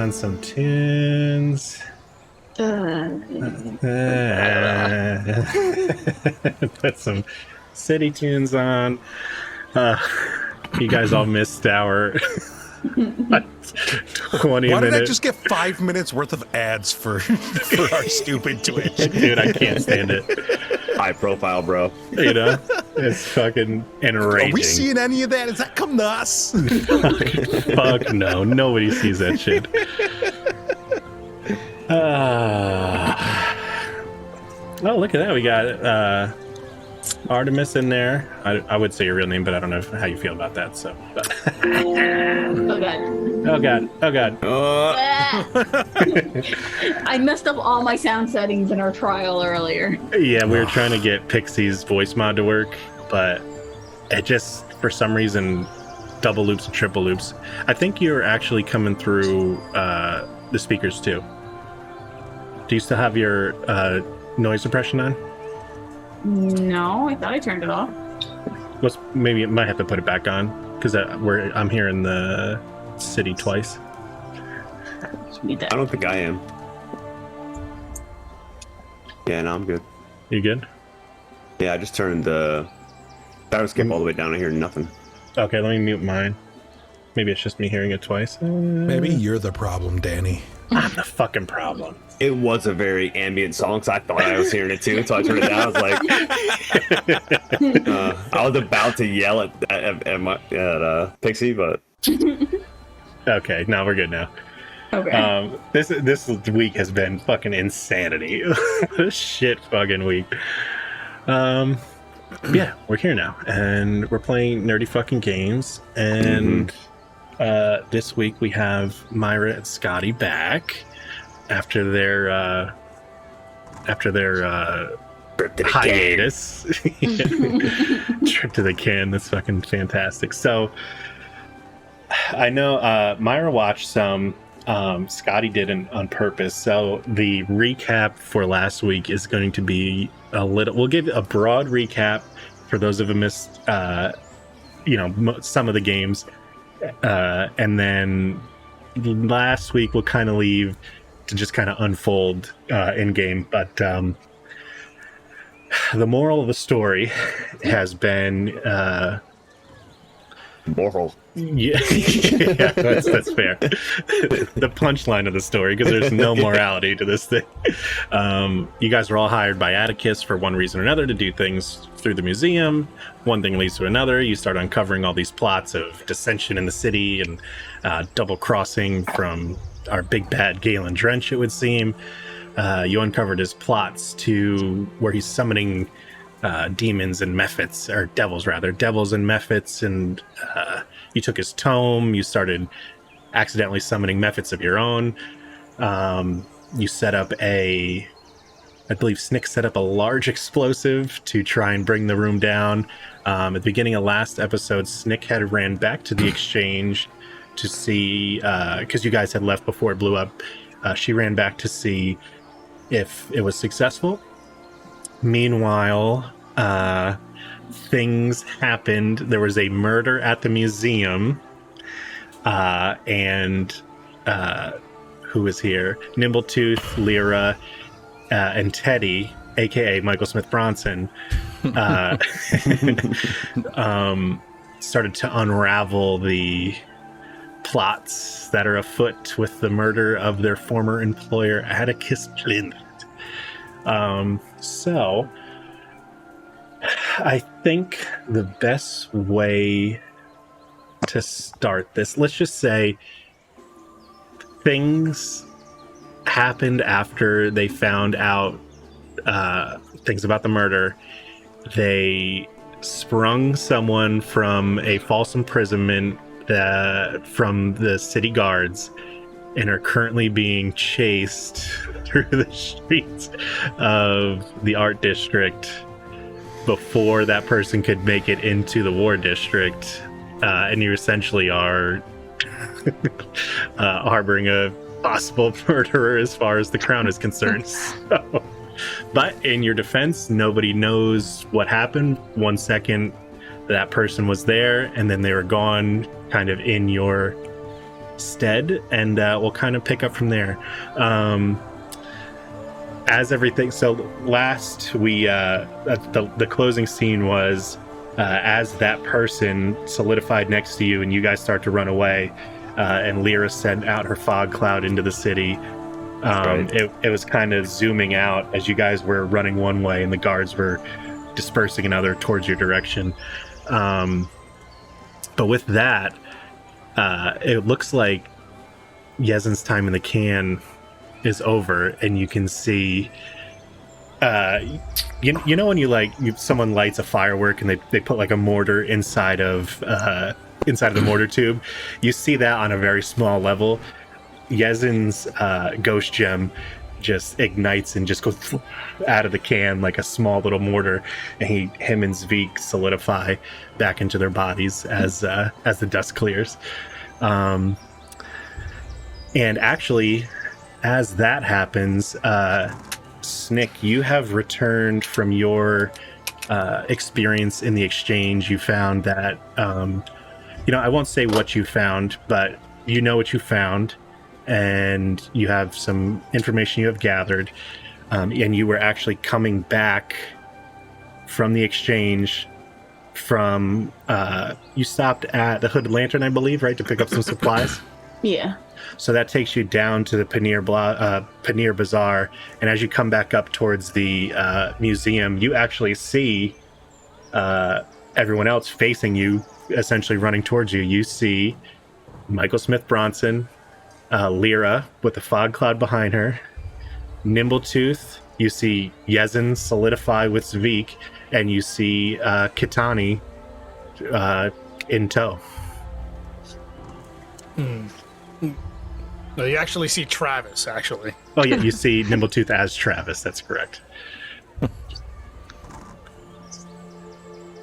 on some tunes. Put some city tunes on. You guys all missed our 20 Why did I minutes. just get 5 minutes worth of ads for our stupid Twitch? Dude, I can't stand it. High profile, bro. You know, it's fucking enraging. Are we seeing any of that? Is that come to us? Fuck no, nobody sees that shit. Oh, look at that. We got Artemis in there. I would say your real name, but I don't know how you feel about that. So, Oh god. oh god, oh god. I messed up all my sound settings in our trial earlier. Yeah, we were trying to get Pixie's voice mod to work, but it just, for some reason, double loops and triple loops. I think you're actually coming through the speakers too. Do you still have your noise suppression on? No, I thought I turned it off. Maybe it might have to put it back on because I'm here in the city twice. I I don't think I am. Yeah, no, I'm good. You good? Yeah, I just turned the battery skip all the way down. I hear nothing. Okay, let me mute mine. Maybe it's just me hearing it twice. Maybe you're the problem, Danny. I'm the fucking problem. It was a very ambient song, so I thought I was hearing it too. So I turned it down. I was like, I was about to yell at Pixie, but Okay, now we're good now. Okay. This week has been fucking insanity. What a shit fucking week. Yeah, we're here now, and we're playing nerdy fucking games. And this week we have Myra and Scotty back after their hiatus. Trip to the can. That's fucking fantastic. So I know Myra watched some. Scotty didn't on purpose. So the recap for last week is going to be we'll give a broad recap for those of you missed, some of the games. And then last week we'll kind of leave to just kind of unfold in game. But the moral of the story has been moral. Yeah, yeah, that's fair. The punchline of the story, because there's no morality to this thing. You guys are all hired by Atticus for one reason or another to do things through the museum. One thing leads to another. You start uncovering all these plots of dissension in the city and double crossing from our big bad Galen Drench, it would seem. You uncovered his plots to where he's summoning demons and mephits, or devils and mephits, and you took his tome. You started accidentally summoning mephits of your own. You set up I believe Snick set up a large explosive to try and bring the room down. At the beginning of last episode, Snick had ran back to the exchange to see, because you guys had left before it blew up. She ran back to see if it was successful. Meanwhile, things happened. There was a murder at the museum, and who was here? Nimbletooth, Lyra, and Teddy, aka Michael Smith Bronson, started to unravel the plots that are afoot with the murder of their former employer, Atticus Plinth. So I think the best way to start this, let's just say things happened after they found out things about the murder. They sprung someone from a false imprisonment from the city guards and are currently being chased through the streets of the art district before that person could make it into the war district. And you essentially are harboring a possible murderer as far as the crown is concerned. So, but in your defense, nobody knows what happened. 1 second that person was there and then they were gone, kind of in your stead, and we'll kind of pick up from there. As everything, so last we the closing scene was as that person solidified next to you, and you guys start to run away, and Lyra sent out her fog cloud into the city. It was kind of zooming out as you guys were running one way, and the guards were dispersing another towards your direction. But with that, it looks like Yezin's time in the can is over, and you can see you know when someone lights a firework and they put like a mortar inside of the mortar tube. You see that on a very small level. Yezin's ghost gem just ignites and just goes out of the can like a small little mortar, and him and Zvik solidify back into their bodies as the dust clears. And actually, as that happens, Snick, you have returned from your experience in the exchange. You found that, I won't say what you found, but you know what you found, and you have some information you have gathered, and you were actually coming back from the exchange from, you stopped at the Hooded Lantern, I believe, right, to pick up some supplies? Yeah. So that takes you down to the Paneer Bazaar, and as you come back up towards the museum, you actually see everyone else facing you, essentially running towards you. You see Michael Smith Bronson, Lyra with the fog cloud behind her, Nimbletooth. You see Yezin solidify with Zvik, and you see Kitani in tow. No, you actually see Travis, actually. Oh, yeah, you see Nimbletooth as Travis. That's correct.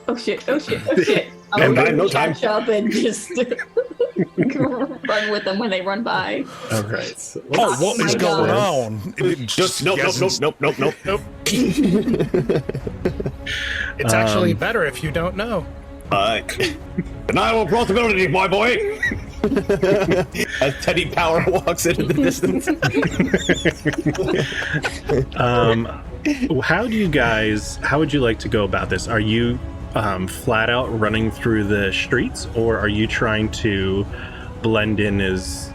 Oh, shit. And by no time. catch up and just run with them when they run by. All right. So What is my going God. on? Just nope. It's actually better if you don't know. Denial of plausibility, my boy. As Teddy Power walks into the distance. How would you like to go about this? Are you flat out running through the streets, or are you trying to blend in as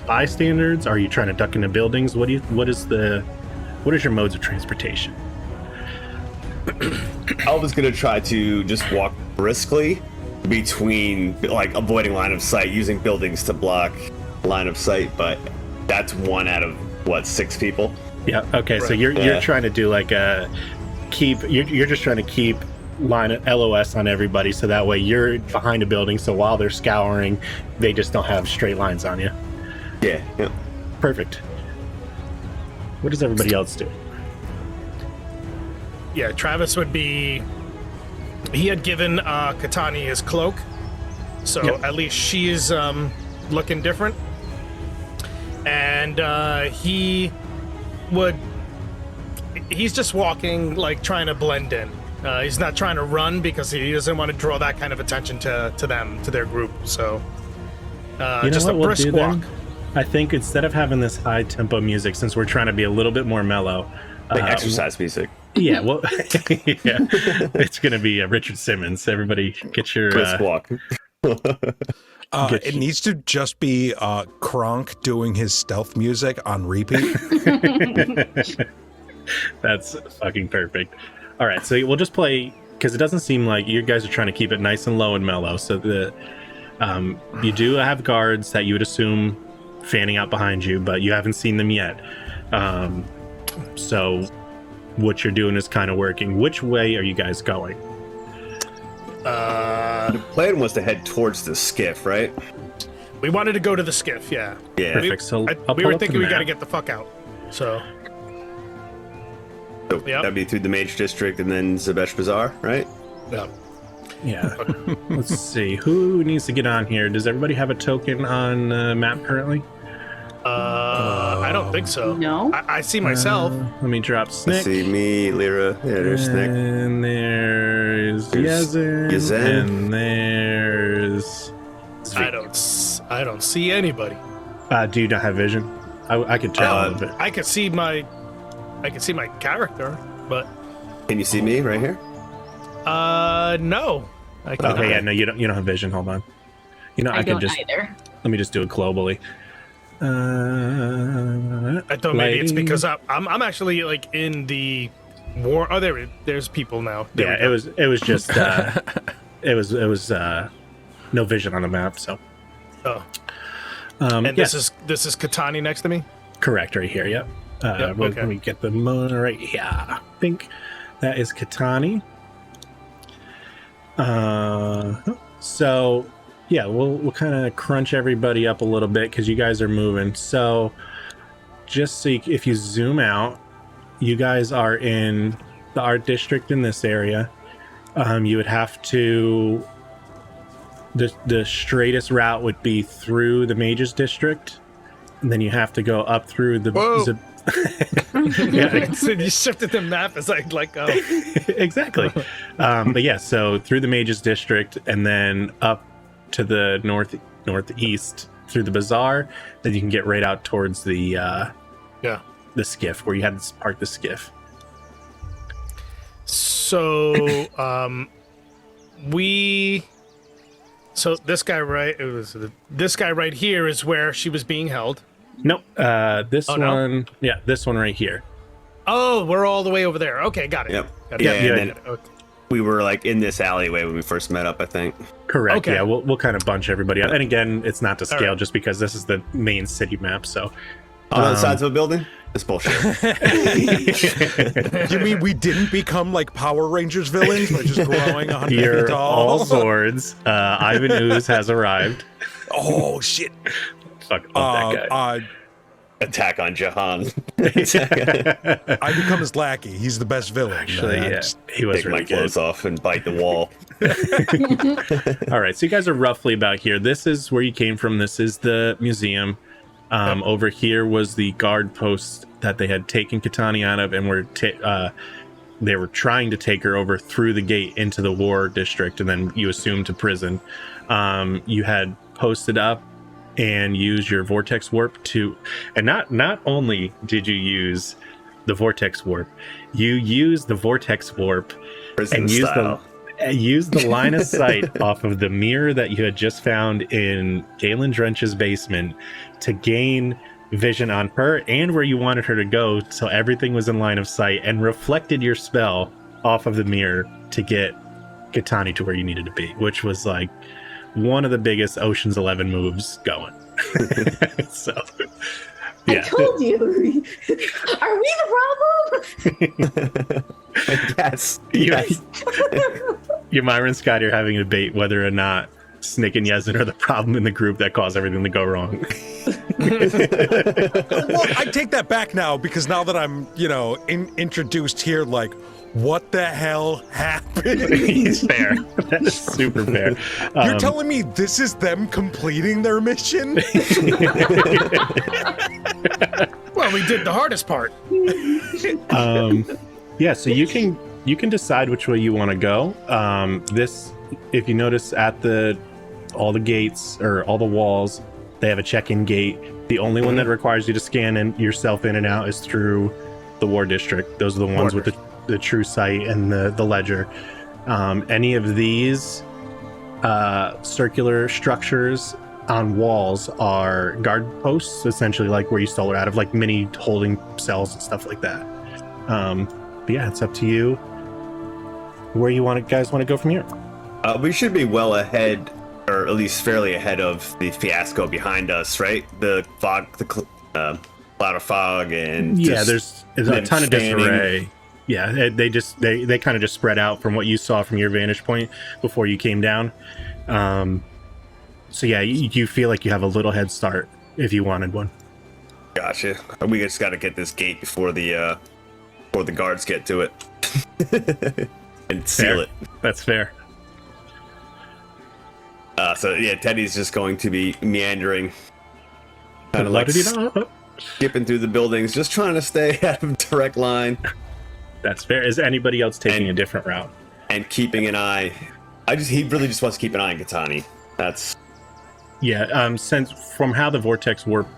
bystanders? Are you trying to duck into buildings? What is your modes of transportation? I was gonna try to just walk briskly between, like, avoiding line of sight, using buildings to block line of sight, but that's one out of 6 people. Yeah. Okay. So you're trying to do like you're just trying to keep line of LOS on everybody, so that way you're behind a building. So while they're scouring, they just don't have straight lines on you. Yeah. Perfect. What does everybody else do? Yeah, Travis would be... He had given Katani his cloak, so Yep. at least she is looking different. And he's just walking, like, trying to blend in. He's not trying to run because he doesn't want to draw that kind of attention to them, to their group. So just a brisk walk. I think instead of having this high tempo music, since we're trying to be a little bit more mellow, Like exercise music. yeah, well, yeah, it's gonna be Richard Simmons. Everybody, get your Brisk walk. It needs to just be Kronk doing his stealth music on repeat. That's fucking perfect. All right, so we'll just play, because it doesn't seem like you guys are trying to keep it nice and low and mellow. So you do have guards that you would assume fanning out behind you, but you haven't seen them yet. So what you're doing is kind of working. Which way are you guys going? The plan was to head towards the skiff, right? We wanted to go to the skiff, yeah. Yeah. Perfect. So We I'll were pull up thinking the we got to map. get the fuck out. So So Yep. that'd be through the Mage District and then Zabesh Bazaar, right? yeah. Yeah. Let's see. Who needs to get on here? Does everybody have a token on map currently? I don't think so. No. I see myself. Let me drop Let's Snick. see, me, Lyra. Yeah, there's Snick. And there's There's Yezen. Yezen. And there's I don't. I don't see anybody. Do you not have vision? I could tell a little bit. I can see my character, but Can you see me right here? no. I cannot. Okay, yeah, no, you don't have vision. Hold on. I I don't could just either. let me just do it globally. I thought maybe it's because I'm actually like in the war. Oh, there's people now. There yeah, it was just it was no vision on the map. So Oh, and this is Katani next to me. correct right here. Yep. Yep, okay. Let me get the moon right here. I think that is Katani. So yeah, we'll kind of crunch everybody up a little bit because you guys are moving. So just so if you zoom out, you guys are in the art district in this area. You would have to the straightest route would be through the mages district, and then you have to go up through the Yeah, so you shifted the map as I like go. exactly. But yeah, so through the mages district and then up to the northeast through the bazaar, then you can get right out towards the skiff where you had to park the skiff. So this guy this guy right here is where she was being held. Nope. This one. No? Yeah, this one right here. Oh, we're all the way over there. Okay, got it. Yep. Got it. Yeah, yeah, and then Okay. we were like in this alleyway when we first met up, I think. Correct. Okay. Yeah, we'll kind of bunch everybody out. And again, it's not to scale right. just because this is the main city map. So On the sides of a building? That's bullshit. You mean we didn't become like Power Rangers villains by just growing 100 feet you're tall? all swords. Ivan Ooze has arrived. Oh shit! Fuck love that guy. Attack on Jahan. I become his lackey. He's the best villain. Actually, man. yeah, he was Take really my clothes good. off and bite the wall. All right, so you guys are roughly about here. This is where you came from. This is the museum. Over here was the guard post that they had taken Katani out of, and they were trying to take her over through the gate into the war district, and then you assumed to prison. You had posted up and used your vortex warp to, and not only did you use the vortex warp, you used the vortex warp Prison and style. used the line of sight off of the mirror that you had just found in Galen Drench's basement to gain vision on her and where you wanted her to go, so everything was in line of sight, and reflected your spell off of the mirror to get Katani to where you needed to be, which was like one of the biggest Ocean's 11 moves going. So I told you. Are we the problem? Yes. You, Myron and Scotty are having a debate whether or not Snick and Yezin are the problem in the group that caused everything to go wrong. Well, I take that back now because now that I'm, introduced here, like, what the hell happened? He's fair. That's super fair. You're telling me this is them completing their mission? Well, we did the hardest part. Yeah, so you can decide which way you want to go. This, if you notice at all the gates or all the walls, they have a check-in gate. The only one that requires you to scan yourself in and out is through the war district. Those are the ones with the true sight and the ledger. Any of these circular structures on walls are guard posts, essentially like where you stole her out of, like mini holding cells and stuff like that. But yeah, it's up to you where you guys want to go from here. We should be well ahead, or at least fairly ahead of the fiasco behind us, right? The fog, cloud of fog, and yeah, there's a ton of fanning. disarray. Yeah, they kind of just spread out from what you saw from your vantage point before you came down. So yeah, you feel like you have a little head start if you wanted one. Gotcha. We just got to get this gate before the guards get to it and seal Fair. it. That's fair. So yeah, Teddy's just going to be meandering, kind of like skipping through the buildings, just trying to stay out of direct line. That's fair. Is anybody else taking a different route? And keeping an eye. He really just wants to keep an eye on Katani. That's Yeah, since from how the vortex worked,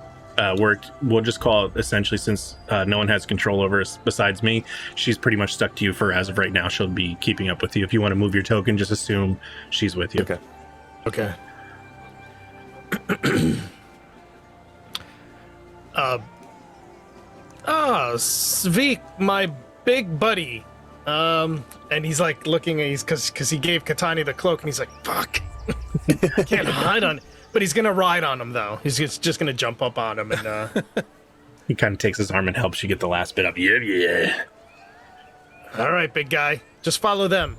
we'll just call it essentially, since no one has control over us besides me, she's pretty much stuck to you for as of right now. She'll be keeping up with you. If you want to move your token, just assume she's with you. Okay. Sveek, my big buddy. And he's like looking at because he gave Katani the cloak, and he's like, fuck. I can't hide on it. But he's gonna ride on him though. He's just gonna jump up on him and He kind of takes his arm and helps you get the last bit up. Yeah. All right, big guy. Just follow them.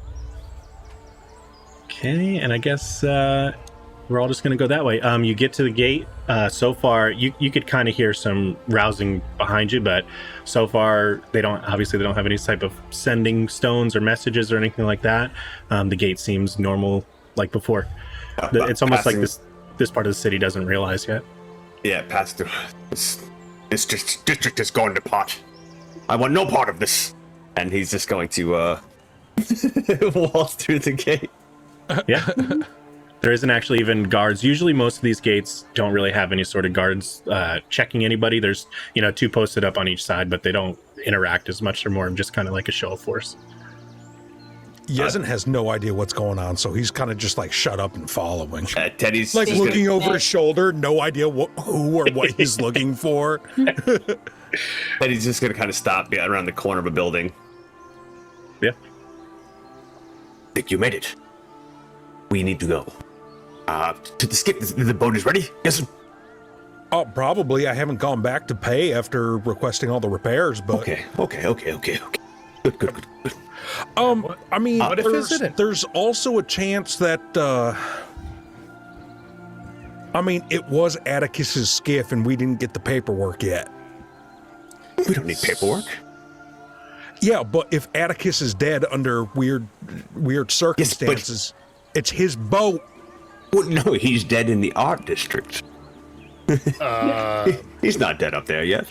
Okay, and I guess we're all just gonna go that way. You get to the gate. So far, you could kind of hear some rousing behind you, but so far they don't have any type of sending stones or messages or anything like that. The gate seems normal like before. It's almost like this part of the city doesn't realize yet. Yeah, pass through. This district is going to pot. I want no part of this. And he's just going to waltz through the gate. Yeah. There isn't actually even guards. Usually most of these gates don't really have any sort of guards checking anybody. There's, 2 posted up on each side, but they don't interact as much. They're more just kind of like a show of force. Yezin has no idea what's going on, so he's kind of just like shut up and following. Teddy's like looking gonna, over his shoulder, no idea who or what he's looking for. Teddy's just going to kind of stop around the corner of a building. Yeah. Think you made it. We need to go. To the skip, the boat is ready? Yes, sir. Oh, probably. I haven't gone back to pay after requesting all the repairs, but... Okay. Good. I mean, what if it isn't? There's also a chance that, it was Atticus's skiff and we didn't get the paperwork yet. We don't need paperwork. Yeah, but if Atticus is dead under weird circumstances, it's his boat. Well, no, he's dead in the art district. He's not dead up there yet.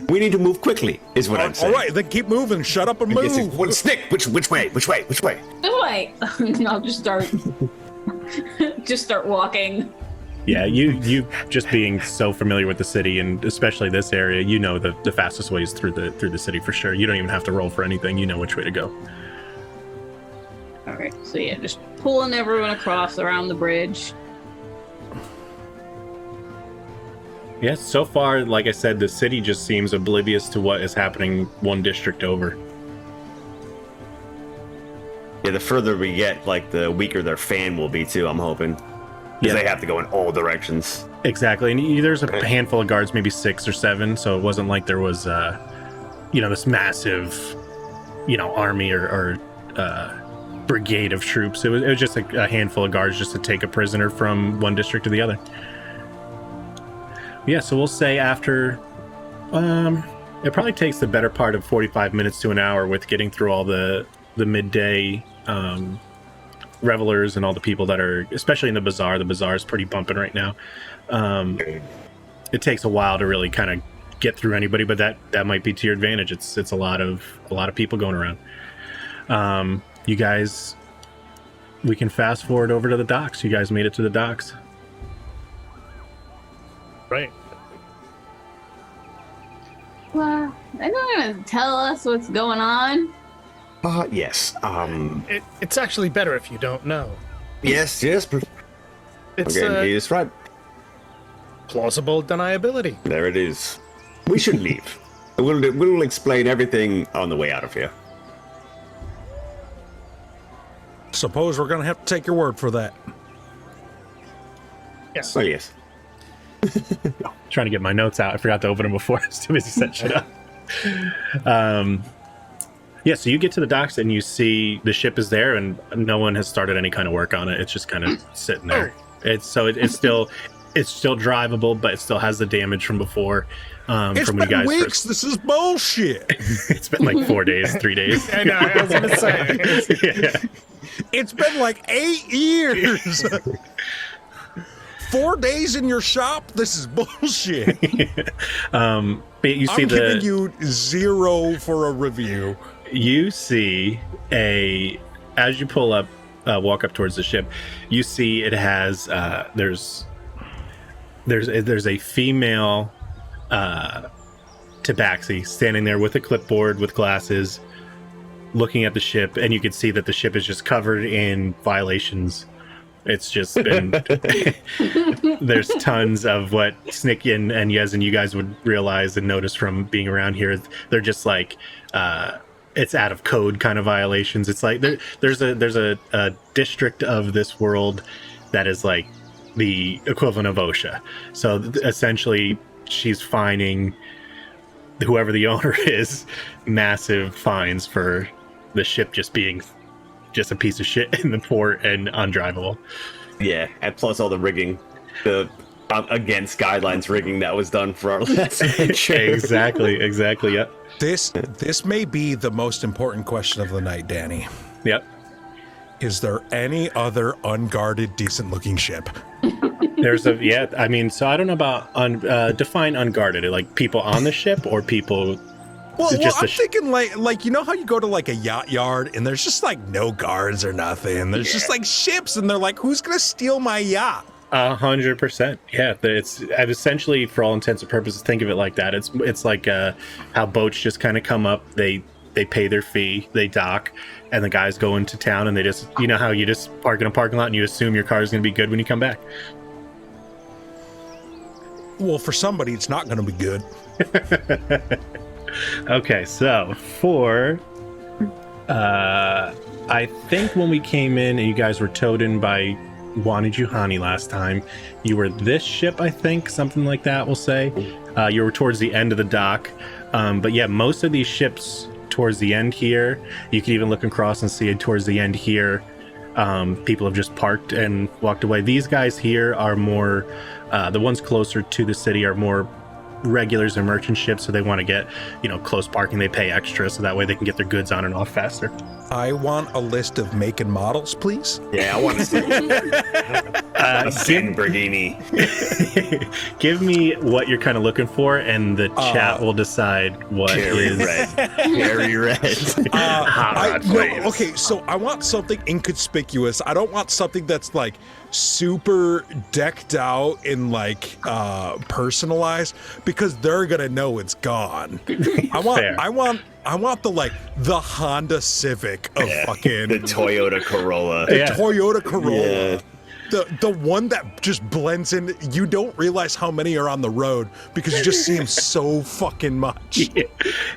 We need to move quickly, is what I'm saying. All right, then keep moving. Shut up and move. Well, stick. Which way? This way. I'll just start walking. Yeah, you just being so familiar with the city, and especially this area, the fastest way is through the city for sure. You don't even have to roll for anything. You know which way to go. All right, so yeah, just pulling everyone across around the bridge. Yeah, so far, like I said, the city just seems oblivious to what is happening one district over. Yeah, the further we get, the weaker their fan will be, too, I'm hoping. Because they have to go in all directions. Exactly, and there's a handful of guards, maybe 6 or 7, so it wasn't like there was, this massive, army or brigade of troops. It was just a handful of guards just to take a prisoner from one district to the other. Yeah, so we'll say after, it probably takes the better part of 45 minutes to an hour with getting through all the midday revelers and all the people that are, especially in the bazaar. The bazaar is pretty bumping right now. It takes a while to really kind of get through anybody, but that might be to your advantage. It's a lot of people going around. You guys, we can fast forward over to the docks. You guys made it to the docks. Right. Well, they're not gonna tell us what's going on. Yes. It's actually better if you don't know. Yes. It's Okay, he is right. plausible deniability. There it is. We should leave. We'll explain everything on the way out of here. Suppose we're going to have to take your word for that. Yes. Oh, yes. Trying to get my notes out. I forgot to open them before. I was too busy setting shit up. Yeah, so you get to the docks and you see the ship is there and no one has started any kind of work on it. It's just kind of sitting there. It's still drivable, but it still has the damage from before. It's from been you guys weeks. This is bullshit. It's been like 4 days, 3 days. I know, I was gonna say. Yeah. It's been like 8 years. 4 days in your shop? This is bullshit. But you see I'm giving you 0 for a review. You see as you pull up, walk up towards the ship, you see it has there's a female tabaxi standing there with a clipboard with glasses, looking at the ship, and you can see that the ship is just covered in violations. It's just been there's tons of what Snick and Yez and you guys would realize and notice from being around here. They're just like it's out of code kind of violations. It's like there's a district of this world that is like the equivalent of OSHA. So essentially she's fining whoever the owner is massive fines for the ship just being just a piece of shit in the port and undrivable. Yeah, and plus all the rigging, the against guidelines rigging that was done for our last adventure. Exactly. Yep. This may be the most important question of the night, Danny. Yep. Is there any other unguarded, decent-looking ship? There's I mean, so I don't know about define unguarded. Like people on the ship or people. Well, I'm thinking like you know how you go to like a yacht yard and there's just like no guards or nothing. There's just like ships and they're like, who's gonna steal my yacht? 100%. Yeah, it's essentially for all intents and purposes. Think of it like that. It's like how boats just kind of come up. They pay their fee, they dock, and the guys go into town and they just how you just park in a parking lot and you assume your car is gonna be good when you come back. Well, for somebody, it's not gonna be good. Okay, so for I think when we came in and you guys were towed in by Wani Juhani last time, you were this ship, I think, something like that, we'll say. You were towards the end of the dock. But yeah, most of these ships towards the end here, you can even look across and see it towards the end here. People have just parked and walked away. These guys here are more, the ones closer to the city are more regulars and merchant ships, so they want to get close parking. They pay extra so that way they can get their goods on and off faster. I want a list of make and models, please. Yeah, I want to see a Lamborghini. Give me what you're kind of looking for, and the chat will decide what is red. Very red. Okay, so I want something inconspicuous. I don't want something that's like super decked out and like personalized, because they're gonna know it's gone. I want the Honda Civic of fucking the Toyota Corolla. Toyota Corolla. Yeah. The one that just blends in. You don't realize how many are on the road because you just see them so fucking much. Yeah.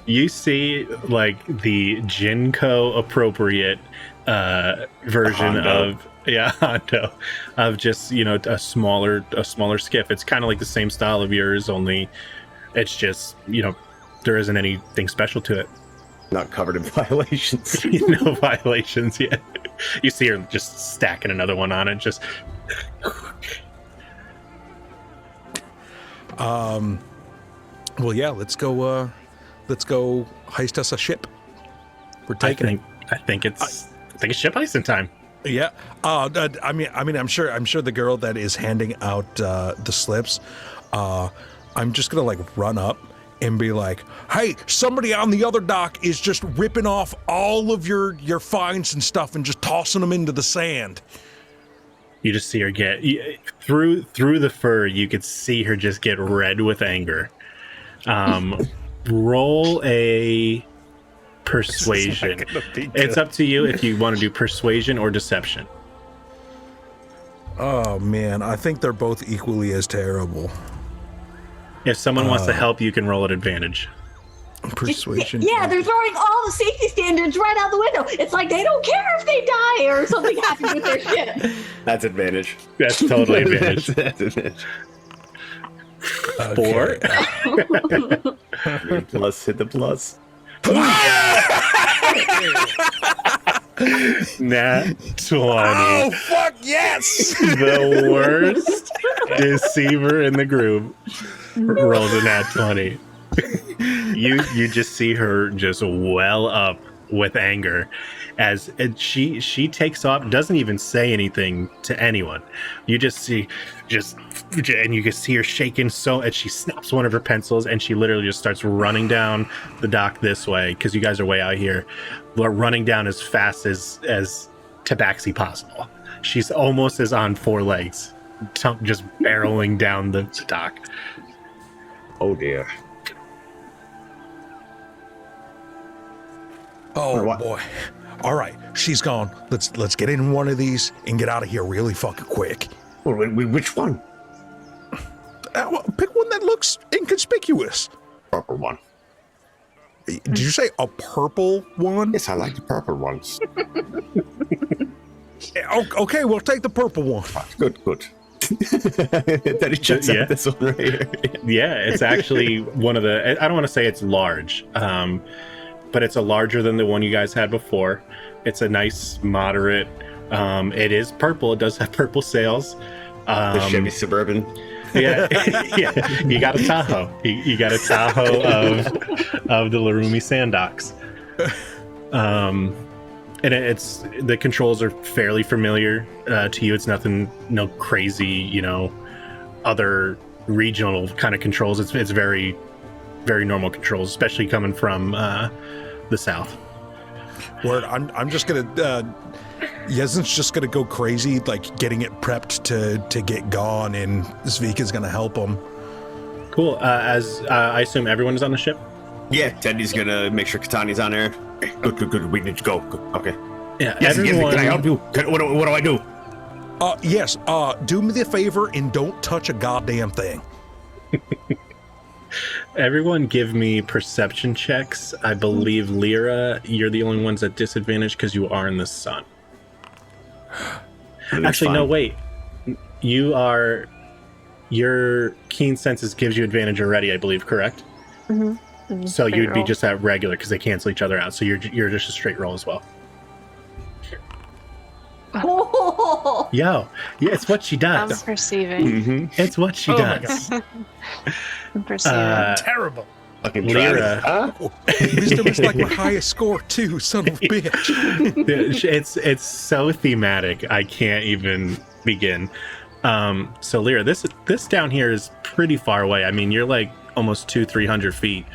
You see like the Jinko appropriate version Hondo. Hondo, of just a smaller skiff. It's kind of like the same style of yours, only it's just there isn't anything special to it. Not covered in violations. No violations yet. You see her just stacking another one on it. Just. Well, yeah. Let's go heist us a ship. We're taking. I think it's ship heisting time. Yeah. I mean, I'm sure the girl that is handing out the slips. I'm just gonna like run up and be like, hey, somebody on the other dock is just ripping off all of your fines and stuff and just tossing them into the sand. You just see her get through the fur. You could see her just get red with anger. Roll a persuasion. It's up to you if you want to do persuasion or deception. Oh man, I think they're both equally as terrible. If someone wants to help, you can roll at advantage. Persuasion. Yeah, they're throwing all the safety standards right out the window. It's like they don't care if they die or something happens with their ship. That's advantage. That's totally advantage. That's advantage. 4. Plus, hit the plus. Nat 20. Oh fuck yes! The worst deceiver in the group rolls a nat 20. You just see her just well up with anger as she takes off, doesn't even say anything to anyone. You just see and you can see her shaking and she snaps one of her pencils and she literally just starts running down the dock this way, because you guys are way out here, running down as fast as tabaxi possible. She's almost as on four legs, just barreling down the dock. Oh dear. Oh What? boy. All right, she's gone. Let's get in one of these and get out of here really fucking quick. Well, which one? Well, pick one that looks inconspicuous. Purple one. Did you say a purple one? Yes, I like the purple ones. Okay, we'll take the purple one. Good. That is just Yeah. this one right here. Yeah, it's actually one of the. I don't want to say it's large, but it's a larger than the one you guys had before. It's a nice, moderate. It is purple. It does have purple sails. The Chevy Suburban. Yeah, yeah. You got a Tahoe. You got a Tahoe of the Larumi Sand Docks. And it's the controls are fairly familiar to you. It's nothing, no crazy, other regional kind of controls. It's very, very normal controls, especially coming from the south. Word, I'm just gonna. Yezin's just gonna go crazy, like getting it prepped to get gone, and Zvika's gonna help him. Cool. As I assume everyone is on the ship. Yeah, Teddy's gonna make sure Katani's on there. Good. We need to go. Okay. Yeah, Yes, everyone. can I help you? What do I do? Yes. Do me the favor and don't touch a goddamn thing. Everyone give me perception checks. I believe, Lyra, you're the only ones at disadvantage because you are in the sun. Actually, no, wait. Your keen senses gives you advantage already, I believe, correct? Mm-hmm. So you'd be just at regular because they cancel each other out. So you're just a straight roll as well. Oh, Yo, yeah, it's what she I'm does. perceiving. Mm-hmm. It's what she Oh my does. I'm perceiving. Terrible. Fucking Lyra. Huh? Wisdom is like my highest score too, son of a bitch. It's so thematic. I can't even begin. So Lyra, this down here is pretty far away. I mean, you're like almost 200-300 feet.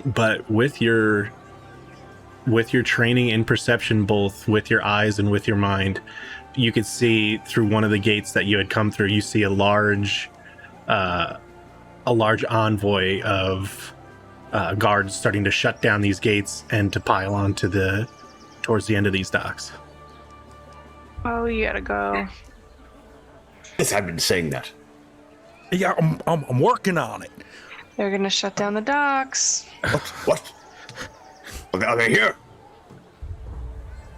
But with your training in perception, both with your eyes and with your mind, you could see through one of the gates that you had come through. You see a large envoy of guards starting to shut down these gates and to pile on towards the end of these docks. Oh, you gotta go. Yes, I've been saying that. Yeah, I'm working on it. They're gonna shut down the docks. What? Are they here?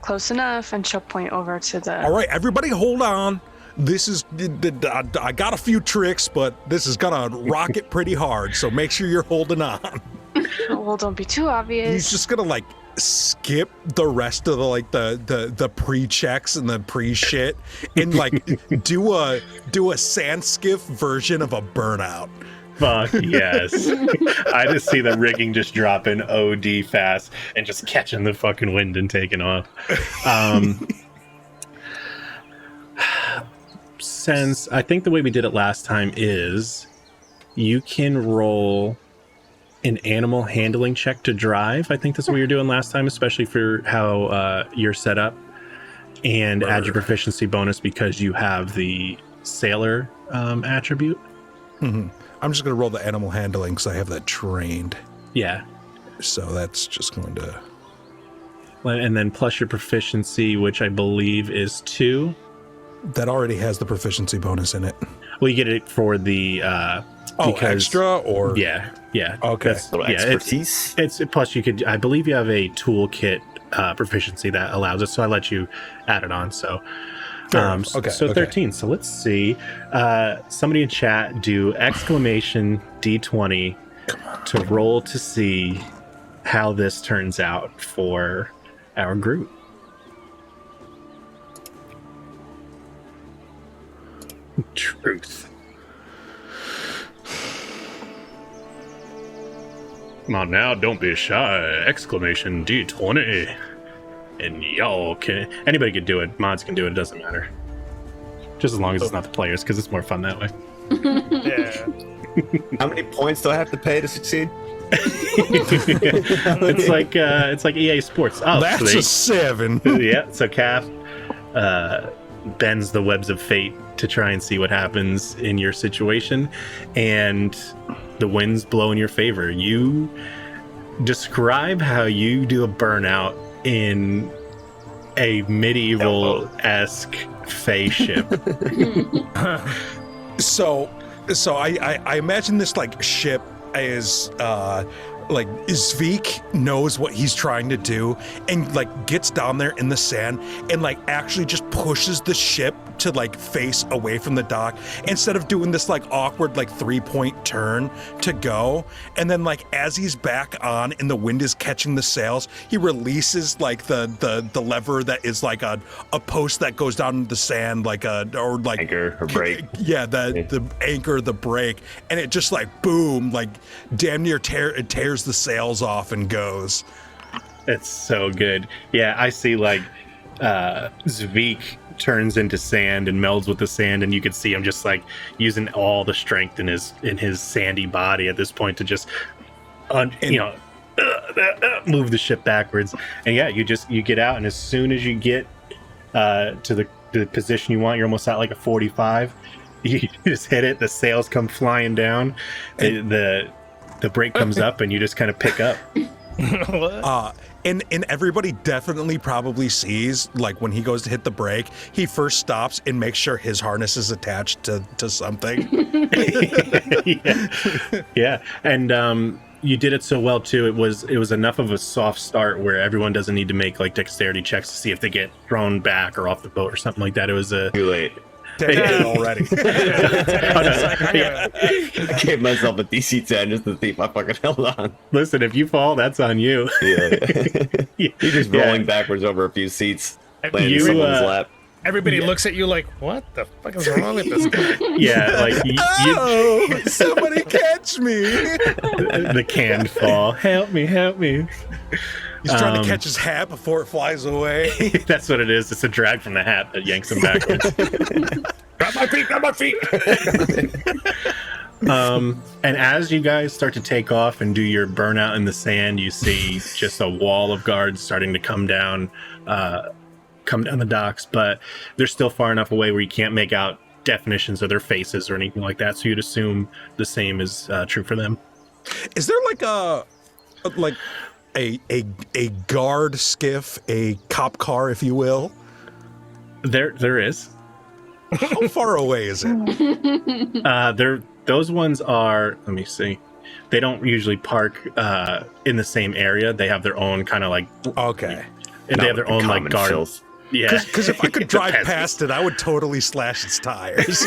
Close enough, and she'll point over to the. All right, everybody, hold on. This is I got a few tricks, but this is gonna rock it pretty hard. So make sure you're holding on. Well, don't be too He's obvious. just gonna like skip the rest of the pre-checks and the pre-shit and like do a sand skiff version of a burnout. Fuck yes. I just see the rigging just dropping OD fast and just catching the fucking wind and taking off. Since I think the way we did it last time is you can roll an animal handling check to drive. I think that's what we were doing last time, especially for how you're set up, and add your proficiency bonus because you have the sailor attribute. Mm-hmm. I'm just gonna roll the animal handling because I have that trained. Yeah. So that's just going to. And then plus your proficiency, which I believe is 2. That already has the proficiency bonus in it. Well, you get it for the Extra or Yeah. Okay. Little expertise. It's plus you could. I believe you have a toolkit proficiency that allows it, so I let you add it on. So, Okay. so 13. So let's see. Somebody in chat do exclamation D20 to roll to see how this turns out for our group. Truth. Come on now, don't be shy. Exclamation D20. And y'all can. Anybody can do it. Mods can do it. It doesn't matter. Just as long as it's not the players, because it's more fun that way. Yeah. How many points do I have to pay to succeed? it's like EA Sports. Oh, That's so a 7. yeah. So Calf bends the webs of fate to try and see what happens in your situation, and the winds blow in your favor. You describe how you do a burnout in a medieval-esque Fey ship. So I imagine this like ship is like Zvik knows what he's trying to do and like gets down there in the sand and like actually just pushes the ship to like face away from the dock instead of doing this like awkward like 3-point turn to go. And then like as he's back on and the wind is catching the sails, he releases like the lever that is like a post that goes down in the sand like or like Anchor or brake. Yeah, the anchor, the brake, and it just like boom, like damn near tears the sails off and goes. It's so good. Yeah, I see like Zvik turns into sand and melds with the sand, and you could see him just like using all the strength in his sandy body at this point to just move the ship backwards. And yeah, you get out, and as soon as you get to the position you want, you're almost at like a 45. You just hit it, the sails come flying down, the brake comes up, and you just kind of pick up. And everybody definitely probably sees, like, when he goes to hit the brake, he first stops and makes sure his harness is attached to something. Yeah. And you did it so well too. It was enough of a soft start where everyone doesn't need to make like dexterity checks to see if they get thrown back or off the boat or something like that. It was a Too late. Already. I gave myself a DC 10 just to see if I fucking held on. Listen, if you fall, that's on you. Yeah. You're just rolling backwards over a few seats, landing in someone's lap. Everybody looks at you like, what the fuck is wrong with this guy? Yeah, like Somebody catch me! The canned fall. Help me! He's trying to catch his hat before it flies away. That's what it is. It's a drag from the hat that yanks him backwards. Grab my feet! And as you guys start to take off and do your burnout in the sand, you see just a wall of guards starting to come down the docks, but they're still far enough away where you can't make out definitions of their faces or anything like that. So you'd assume the same is true for them. Is there like a guard skiff, a cop car, if you will? There is. How far away is it? Those ones are. Let me see. They don't usually park in the same area. They have their own kind of like. Okay. And they have their own like guard. Filth. Yeah. Because if I could drive past it, I would totally slash its tires.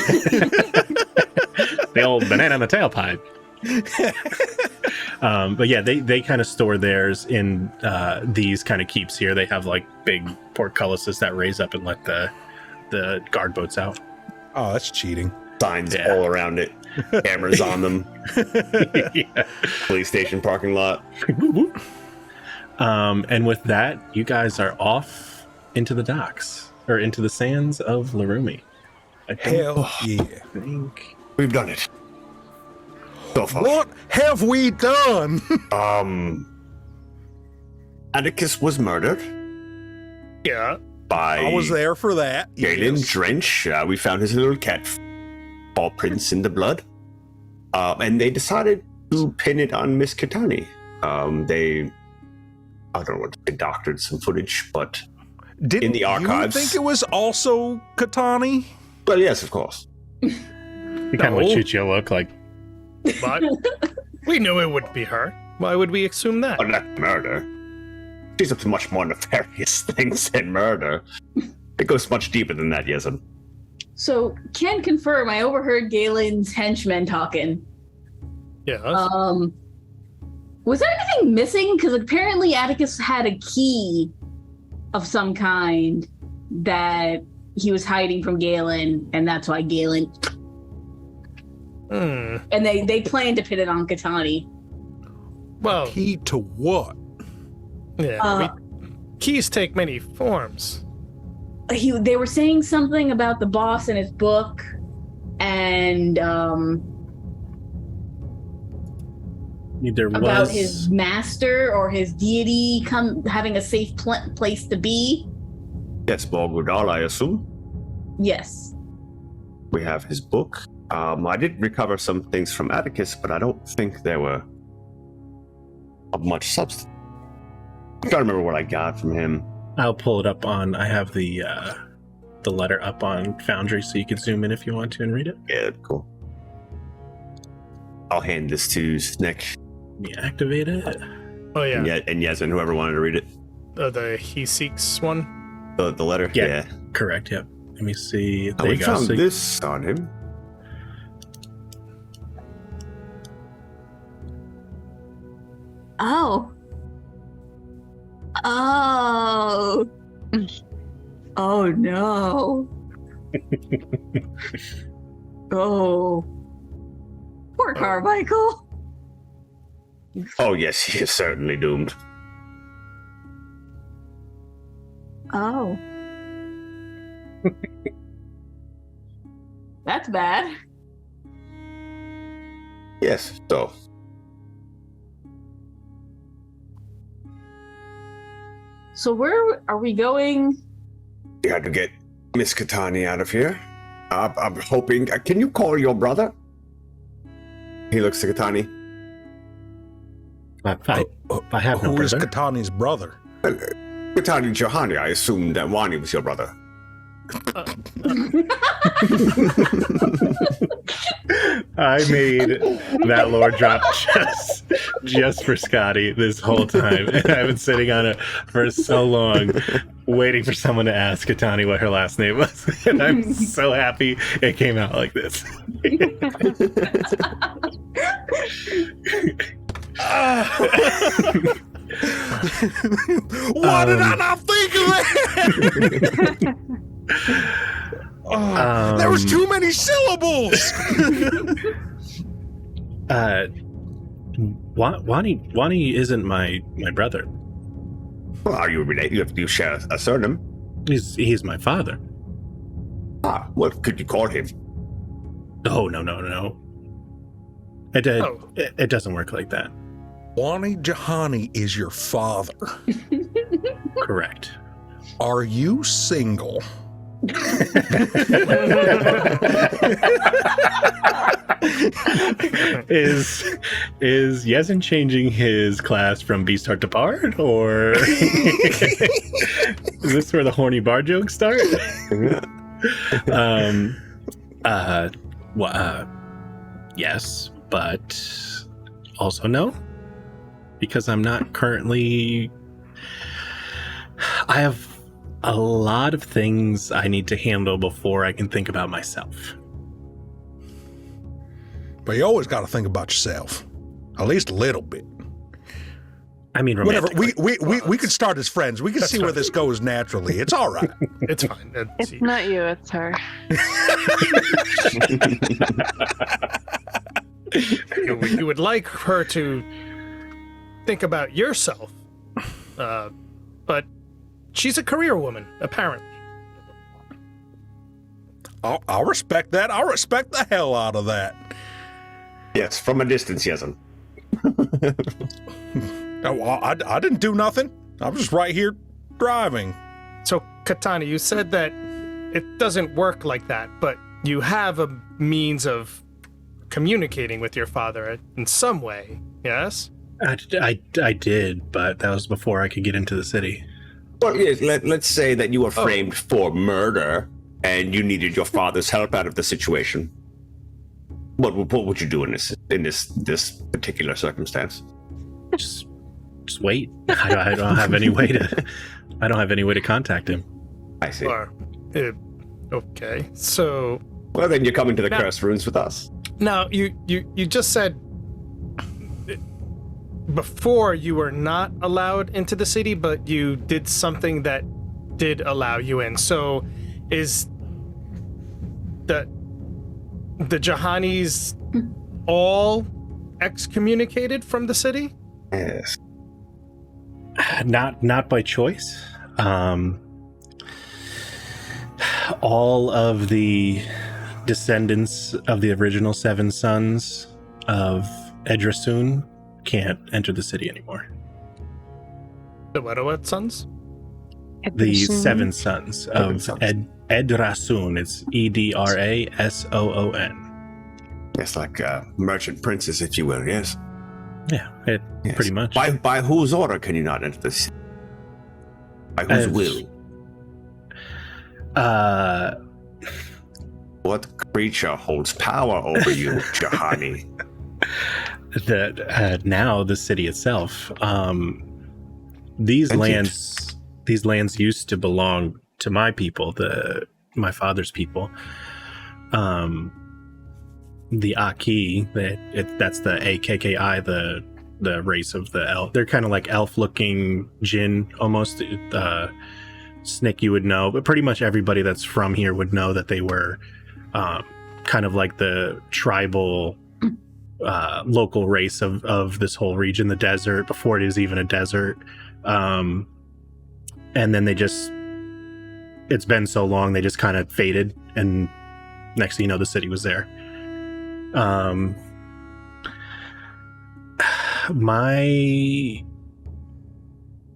The old banana in the tailpipe. But yeah, they kind of store theirs in these kind of keeps here. They have like big portcullises that raise up and let the guard boats out. Oh, that's cheating. Signs all around it. Cameras on them. Yeah. Police station parking lot. And with that, you guys are off into the docks or into the sands of Larumi. Hell yeah. Think. We've done it. So far. What have we done? Atticus was murdered Yeah. by I was there for that. Galen Yes. Drench. We found his little cat paw prints in the blood. And they decided to pin it on Miss Katani. I don't know what they doctored some footage, but Didn't in the archives. you think it was also Katani? Well, yes, of course. You kind of what Chuchio look like. But we knew it would be her. Why would we assume that? But not murder. She's up to much more nefarious things than murder. It goes much deeper than that, Yesem. So, can confirm, I overheard Galen's henchmen talking. Yeah. Was there anything missing? Because apparently Atticus had a key of some kind that he was hiding from Galen, and that's why Galen... And they planned to pit it on Katani. Well, Key to what? yeah. Keys take many forms. They were saying something about the boss in his book, and There was about his master or his deity having a safe place to be? Yes, Morgudal, I assume. Yes. We have his book. I did recover some things from Atticus, but I don't think they were of much substance. I'm trying to remember what I got from him. I'll pull it up on. I have the letter up on Foundry, so you can zoom in if you want to and read it. Yeah, cool. I'll hand this to Snick. Let me activate it. Oh yeah. And yes, and whoever wanted to read it. The He Seeks one. The letter? Yeah. Correct, yep. Let me see. There we you go. found So this on him. Oh. Oh. Oh no. Oh. Poor Carmichael. Oh, yes, he is certainly doomed. Oh. That's bad. Yes, so. So where are we going? We had to get Miss Katani out of here. I'm hoping. Can you call your brother? He looks to Katani. I have no Who is brother. Katani's brother? Katani Johani, I assumed that Wani was your brother. I made that lore drop just for Scotty this whole time. And I've been sitting on it for so long, waiting for someone to ask Katani what her last name was. And I'm so happy it came out like this. Why did I not think of that? There was too many syllables. Wani isn't my brother. Well, are you related? You share a surname? He's my father. What could you call him? Oh, no. It doesn't work like that. Wani Jahani is your father. Correct. Are you single? Is Yezin changing his class from Beastheart to Bard, or is this where the horny bar jokes start? Yes, but also no, because I'm not currently. I have a lot of things I need to handle before I can think about myself. But you always got to think about yourself, at least a little bit. I mean, Whatever. romantically. We could start as friends. We can see where this goes naturally. It's all right. It's fine. It's not you, it's her. You would like her to think about yourself, but she's a career woman, apparently. I'll respect that. I'll respect the hell out of that. Yes, from a distance, Yezin. I didn't do nothing. I'm just right here driving. So, Katani, you said that it doesn't work like that, but you have a means of communicating with your father in some way, yes? I did, but that was before I could get into the city. Well, yes, let's say that you were framed for murder and you needed your father's help out of the situation. What would you do in this particular circumstance? Just wait. I don't have any way to. I don't have any way to contact him. I see. Okay, so Well, then you're coming to the Now- Cursed Ruins with us. now you just said before you were not allowed into the city, but you did something that did allow you in. So, is the Jahanis all excommunicated from the city? Yes. Not by choice. All of the descendants of the original seven sons of Edrasun can't enter the city anymore. The what sons? The Edrasoon. seven sons of Edrasoon. It's Edrasoon. Yes, like merchant princes, if you will. Yes. Yeah, Yes. pretty much. By whose order can you not enter the city? By whose will? What creature holds power over you, Jahani? Now the city itself. These lands used to belong to my people, my father's people. The Aki, that's the AKKI, the race of the elf. They're kind of like elf-looking Jinn, almost. Snick, you would know, but pretty much everybody that's from here would know that they were kind of like the tribal local race of this whole region, the desert, before it is even a desert. And then it's been so long, they just kind of faded, and next thing you know, the city was there.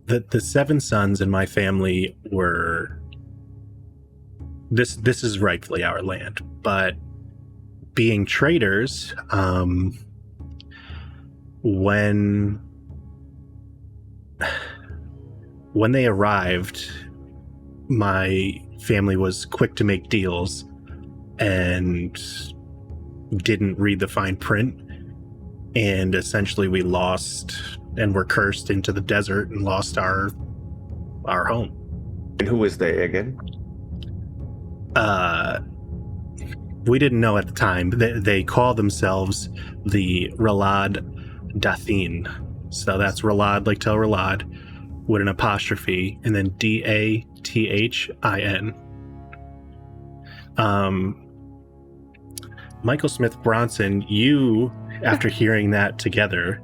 The seven sons in my family were this is rightfully our land, but being traders, when they arrived, my family was quick to make deals and didn't read the fine print, and essentially we lost and were cursed into the desert and lost our home. And who is they again? We didn't know at the time. They call themselves the Ralad Dathin. So that's Ralad, like Tel Ralad, with an apostrophe, and then Dathin. Michael Smith Bronson, you, after hearing that together,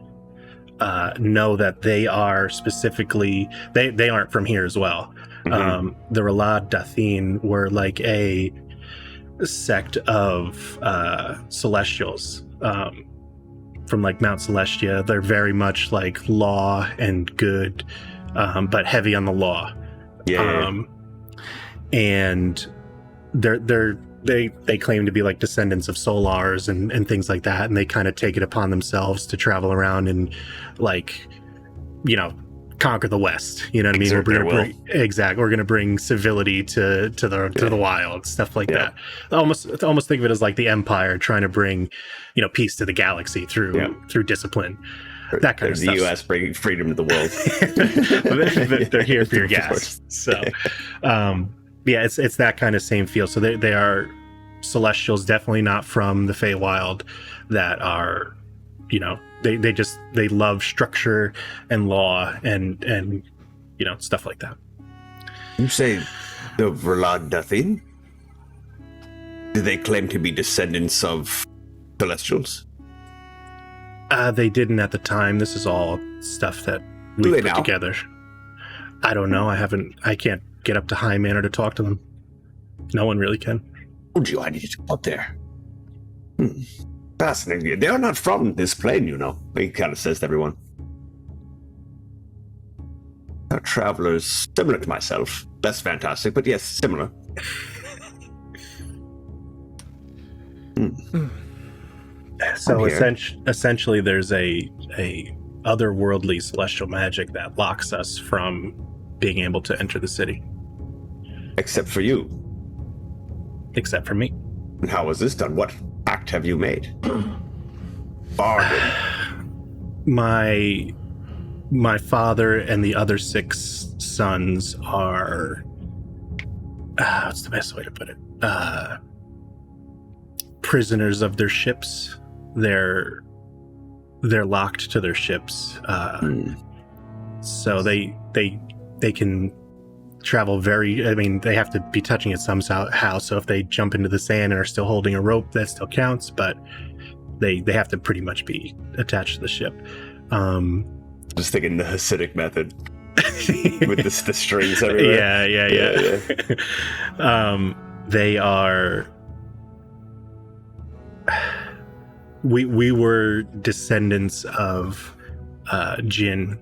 know that they are specifically, they aren't from here as well. Mm-hmm. The Ralad Dathin were like a sect of celestials from like Mount Celestia. They're very much like law and good, but heavy on the law. And they claim to be like descendants of Solars and things like that, and they kind of take it upon themselves to travel around and, like, you know, conquer the West. You know what I mean? We're going to bring civility to the wild, stuff like that. Almost think of it as like the Empire trying to bring, you know, peace to the galaxy through discipline. That kind of stuff. The U.S. bringing freedom to the world. They're here for your gas. So, yeah, it's that kind of same feel. So they are celestials, definitely not from the Feywild, that are, you know, they love structure and law and you know, stuff like that. You say the Ralad Dathin? Do they claim to be descendants of celestials? They didn't at the time. This is all stuff that we put together. I don't know. I can't get up to High Manor to talk to them. No one really can. Told you I needed to go up there. Fascinating. They are not from this plane, you know. He kind of says to everyone. They're travelers similar to myself. Less fantastic, but yes, similar. So essentially there's a otherworldly celestial magic that locks us from being able to enter the city. Except for you. Except for me. And how was this done? What act have you made? Bargain. My father and the other 6 sons are what's the best way to put it? Prisoners of their ships. They're locked to their ships. So they can travel they have to be touching it somehow. So if they jump into the sand and are still holding a rope, that still counts, but they have to pretty much be attached to the ship. Just thinking the Hasidic method with the strings everywhere. Yeah. They are. We were descendants of Jinn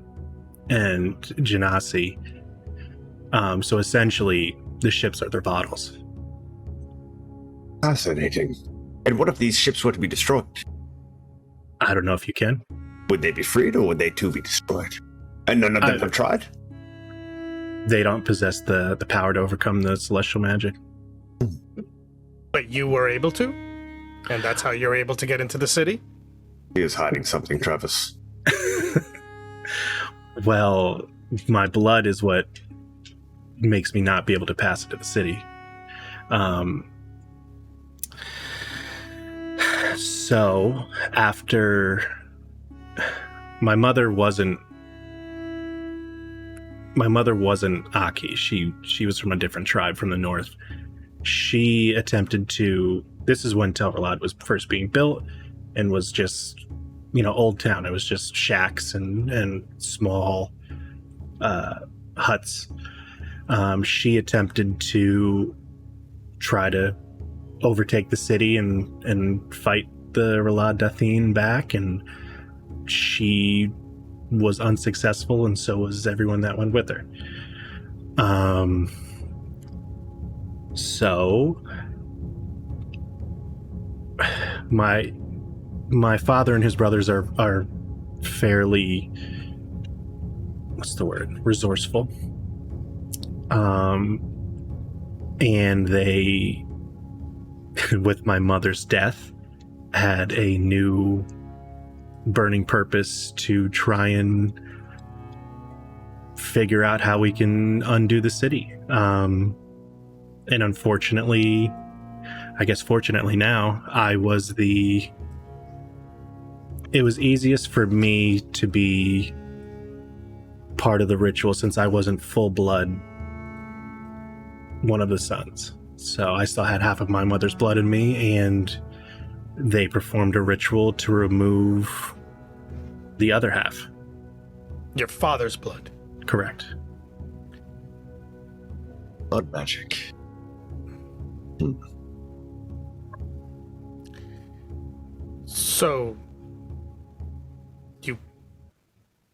and Genasi. So essentially, the ships are their bottles. Fascinating. And what if these ships were to be destroyed? I don't know if you can. Would they be freed, or would they too be destroyed? And none of them have tried? They don't possess the power to overcome the celestial magic. But you were able to? And that's how you're able to get into the city? He is hiding something, Travis. Well, my blood is what makes me not be able to pass into the city. So after my mother wasn't Aki. She was from a different tribe from the north. She attempted to. This is when Tel Ralad was first being built, and was just, old town. It was just shacks and small huts. She attempted to try to overtake the city and fight the Ralad Dathin back, and she was unsuccessful, and so was everyone that went with her. So my father and his brothers are fairly, what's the word, resourceful. And they, with my mother's death, had a new burning purpose to try and figure out how we can undo the city. And unfortunately, I guess fortunately now, it was easiest for me to be part of the ritual since I wasn't full blood one of the sons. So I still had half of my mother's blood in me, and they performed a ritual to remove the other half. Your father's blood. Correct. Blood magic. So you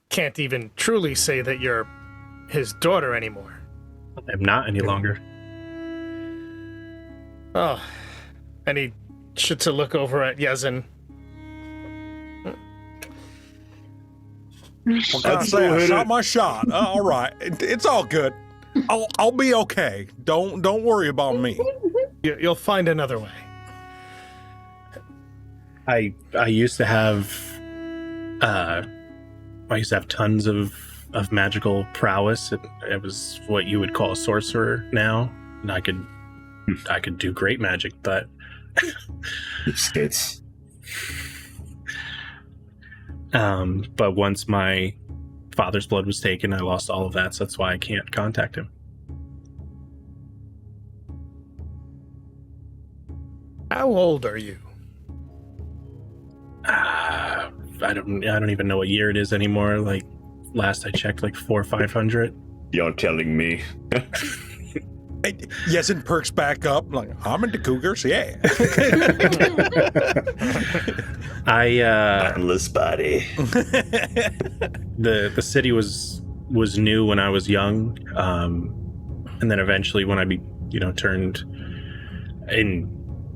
can't even truly say that you're his daughter anymore. I'm not any longer. Oh, and he should to look over at Yezin. What can I say? I shot my shot. All right, it's all good. I'll be okay. Don't worry about me. You'll find another way. I used to have tons of magical prowess. It was what you would call a sorcerer now, and I could do great magic, but Skates. But once my father's blood was taken, I lost all of that, so that's why I can't contact him. How old are you? I don't even know what year it is anymore. Like last I checked, like 400 or 500. You're telling me. Yes, and perks back up. Like, I'm into cougars, yeah. Endless body. The city was new when I was young, and then eventually when I turned in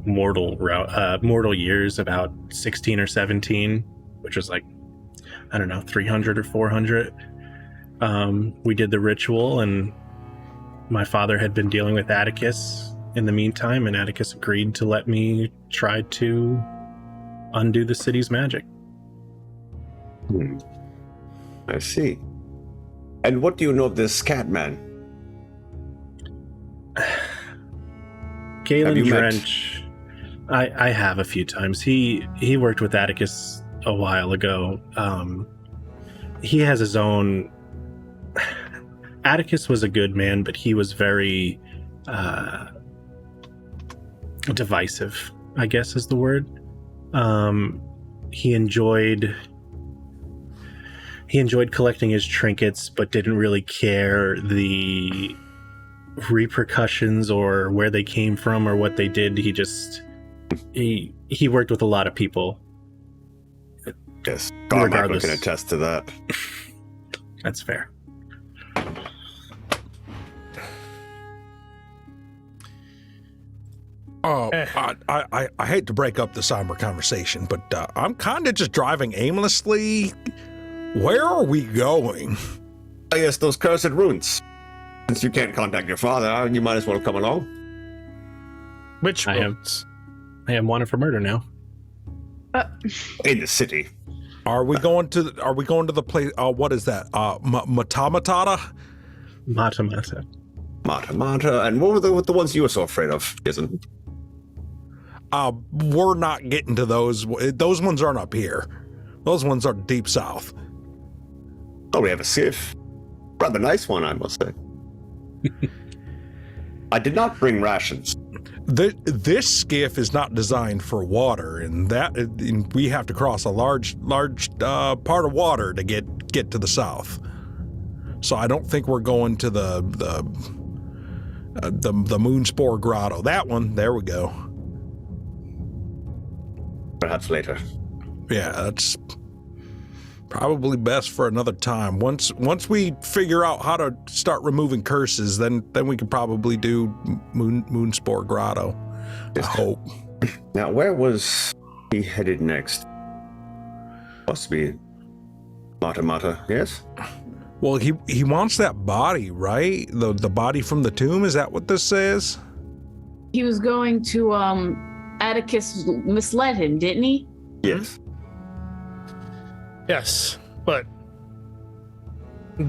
mortal years, about 16 or 17, which was like, I don't know, 300 or 400. We did the ritual, and my father had been dealing with Atticus in the meantime, and Atticus agreed to let me try to undo the city's magic. I see. And what do you know of this cat man? Galen Have you met? Drench, I have a few times. He worked with Atticus a while ago. He has his own. Atticus was a good man, but he was very divisive, I guess is the word. He enjoyed collecting his trinkets, but didn't really care the repercussions or where they came from or what they did. He worked with a lot of people, Yes, Carmichael Regardless. can attest to that. That's fair. I hate to break up the somber conversation, but I'm kind of just driving aimlessly. Where are we going? I guess those cursed ruins. Since you can't contact your father, you might as well come along. Which I am. ones? I am wanted for murder now. In the city. Are we going to the place? What is that? Matamatata? Mata. Mata. And what were the ones you were so afraid of, Jason? We're not getting to those. Those ones aren't up here. Those ones are deep south. Oh, we have a skiff. Rather nice one, I must say. I did not bring rations. This skiff is not designed for water, and we have to cross a large part of water to get to the south. So I don't think we're going to the Moonspore Grotto. That one, there we go. Perhaps later. Yeah, that's probably best for another time. Once we figure out how to start removing curses, then we can probably do Moonspore Grotto. I hope. Now, where was he headed next? Must be Mata, yes? Well, he wants that body, right? The body from the tomb. Is that what this says? He was going to Atticus misled him, didn't he? Yes. Yes, but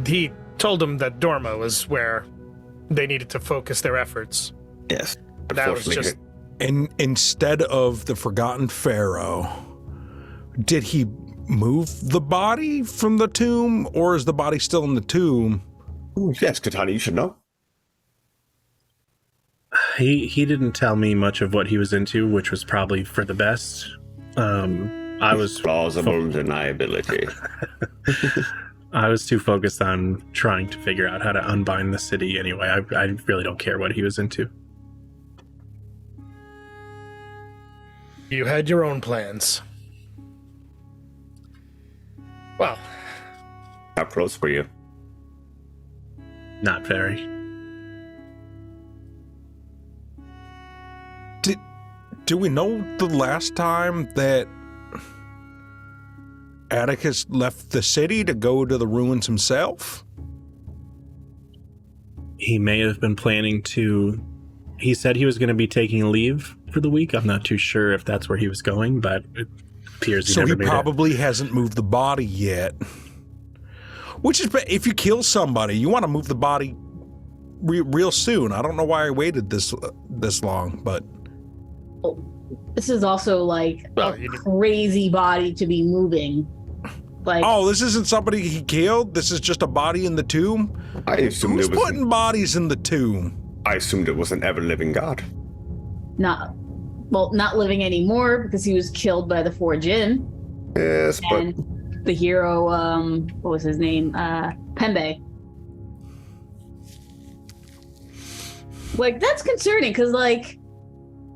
he told him that Dorma was where they needed to focus their efforts. Yes. That was just... And instead of the Forgotten Pharaoh, did he move the body from the tomb, or is the body still in the tomb? Yes, Katani, you should know. He didn't tell me much of what he was into, which was probably for the best. I was plausible deniability. I was too focused on trying to figure out how to unbind the city anyway. I really don't care what he was into. You had your own plans. Well, How close were you? Not very. Do we know the last time that Atticus left the city to go to the ruins himself? He may have been planning to... He said he was going to be taking a leave for the week. I'm not too sure if that's where he was going, but it appears he never made it. So he probably hasn't moved the body yet. Which is, if you kill somebody, you want to move the body real soon. I don't know why I waited this long, but... This is also like a crazy body to be moving. Like, oh, this isn't somebody he killed? This is just a body in the tomb? I assumed Who's it was. putting bodies in the tomb? I assumed it was an ever-living god. not living anymore because he was killed by the four Jinn. Yes, but And the hero, what was his name? Pembe. Like, that's concerning because, like,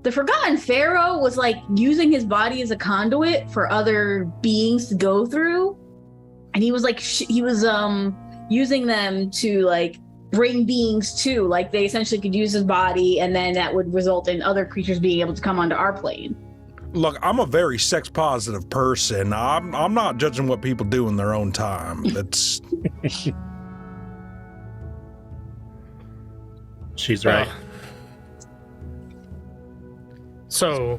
the Forgotten Pharaoh was, like, using his body as a conduit for other beings to go through. And he was, like, using them to, like, bring beings to. Like, they essentially could use his body, and then that would result in other creatures being able to come onto our plane. Look, I'm a very sex-positive person. I'm not judging what people do in their own time. That's... She's right. So,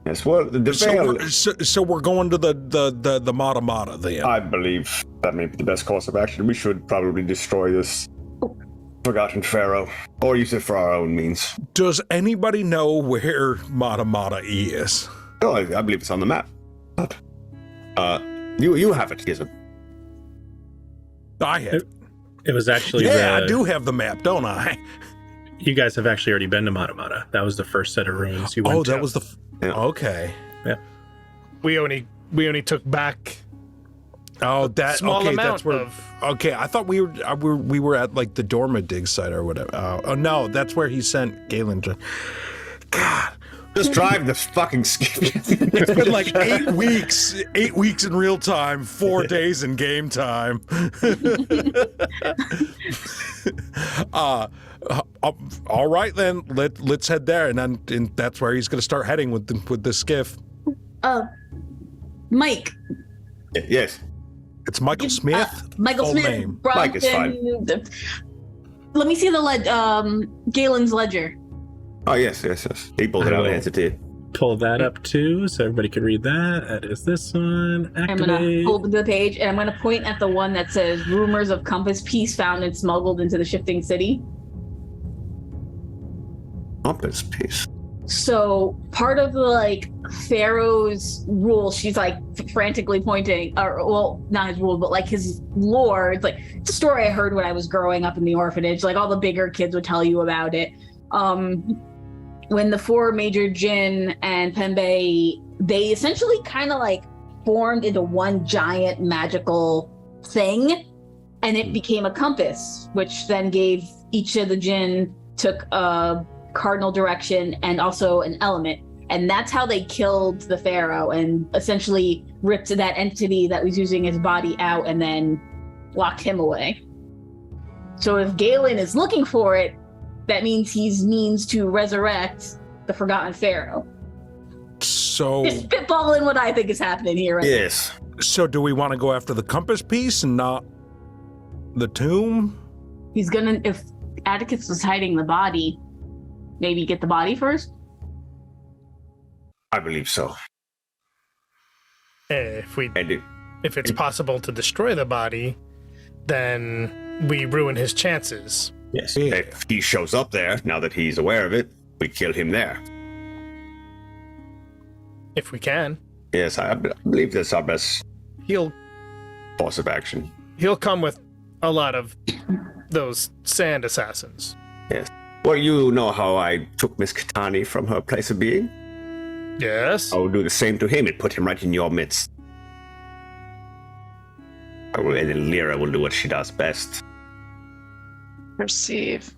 yes. Well, the veil. So we're going to the Mata Mata then. I believe that may be the best course of action. We should probably destroy this Forgotten Pharaoh, or use it for our own means. Does anybody know where Mata Mata is? Oh, I believe it's on the map. But, you have it, Gizem. I have. It was actually I do have the map, don't I? You guys have actually already been to Mata Mata. That was the first set of ruins you went to. Oh, that was the... Yeah. Okay. Yeah. we only took back Oh, that... small okay, amount that's where... of... Okay, I thought we were at, like, the Dorma dig site or whatever. Oh, no, that's where he sent Galen to... God, Just drive the fucking skiff. It's been like 8 weeks. 8 weeks in real time, 4 days in game time. All right then, let's head there, and that's where he's going to start heading with the skiff. Mike. Yes. It's Michael Smith. Michael Full Smith. name. Mike is fine. Let me see the Galen's ledger. Oh, yes. He pulled it out and hands it to you. Pull that up too, so everybody can read that. That is this one. Activate. I'm gonna hold the page, and I'm gonna point at the one that says "Rumors of Compass Piece found and smuggled into the shifting city." Compass piece. So part of the Pharaoh's rule, she's frantically pointing, or well, not his rule, but his lore. It's it's a story I heard when I was growing up in the orphanage. All the bigger kids would tell you about it. When the 4 major Jinn and Pembe, they essentially kind of formed into one giant magical thing, and it became a compass, which then gave each of the Jinn took a cardinal direction and also an element, and that's how they killed the pharaoh and essentially ripped that entity that was using his body out and then locked him away. So if Galen is looking for it, that means he's means to resurrect the forgotten pharaoh. So Just spitballing what I think is happening here. Right Yes. So do we want to go after the compass piece and not the tomb? He's gonna, if Atticus was hiding the body, maybe get the body first? I believe so. If And if it's possible to destroy the body, then we ruin his chances. yes, Yeah. if he shows up there, now that he's aware of it, we kill him there. If we can. Yes, I believe that's our best He'll course of action. come with a lot of those sand assassins. Yes. Well, you know how I took Miss Katani from her place of being? Yes. I will do the same to him and put him right in your midst. And then Lyra will do what she does best. Perceive.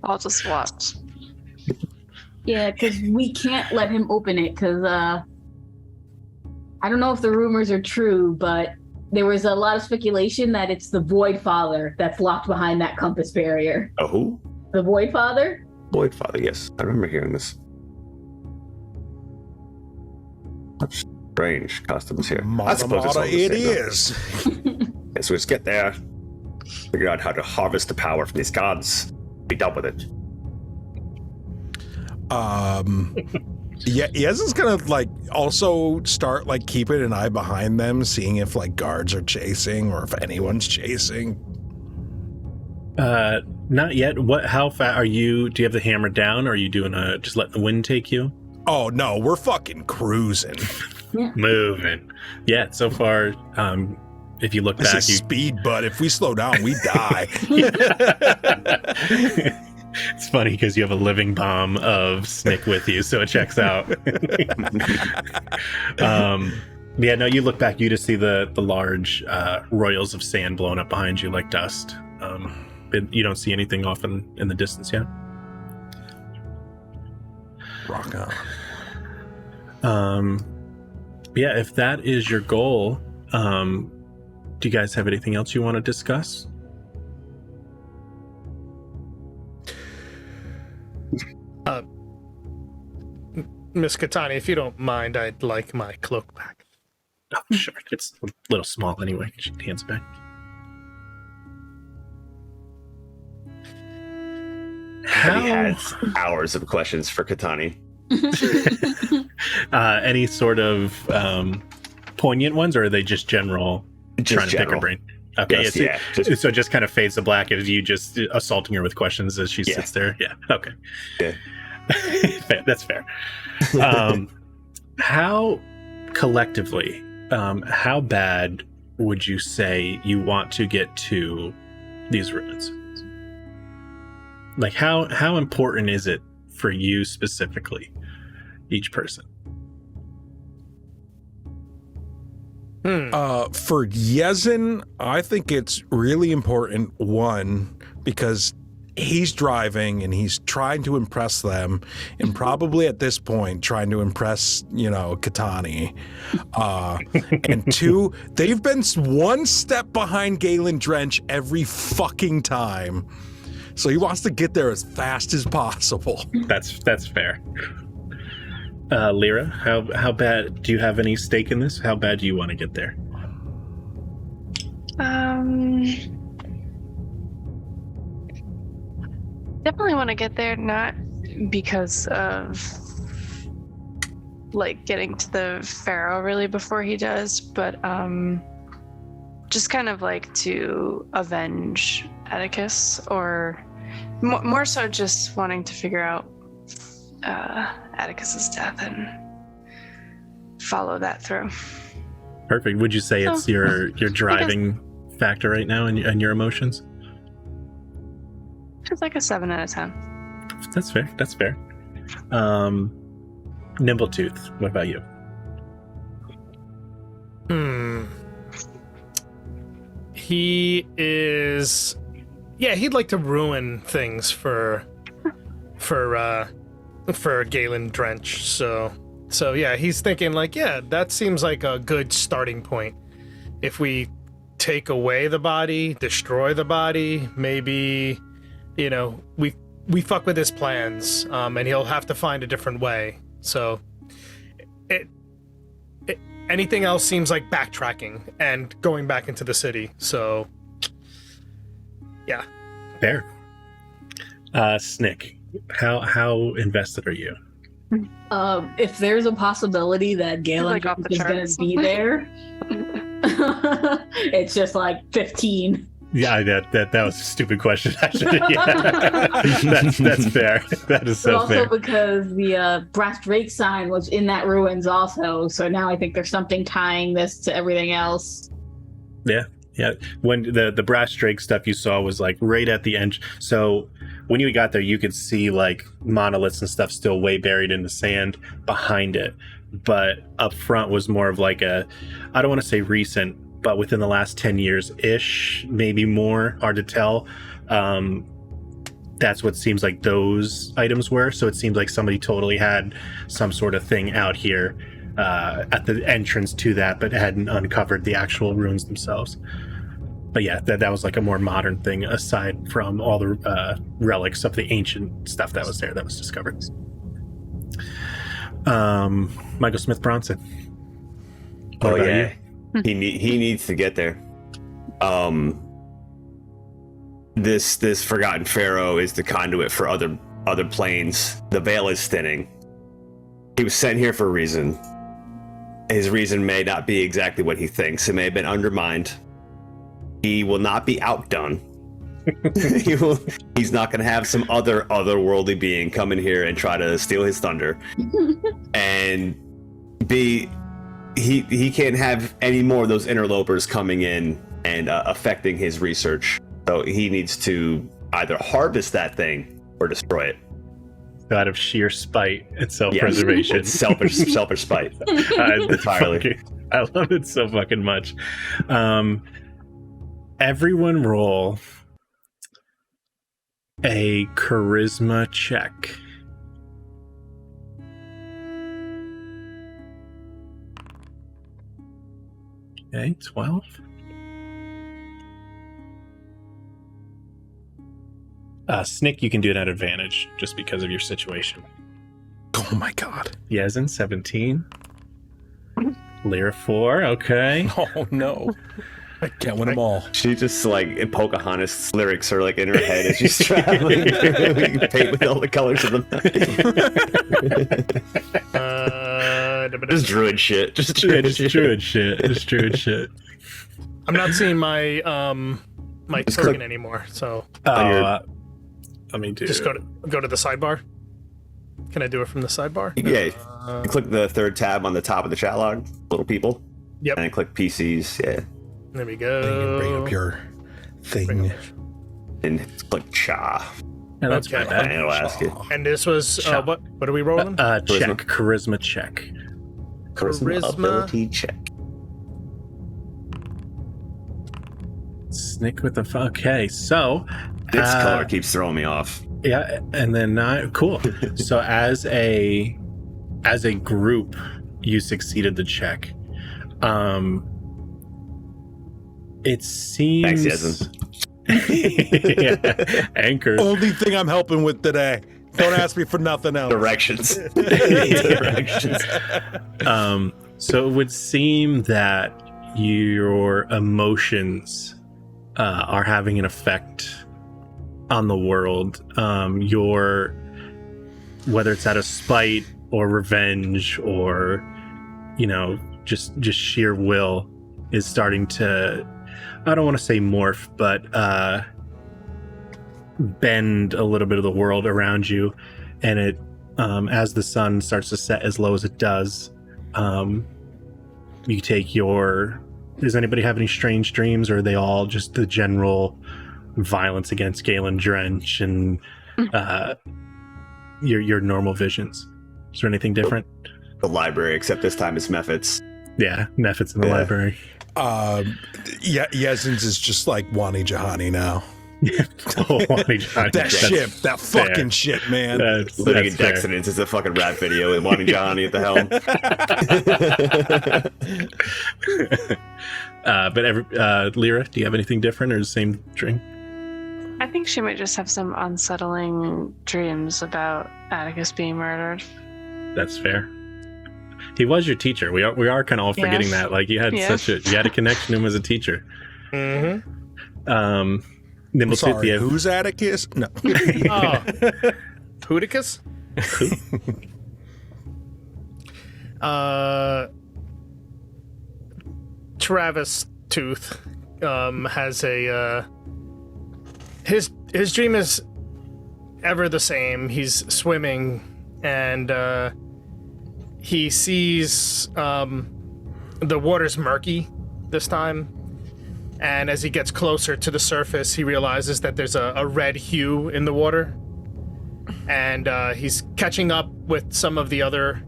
I'll just watch. Yeah, because we can't let him open it, because I don't know if the rumors are true, but there was a lot of speculation that it's the Void Father that's locked behind that compass barrier. Oh, who? The Void Father? Void Father, yes. I remember hearing this. Such strange customs here. I suppose it's all the it same, though. is. Yes, let's get there. Figure out how to harvest the power from these gods. Be done with it. Yeah, Yezin's gonna also start keeping an eye behind them, seeing if guards are chasing or if anyone's chasing. Not yet. How fast are you? Do you have the hammer down, or are you doing just letting the wind take you? Oh no, we're fucking cruising. Moving. Yeah, so far, if you look This back, is speed, but if we slow down, we die. It's funny because you have a living bomb of Snick with you, so it checks out. Yeah, no, you look back, you just see the large royals of sand blown up behind you like dust. You don't see anything off in the distance yet. Rock on. Yeah, if that is your goal, do you guys have anything else you want to discuss? Miss Katani, if you don't mind, I'd like my cloak back. Oh, sure. It's a little small anyway. She hands it back. He has hours of questions for Katani. Any sort of poignant ones, or are they just general? Just trying to general. pick her brain. Okay, Yes, yeah, yeah, so it just kind of fades to black as you just assaulting her with questions as she sits there. Yeah. Okay. Yeah. That's fair. How collectively, how bad would you say you want to get to these ruins? How important is it for you specifically, each person? For Yezin, I think it's really important, one, because he's driving and he's trying to impress them, and probably at this point trying to impress, Katani. And two, they've been one step behind Galen Drench every fucking time. So he wants to get there as fast as possible. That's fair. Lyra, how bad do you have any stake in this? How bad do you want to get there? Definitely want to get there, not because of like getting to the pharaoh really before he does, but just kind of like to avenge Atticus, or more so just wanting to figure out Atticus's death and follow that through. Perfect. Would you say it's your driving factor right now and your emotions? It's like a 7 out of 10. That's fair. Nimbletooth, what about you? He is, he'd like to ruin things for Galen Drench. So yeah, he's thinking like, that seems like a good starting point. If we take away the body, destroy the body, maybe, we fuck with his plans, and he'll have to find a different way. So anything else seems like backtracking and going back into the city. So yeah. Fair. Snick, how invested are you? If there's a possibility that Galen Like off the is going charts. to be there, it's just like 15. Yeah, that was a stupid question. Actually, yeah. that's fair. That is But so also fair. because the brass drake sign was in that ruins also, so now I think there's something tying this to everything else. Yeah. When the brass drake stuff you saw was like right at the end. So when you got there, you could see like monoliths and stuff still way buried in the sand behind it. But up front was more of like I don't want to say recent, but within the last 10 years-ish, maybe more, hard to tell. That's what seems like those items were. So it seems like somebody totally had some sort of thing out here at the entrance to that, but hadn't uncovered the actual ruins themselves. But yeah, that was like a more modern thing aside from all the relics of the ancient stuff that was there that was discovered. Michael Smith Bronson. What about you? He needs to get there. This forgotten pharaoh is the conduit for other planes. The veil is thinning. He was sent here for a reason. His reason may not be exactly what he thinks. It may have been undermined. He will not be outdone. He's not going to have some otherworldly being come in here and try to steal his thunder. And he can't have any more of those interlopers coming in and affecting his research. So he needs to either harvest that thing or destroy it. Out of sheer spite and self-preservation. It's selfish spite. Entirely. I love it so fucking much. Everyone roll a charisma check. Okay, 12. Snick, you can do it at advantage just because of your situation. Oh my god. Yazin, 17. Lyra, 4. Okay. Oh no. I can't win them all. She just like Pocahontas lyrics are like in her head as she's traveling. Paint with all the colors of them. Just druid shit. Just druid shit. I'm not seeing my my token anymore, so let me do. just go to the sidebar. Can I do it from the sidebar? Yeah. You click the third tab on the top of the chat log, little people. Yep. And click PCs. Yeah. There we You can bring go. up your thing. And click cha. No, that's Okay. my bad. And it'll ask you. And this was what are we rolling? Charisma check. Charisma. Ability check. Snick with the okay. So This color keeps throwing me off. yeah, and then cool. So as a group, you succeeded the check. It seems. Thanks, Yasmin. Yeah. Anchors. Only thing I'm helping with today. Don't ask me for nothing else. Directions. Directions. So it would seem that your emotions are having an effect on the world. Your whether it's out of spite or revenge or just sheer will is starting to, I don't want to say morph, but bend a little bit of the world around you. And it as the sun starts to set as low as it does, you take does anybody have any strange dreams, or are they all just the general violence against Galen Drench and your normal visions? Is there anything different? The library, except this time it's methods. Yeah, methods in the library. Yezin's is just like Wani Jahani now. That ship, that fucking shit, man. Living in Dexcidence is a fucking rap video with Wani Jahani at the helm. But Lyra, do you have anything different or the same dream? I think she might just have some unsettling dreams about Atticus being murdered. That's fair. He was your teacher. We are kind of all forgetting that. Like you had you had a connection to him as a teacher. Mm-hmm. Sorry, who's Atticus? No. Oh, Hooticus? Travis Tooth has a his dream is ever the same. He's swimming and he sees the water's murky this time, and as he gets closer to the surface he realizes that there's a red hue in the water, and he's catching up with some of the other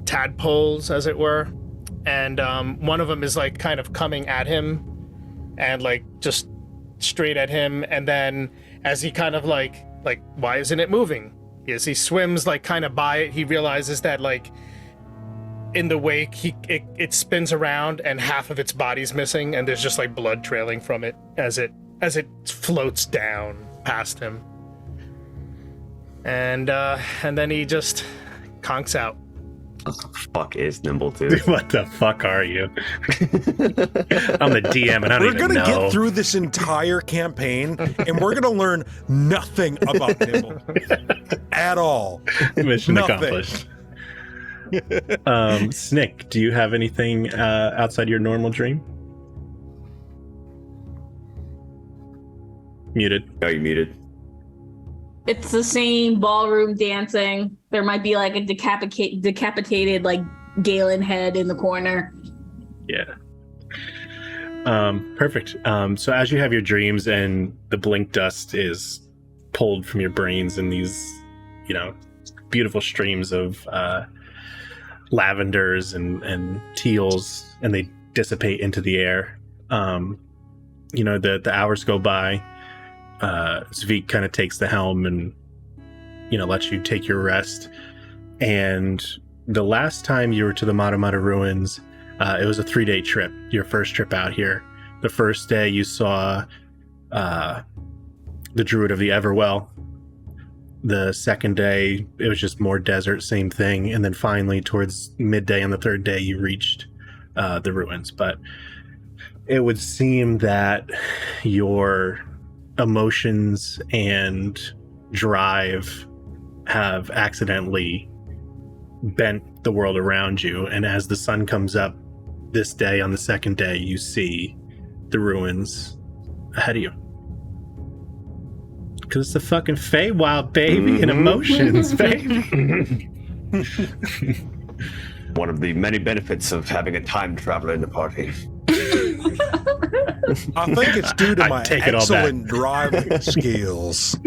tadpoles, as it were, and one of them is like kind of coming at him and like just straight at him, and then as he kind of like why isn't it moving, as he swims like kind of by it, he realizes that like in the wake it spins around and half of its body's missing, and there's just like blood trailing from it as it floats down past him, and then he just conks out. What the fuck is Nimbletooth? What the fuck are you? I'm the DM and I don't We're even gonna know. get through this entire campaign and we're gonna learn nothing about Nimble at all. Mission Nothing. accomplished. Snick, do you have anything outside your normal dream? Muted. Oh, you muted. It's the same ballroom dancing. There might be like a decapitated like Galen head in the corner. Yeah. Perfect. So as you have your dreams and the blink dust is pulled from your brains in these, beautiful streams of lavenders and teals, and they dissipate into the air. The hours go by. Zvik kind of takes the helm and lets you take your rest. And the last time you were to the Matamata ruins, it was a 3-day trip, your first trip out here. The first day you saw the Druid of the Everwell. The second day it was just more desert, same thing, and then finally towards midday on the third day you reached the ruins. But it would seem that your emotions and drive have accidentally bent the world around you, and as the sun comes up this day, on the second day, you see the ruins ahead of you. Because it's the fucking Feywild, baby, and emotions, baby. One of the many benefits of having a time traveler in the party. I think it's due to I my take it all back. excellent driving skills.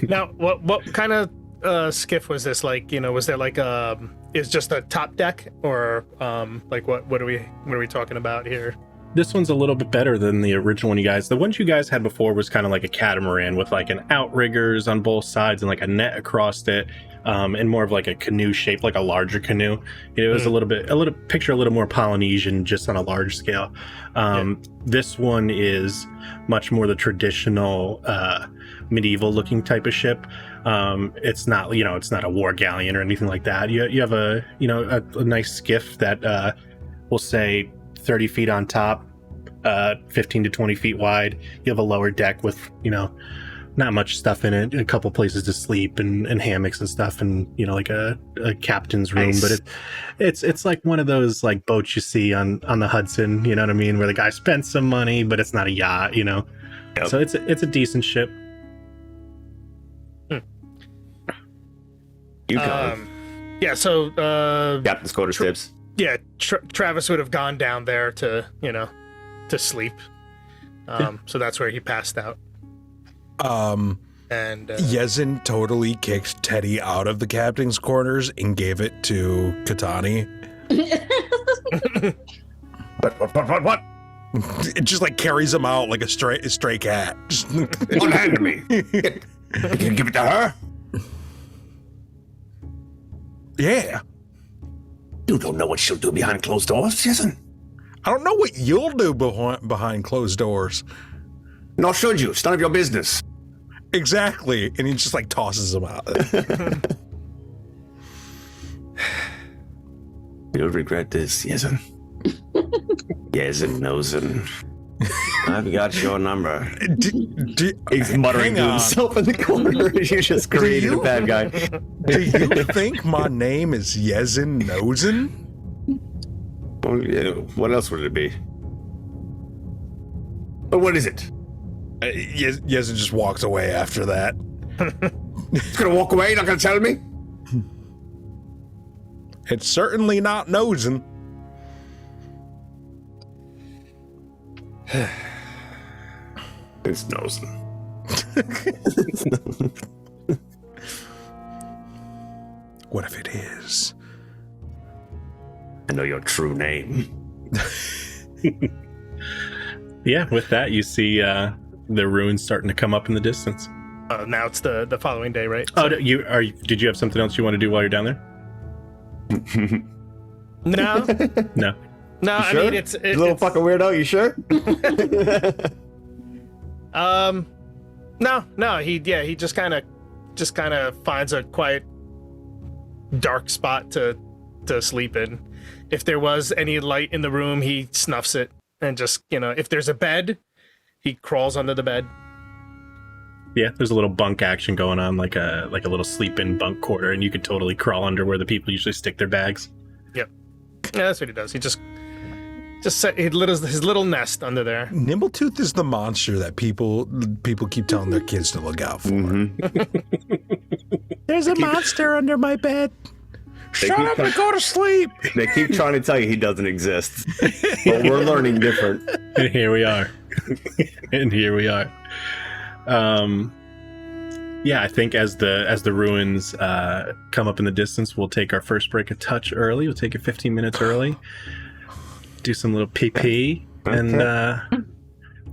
Now, what kind of skiff was this? Like, was there like is just a top deck, or like what are we talking about here? This one's a little bit better than the original one you guys. The ones you guys had before was kind of like a catamaran with like an outriggers on both sides and like a net across it, and more of like a canoe shape, like a larger canoe. It was a little more Polynesian, just on a large scale. This one is much more the traditional medieval looking type of ship. It's not, it's not a war galleon or anything like that. You have a nice skiff that we'll say 30 feet on top, 15 to 20 feet wide. You have a lower deck with, not much stuff in it, a couple places to sleep and hammocks and stuff, and like a captain's room. Nice. But it's like one of those like boats you see on the Hudson, you know what I mean, where the guy spent some money, but it's not a yacht, Yep. So it's a decent ship. You go. Yeah, so Captain's quarters tips. Yeah, Travis would have gone down there to sleep. So that's where he passed out. And Yezin totally kicked Teddy out of the captain's quarters and gave it to Katani. What? It just like carries him out like a stray cat. Unhand me. You can give it to her? Yeah. You don't know what she'll do behind closed doors, Yezin. I don't know what you'll do behind closed doors. Nor should you. It's none of your business. Exactly. And he just like tosses him out. You'll regret this, Yezin. Yezin Nosin. I've got your number. He's muttering to himself in the corner. You just created a bad guy. Do you think my name is Yezin Nosin? Well, what else would it be? But what is it? Yezin just walks away after that. He's gonna walk away? Not gonna tell me? It's certainly not Nosin. It's Nosin. What if it is? I know your true name. Yeah, with that, you see the ruins starting to come up in the distance. Now it's the following day, right? Oh, did you have something else you want to do while you're down there? No. No. No, Sure? I mean it's You little fucking weirdo. You sure? No. He just kind of finds a quiet, dark spot to sleep in. If there was any light in the room, he snuffs it, and just if there's a bed, he crawls under the bed. Yeah, there's a little bunk action going on, like a little sleep-in bunk quarter, and you could totally crawl under where the people usually stick their bags. Yep. Yeah, that's what he does. He just set his little nest under there. Nimbletooth is the monster that people keep telling their kids to look out for. Mm-hmm. There's a monster under my bed. Shut up and go to sleep. They keep trying to tell you he doesn't exist. But we're learning different. And here we are. Yeah, I think as the ruins come up in the distance, we'll take our first break a touch early. We'll take it 15 minutes early. Do some little pee, and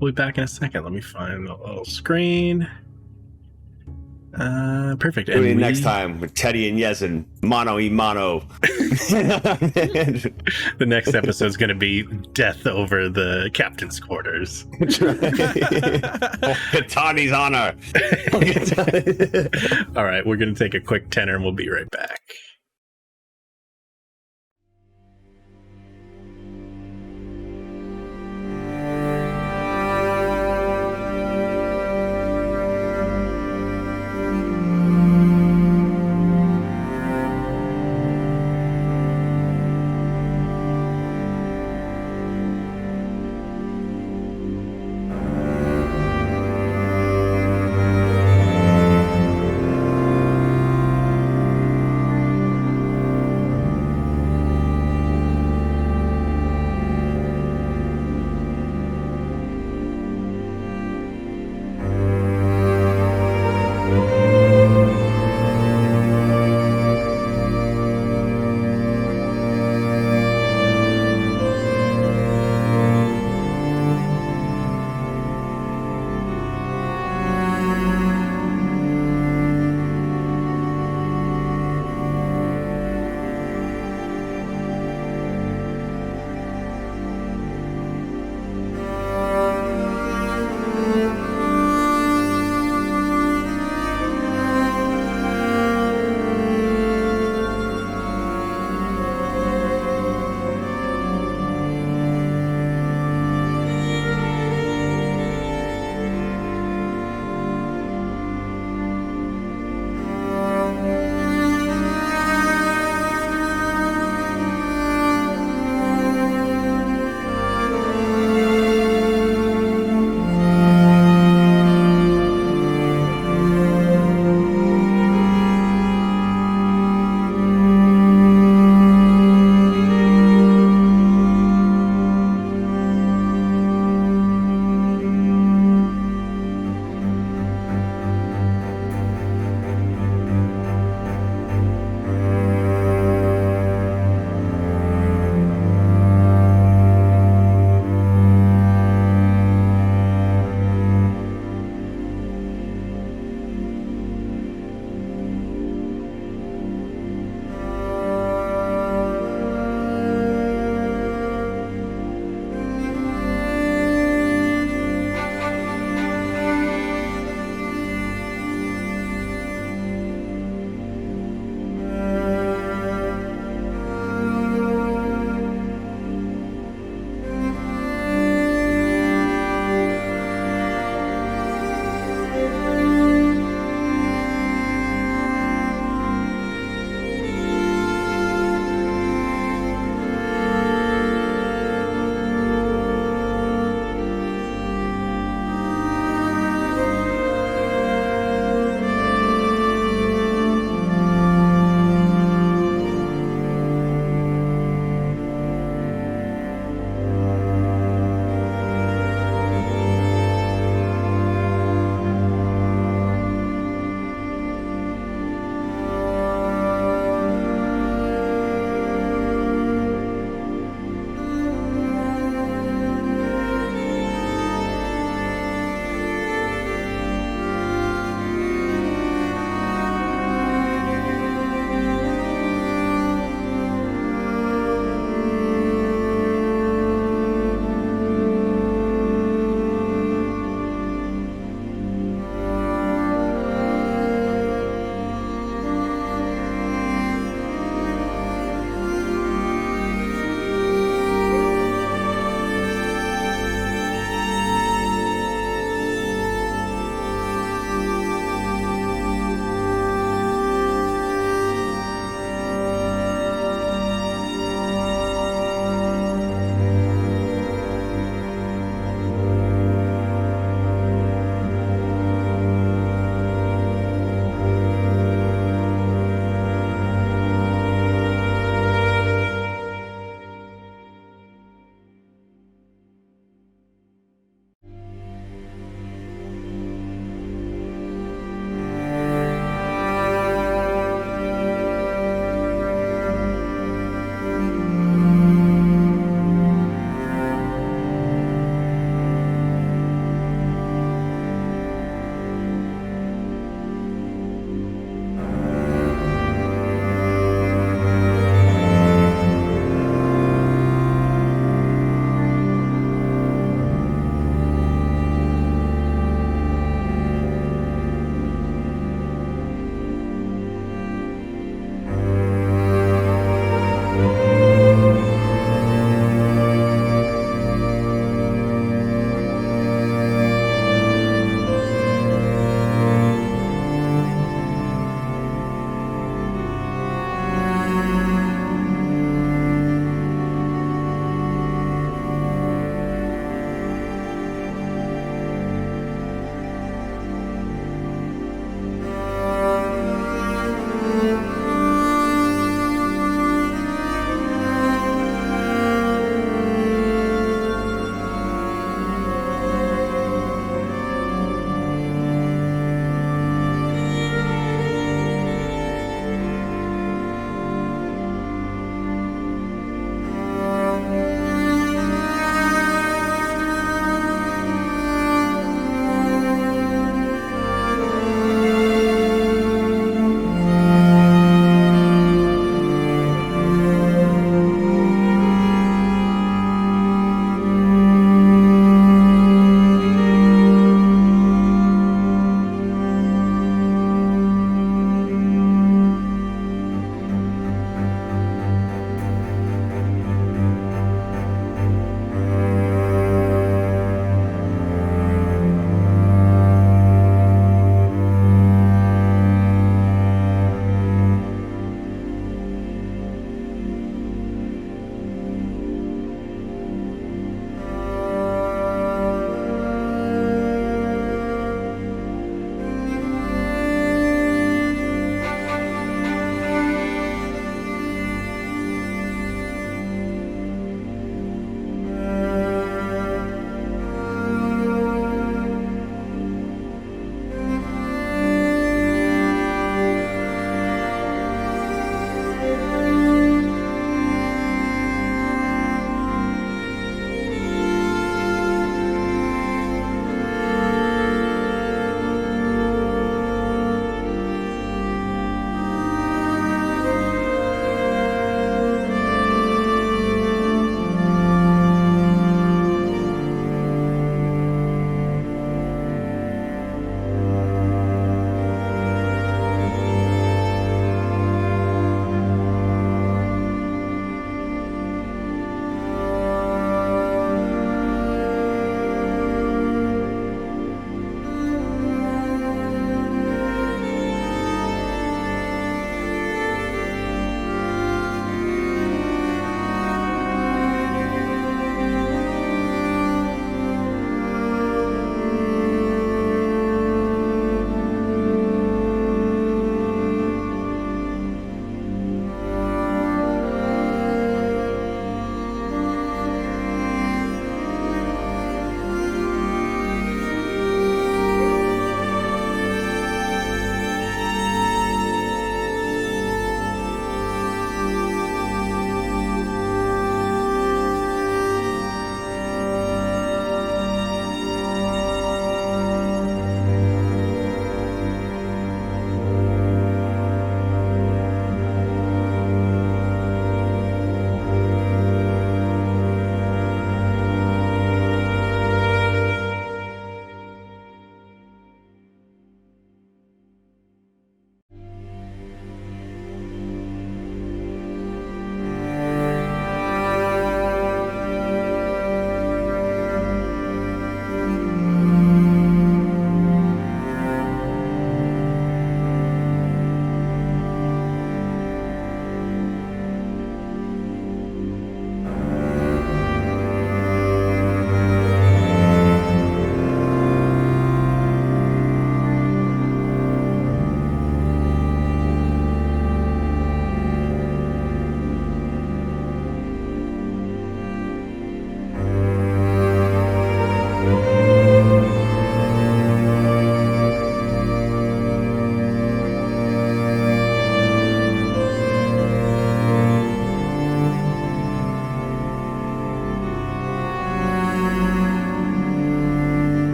we'll be back in a second. Let me find the little screen. Perfect. And next time with Teddy and Yezin, mano y mano. The next episode is going to be death over the captain's quarters. Katani's honor. All right, we're going to take a quick tenor, and we'll be right back.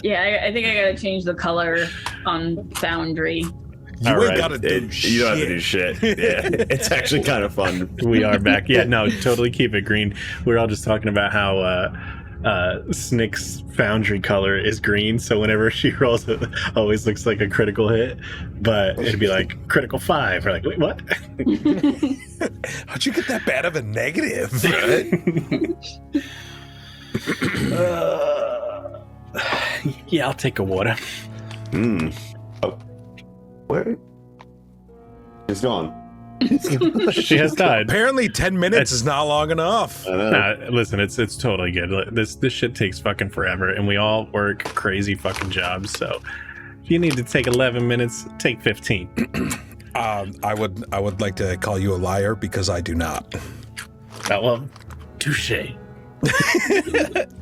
Yeah, I think I gotta change the color on Foundry. You All ain't right. gotta do You don't have to do shit. shit. Yeah, it's actually kind of fun. We are back. Yeah, no, totally keep it green. We're all just talking about how Snick's Foundry color is green, so whenever she rolls, it always looks like a critical hit. But it'd be like critical 5. We're like, wait, what? How'd you get that bad of a negative? Yeah, I'll take a water. Oh, where? It's gone. She has died. Apparently 10 minutes is not long enough. Nah, listen, it's totally good. This shit takes fucking forever, and we all work crazy fucking jobs. So if you need to take 11 minutes, take 15. I would like to call you a liar because I do not. Well, touche.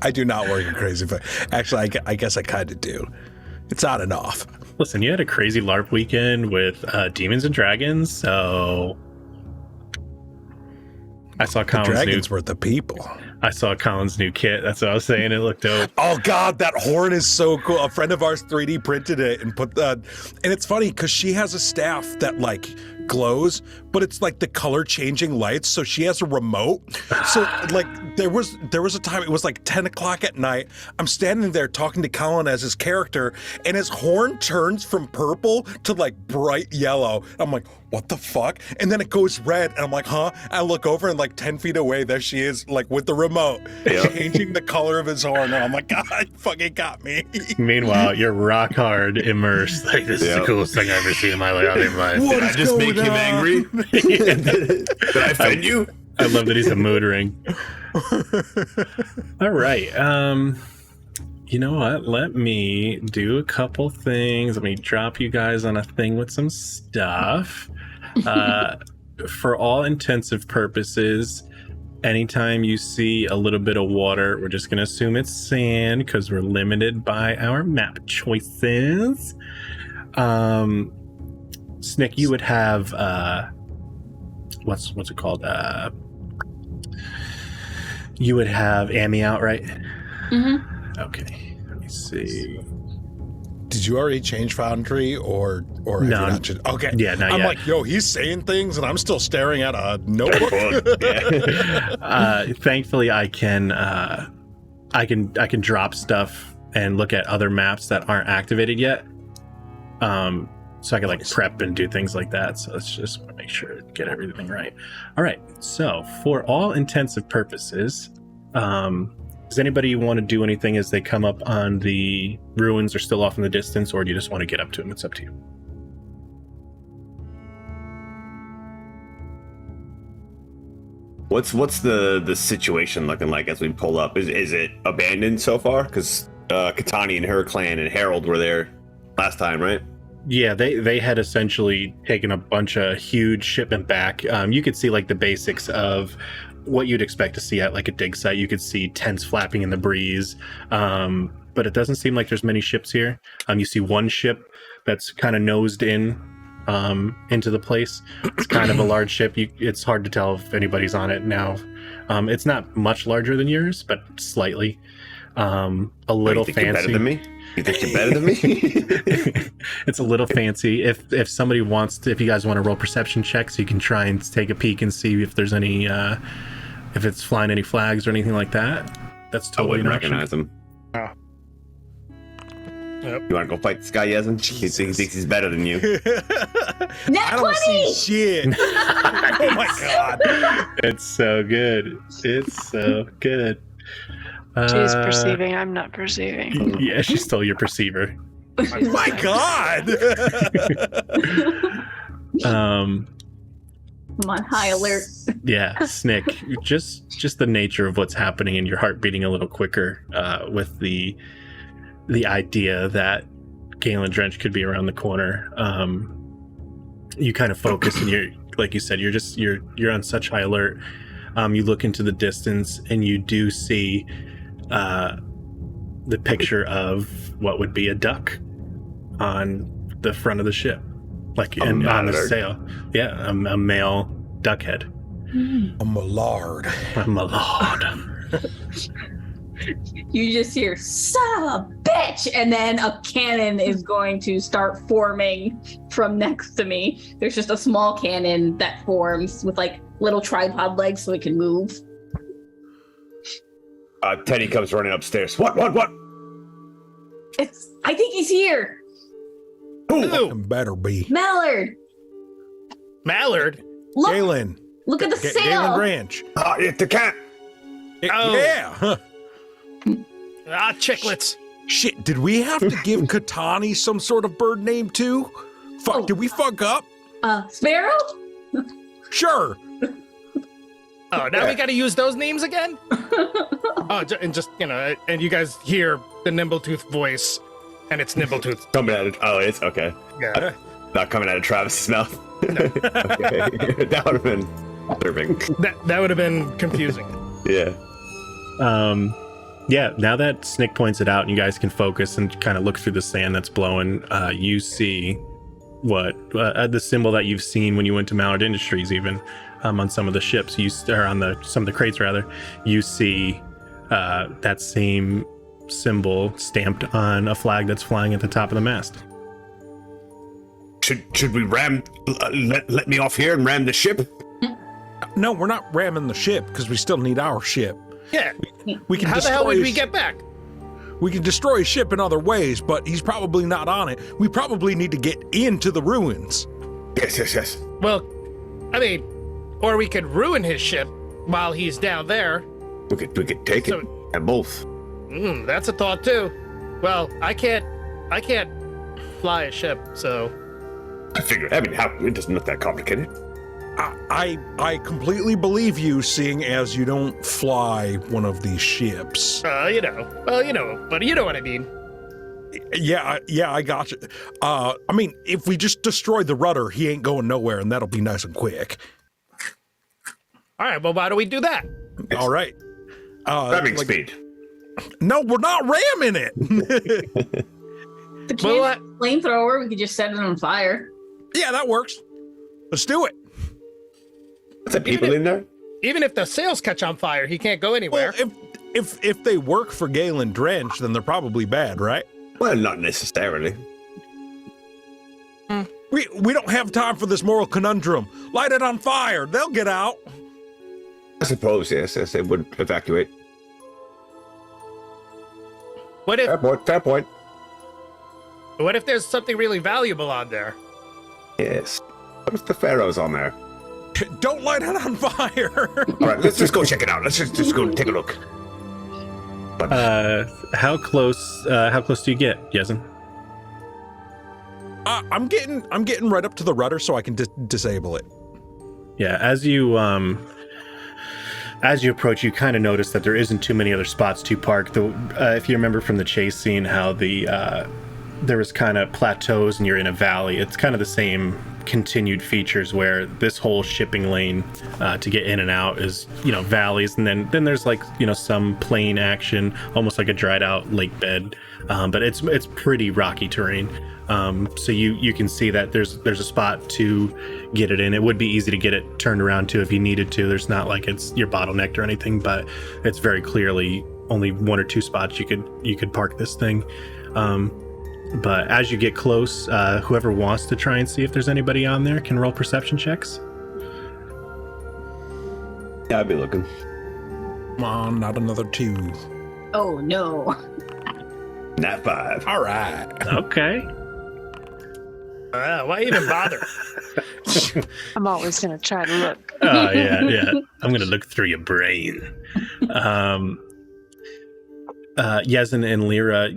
I do not work a crazy, but actually, I guess I kind of do. It's on and off. Listen, you had a crazy LARP weekend with Demons and Dragons, so I saw The Colin's dragons were the people. I saw Colin's new kit. That's what I was saying. It looked dope. Oh God, that horn is so cool. A friend of ours 3D printed it and put that. And it's funny because she has a staff that like glows, but it's like the color changing lights. So she has a remote. So like there was a time, it was like 10 o'clock at night. I'm standing there talking to Colin as his character, and his horn turns from purple to like bright yellow. I'm like, what the fuck? And then it goes red, and I'm like, huh? I look over, and like 10 feet away, there she is, like with the remote, changing the color of his horn. And I'm like, God, you fucking got me. Meanwhile, you're rock hard immersed. Like, this is the coolest thing I've ever seen in my life. Did I just make him angry? Did I offend you? I love that he's a mood ring. All right. You know what? Let me do a couple things. Let me drop you guys on a thing with some stuff. For all intensive purposes, anytime you see a little bit of water, we're just going to assume it's sand because we're limited by our map choices. Snick, you would have what's it called? You would have Amy out, right? Mm-hmm. Okay. Let me see. Did you already change Foundry or have No. you not changed? Okay. Yeah, not I'm yet. like, yo, he's saying things and I'm still staring at a notebook. Thankfully, I can drop stuff and look at other maps that aren't activated yet. So I can like prep and do things like that. So let's just make sure to get everything right. All right. So for all intensive purposes, does anybody want to do anything as they come up on the ruins or still off in the distance, or do you just want to get up to them? It's up to you. What's the situation looking like as we pull up? Is it abandoned so far? Because Katani and her clan and Harold were there last time, right? Yeah, they had essentially taken a bunch of huge shipment back. You could see like the basics of what you'd expect to see at like a dig site. You could see tents flapping in the breeze, but it doesn't seem like there's many ships here. You see one ship that's kind of nosed in into the place. It's kind of a large ship. It's hard to tell if anybody's on it now. It's not much larger than yours, but slightly. A little you think fancy. You're better than me? You think you're better than me? It's a little fancy. If somebody wants to, if you guys want to roll perception checks, you can try and take a peek and see if there's any, if it's flying any flags or anything like that. That's I totally wouldn't an option. recognize him. Oh. Yep. You want to go fight this guy, Yezin? He thinks he's better than you. I don't see shit. Oh my God. It's so good. It's so good. She's perceiving. I'm not perceiving. Yeah, she stole your perceiver. My God. I'm on high alert. Yeah, Snick. Just the nature of what's happening and your heart beating a little quicker with the idea that Galen Drench could be around the corner. You kind of focus and you're, like you said, you're on such high alert. You look into the distance and you do see the picture of what would be a duck on the front of the ship, like on the sail. Yeah, a male duck head. A mallard. A mallard. You just hear "son of a bitch," and then a cannon is going to start forming from next to me. There's just a small cannon that forms with like little tripod legs so it can move. Teddy comes running upstairs. What? I think he's here. Ooh, Better be. Mallard, Mallard. look, Galen. look at the Galen sail. Branch. It's the cat. Oh. Yeah. Huh. Ah, chicklets. Shit, did we have to give Katani some sort of bird name too? Fuck, Oh. did we fuck up? Sparrow? Sure. Oh, now we got to use those names again? Oh, and just, and you guys hear the Nimbletooth voice, and it's Nimbletooth. Coming out of, it's okay. Yeah. Not coming out of Travis's mouth. Okay. That would have been disturbing. That would have been confusing. Yeah. Yeah, now that Snick points it out and you guys can focus and kind of look through the sand that's blowing, you see what the symbol that you've seen when you went to Mallard Industries, even on some of the ships, or on some of the crates rather, you see that same symbol stamped on a flag that's flying at the top of the mast. Should we ram? Let me off here and ram the ship. No, we're not ramming the ship because we still need our ship. Yeah. We can How the destroy hell would his we get back? We can destroy his ship in other ways, but he's probably not on it. We probably need to get into the ruins. Yes. Well, I mean, or we could ruin his ship while he's down there. We could take it and both. That's a thought too. Well, I can't fly a ship, so. I figured. I mean, it doesn't look that complicated. I completely believe you, seeing as you don't fly one of these ships. But you know what I mean. Yeah, I got you. I mean, if we just destroy the rudder, he ain't going nowhere, and that'll be nice and quick. All right, well, why don't we do that? All right. Ramming speed. No, we're not ramming it. The Well, flamethrower, we could just set it on fire. Yeah, that works. Let's do it. Is there people in there? Even if the sails catch on fire, he can't go anywhere. Well, if they work for Galen Drench, then they're probably bad, right? Well, not necessarily. We don't have time for this moral conundrum. Light it on fire. They'll get out. I suppose, yes, they would evacuate. What if Fair point. there's something really valuable on there? Yes. What if the Pharaoh's on there? Don't light it on fire. All right, let's just go check it out. Let's just go take a look. How close do you get, Yezin? I'm getting right up to the rudder so I can disable it. Yeah, as you approach, you kind of notice that there isn't too many other spots to park. If you remember from the chase scene, how there was kind of plateaus and you're in a valley. It's kind of the same continued features where this whole shipping lane to get in and out is, valleys, and then there's like, some plain action, almost like a dried out lake bed, but it's pretty rocky terrain. So you can see that there's a spot to get it in. It would be easy to get it turned around too if you needed to. There's not like you're bottlenecked or anything, but it's very clearly only one or two spots you could park this thing. But as you get close, whoever wants to try and see if there's anybody on there can roll perception checks. Yeah, I'd be looking. Come on, not another 2. Oh no. Nat 5. All right. Okay. Why even bother? I'm always going to try to look. Oh, yeah. I'm going to look through your brain. Yezin and Lyra,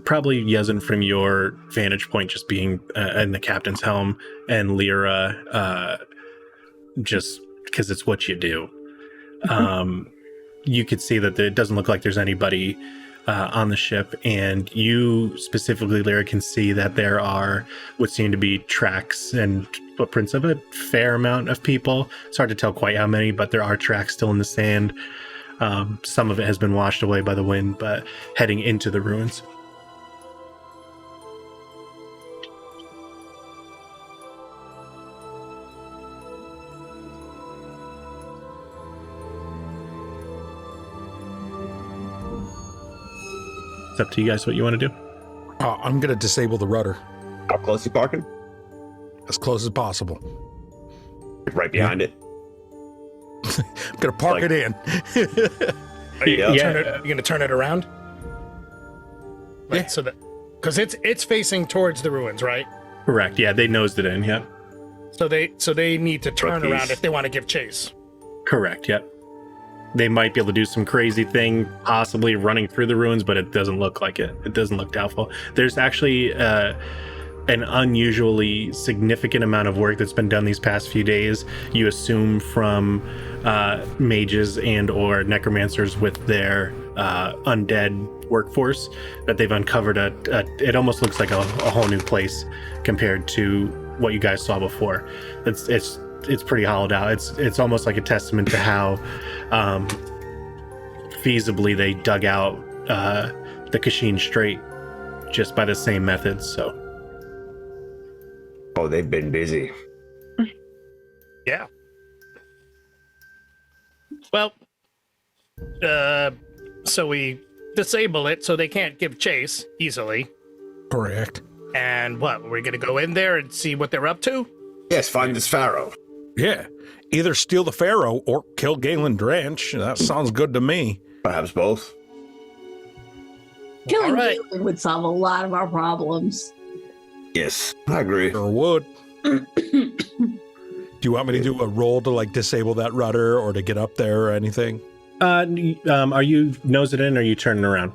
probably Yezin from your vantage point just being in the captain's helm, and Lyra just because it's what you do. You could see that it doesn't look like there's anybody on the ship, and you specifically, Lyra, can see that there are what seem to be tracks and footprints of a fair amount of people. It's hard to tell quite how many, but there are tracks still in the sand. Some of it has been washed away by the wind, but heading into the ruins. It's up to you guys what you want to do. I'm gonna disable the rudder How close you parking? as close as possible. Right behind it. I'm gonna park Like- it in. Are you Yeah. gonna turn it around? Right, Yeah. so that because it's facing towards the ruins, right? Correct. Yeah, they nosed it in. Yep. So they need to turn Rookies. around if they want to give chase. Correct. Yep. They might be able to do some crazy thing, possibly running through the ruins, but it doesn't look like it. It doesn't look doubtful. There's actually an unusually significant amount of work that's been done these past few days. You assume from mages and or necromancers with their undead workforce that they've uncovered it almost looks like a whole new place compared to what you guys saw before. It's pretty hollowed out. It's almost like a testament to how feasibly they dug out the Kashin Strait just by the same methods. So Oh, they've been busy. Yeah. Well, so we disable it so they can't give chase easily. Correct. And what? We're gonna go in there and see what they're up to? Yes, find this pharaoh. Yeah. Either steal the Pharaoh or kill Galen Drench. That sounds good to me. Perhaps both. Killing All right. Galen would solve a lot of our problems. Yes, I agree. Sure would. Do you want me to do a roll to like disable that rudder or to get up there or anything? are you nosing it in or are you turning around?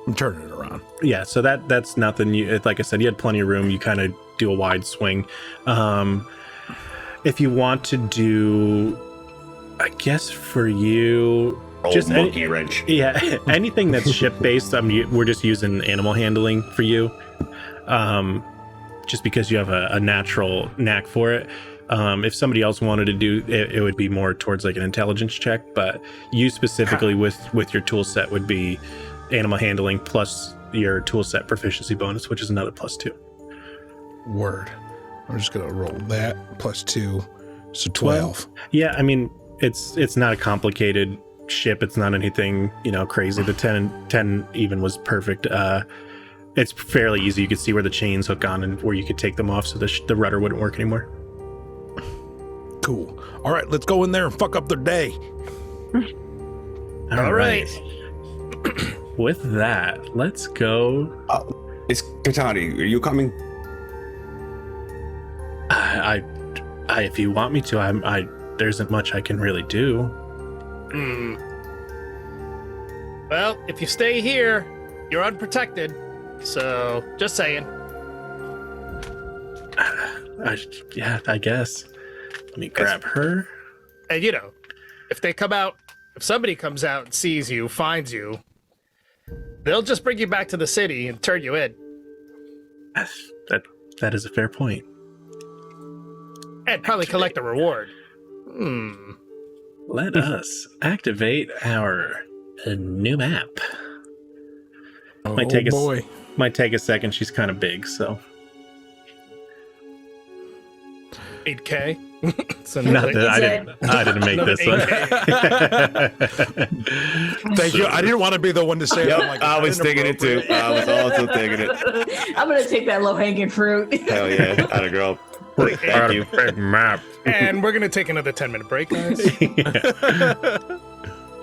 I'm turning it around. Yeah, so that's nothing. Like I said, you had plenty of room. You kind of do a wide swing. If you want to do, I guess for you, Just monkey wrench. yeah, anything that's ship based. We're just using animal handling for you, just because you have a natural knack for it. If somebody else wanted to do it, it would be more towards like an intelligence check. But you specifically with your tool set would be animal handling plus your tool set proficiency bonus, which is another +2. Word. I'm just gonna roll that +2, so 12. Yeah, I mean it's not a complicated ship. It's not anything crazy. The 10 even was perfect. It's fairly easy. You could see where the chains hook on and where you could take them off, so the rudder wouldn't work anymore. Cool. All right, let's go in there and fuck up their day. All right. With that, let's go. Is Katani, are you coming? I if you want me to, there isn't much I can really do. Well, if you stay here, you're unprotected. So, just saying. I guess. Let me grab her. And if somebody comes out and sees you, finds you, they'll just bring you back to the city and turn you in. That is a fair point. And probably collect a reward. Let us activate our new map. Oh Might take boy. Might take a second. She's kind of big, so 8K. So not that I didn't make this one. Thank you. I didn't want to be the one to say it. I'm like, I was thinking it too. I was also thinking it. I'm gonna take that low hanging fruit. Hell yeah, atta girl. Thank you. Big map. And we're gonna take another 10-minute break, guys.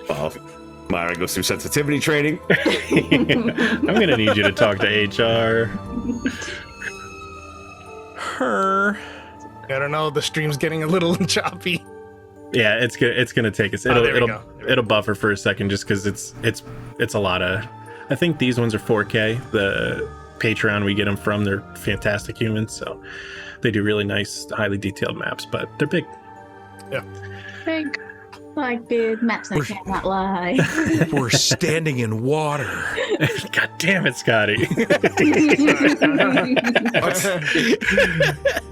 Well, Myra goes through sensitivity training. I'm gonna need you to talk to HR. Her. I don't know. The stream's getting a little choppy. Yeah, it's gonna take us. There we go. It'll buffer for a second just because it's a lot of. I think these ones are 4K. The Patreon we get them from, they're fantastic humans, so they do really nice, highly detailed maps, but they're big. Big. Like big maps that cannot lie. We're standing in water. God damn it, Scotty!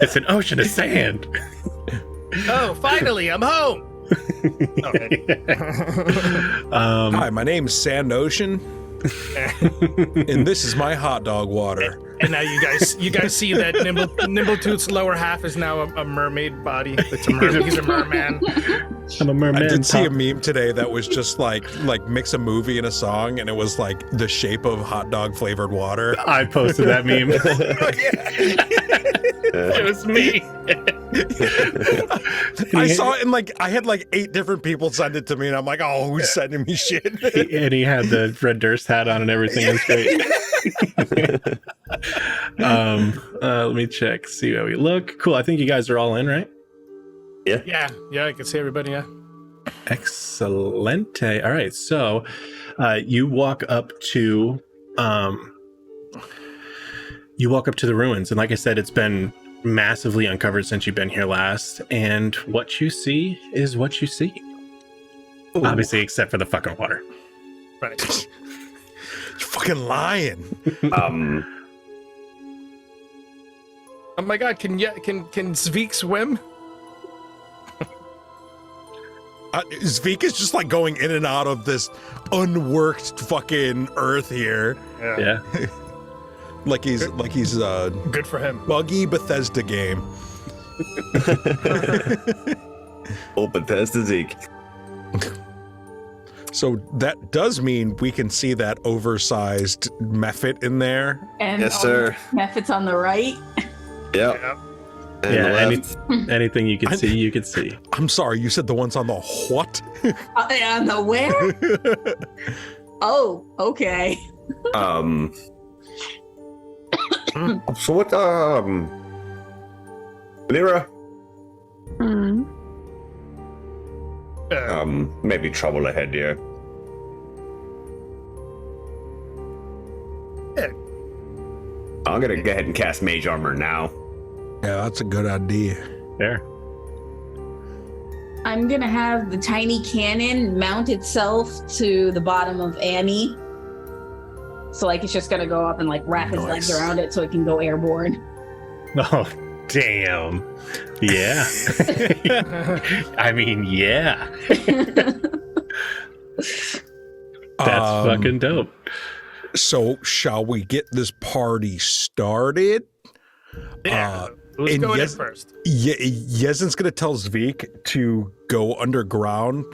It's an ocean of sand. Oh, finally, I'm home. Okay. Hi, my name's Sand Ocean, and this is my hot dog water. And now you guys see that Nimbletoot's lower half is now a mermaid body. It's a he's a merman. I'm a merman. I did see a meme today that was just like mix a movie and a song, and it was like the shape of hot dog flavored water. I posted that meme. It was me. I saw it, and like I had like 8 different people send it to me, and I'm like, oh, who's sending me shit? And he had the Red Durst hat on and everything. It was great. Let me check, see how we look. Cool. I think you guys are all in, right? Yeah, I can see everybody. Yeah. Excelente. All right, so you walk up to the ruins, and like I said, it's been massively uncovered since you've been here last, and what you see is what you see. Ooh. Obviously, except for the fucking water. Right. You're fucking lying. Oh my god, can Zvik swim? Zvik is just like going in and out of this unworked fucking earth here. Yeah. like he's good for him. Buggy Bethesda game. Oh, Bethesda Zeke. So that does mean we can see that oversized Mephit in there. And yes, sir. Mephit's on the right. Yep. And Yeah, anything you can see, you can see. I'm sorry, you said the ones on the what? On the where? Oh, okay. So what, Lyra? Maybe trouble ahead here. I'm gonna go ahead and cast Mage Armor now. Yeah, that's a good idea. There. I'm gonna have the tiny cannon mount itself to the bottom of Annie. So like it's just gonna go up and like wrap its legs around it so it can go airborne. Oh, damn. Yeah. I mean, yeah. That's fucking dope. So shall we get this party started? Yeah. Who's going in first? Yezin's gonna tell Zvik to go underground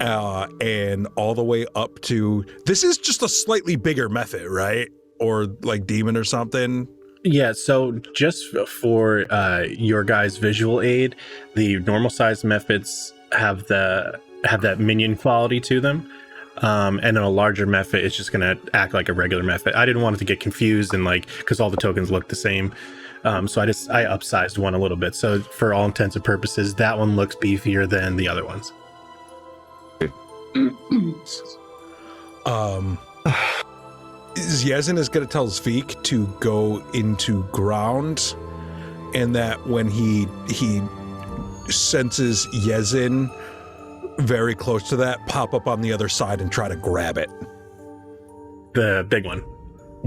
and all the way up to. This is just a slightly bigger method, right? Or like demon or something. Yeah. So just for your guys' visual aid, the normal sized methods have that minion quality to them. And then a larger method is just gonna act like a regular method. I didn't want it to get confused and like because all the tokens look the same. So I upsized one a little bit. So for all intents and purposes, that one looks beefier than the other ones. Yezin is going to tell Zvik to go into ground, and that when he senses Yezin very close to that, pop up on the other side and try to grab it. The big one.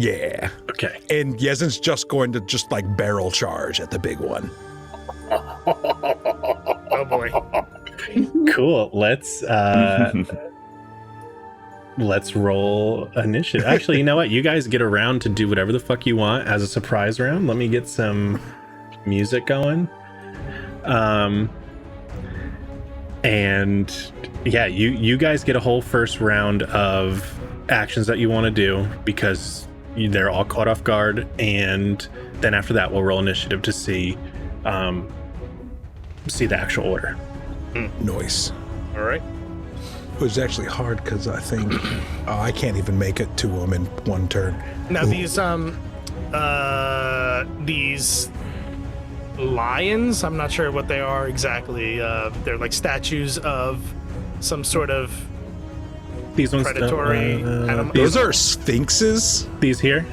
Yeah. Okay. And Yezin's just going to just like barrel charge at the big one. Oh boy. Cool. Let's roll initiative. Actually, you know what? You guys get around to do whatever the fuck you want as a surprise round. Let me get some music going. And yeah, you guys get a whole first round of actions that you want to do because they're all caught off guard, and then after that we'll roll initiative to see the actual order. Nice. All right. It was actually hard because I think I can't even make it to them in one turn. Now these lions, I'm not sure what they are exactly. They're like statues of some sort of These ones predatory animal. Those are sphinxes? These here?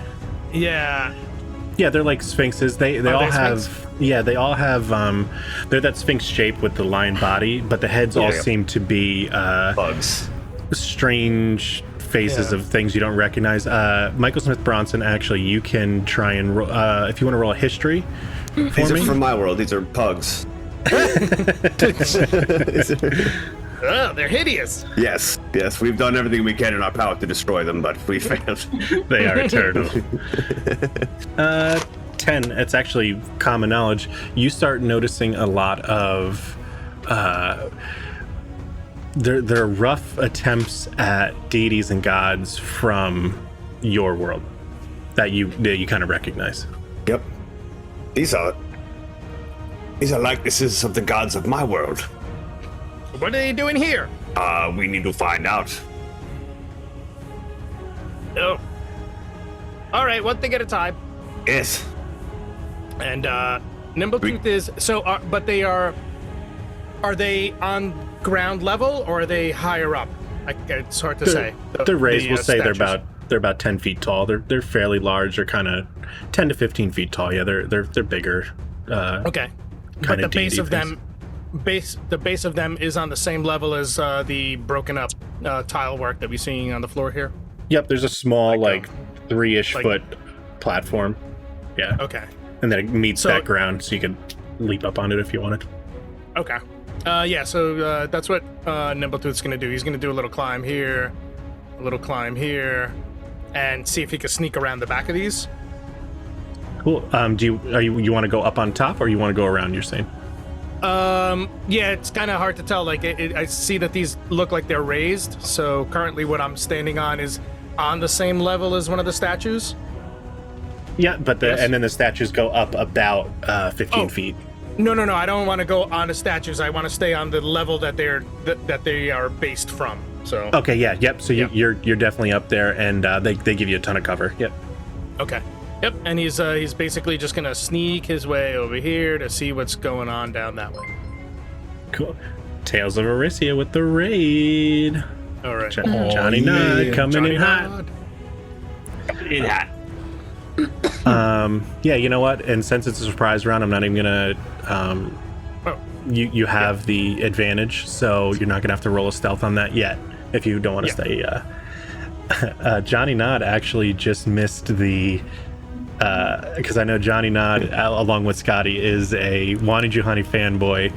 Yeah. Yeah, they're like sphinxes. They all they have sphinx? Yeah, they all have they're that sphinx shape with the lion body, but the heads all seem to be bugs. Strange faces of things you don't recognize. Michael Smith Bronson, actually, you can try and if you want to roll a history. These are from my world. These are pugs. Ugh, they're hideous. Yes, we've done everything we can in our power to destroy them, but we failed. They are eternal. 10, it's actually common knowledge. You start noticing a lot of there are rough attempts at deities and gods from your world that you kind of recognize. Yep. These are likenesses of the gods of my world. What are they doing here? We need to find out. Oh. All right, one thing at a time. Yes. And Nimbletooth is so. But they are. Are they on ground level or are they higher up? It's hard to say. The raised, we'll say statues. they're about 10 feet tall. They're fairly large. They're kind of 10 to 15 feet tall. Yeah, they're bigger. Okay. But the base of them, the base of them is on the same level as the broken up tile work that we're seeing on the floor here. Yep, there's a small like 3-ish like- foot platform. Yeah. Okay. And then it meets So- that ground, so you can leap up on it if you wanted. Okay. Yeah. So that's what Nimbletooth's gonna do. He's gonna do a little climb here, a little climb here, and see if he can sneak around the back of these. Cool. You want to go up on top or you want to go around? You're saying? Yeah, it's kind of hard to tell. Like, I see that these look like they're raised. So currently, what I'm standing on is on the same level as one of the statues. Yeah, but Yes. and then the statues go up about 15 feet. No. I don't want to go on the statues. I want to stay on the level that they are based from. So. Okay. Yeah. Yep. So Yeah. you're definitely up there, and they give you a ton of cover. Yep. Okay. Yep. And he's basically just gonna sneak his way over here to see what's going on down that way. Cool. Tales of Arisia with the raid. All right. Johnny Nod coming Johnny in hot. Nod. In hat. Yeah, you know what? And since it's a surprise round, I'm not even gonna. You have the advantage, so you're not gonna have to roll a stealth on that yet. If you don't want to stay. Johnny Nod actually just missed the. Because I know Johnny Nod, along with Scotty, is a Wani Juhani fanboy.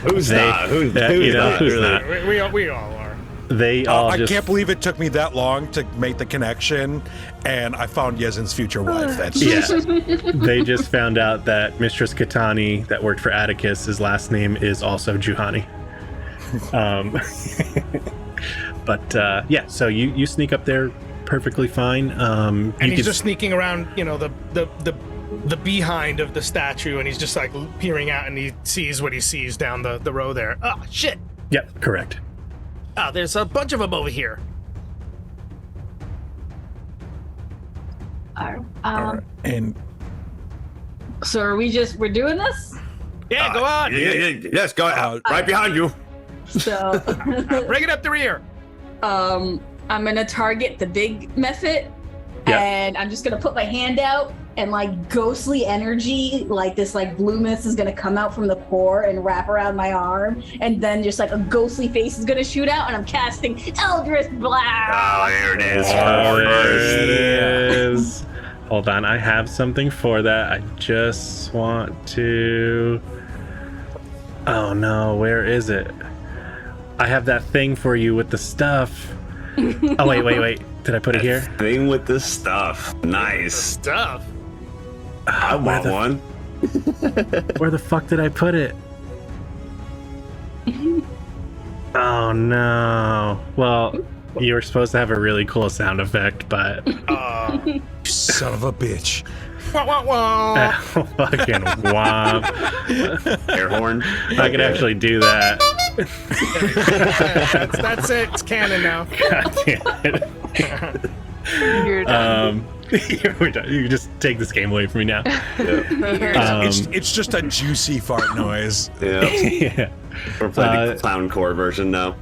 Who's not? Who's not? Who's Really? not? We all are. They all I just. can't believe it took me that long to make the connection, and I found Yezin's future wife. That's Yeah, they just found out that Mistress Katani, that worked for Atticus, his last name is also Juhani. But yeah, so you sneak up there perfectly fine. And he's just sneaking around, the behind of the statue, and he's just like peering out, and he sees what he sees down the row there. Ah, shit! Yep, correct. Ah, there's a bunch of them over here. and So we're doing this? Yeah, go on. Yes, go ahead. Right behind you. So Bring it up the rear. I'm gonna target the big mephit, Yeah. and I'm just gonna put my hand out, and like ghostly energy, like this like blue mist is gonna come out from the core and wrap around my arm, and then just like a ghostly face is gonna shoot out, and I'm casting Eldritch Blast. Oh, there it is. There it is. Hold on, I have something for that. I just want to. Oh no, where is it? I have that thing for you with the stuff. Oh wait. Did I put it here? Thing with the stuff. Nice. Stuff. I Where want the- one. Where the fuck did I put it? Oh no. Well, you were supposed to have a really cool sound effect, but son of a bitch. Wah, wah, wah. fucking womp. Air horn. I could actually do that. That's it. It's canon now. God damn it. You're done. We're done. You can just take this game away from me now. It's just a juicy fart noise. Yeah. Yeah. We're playing the clown core version now.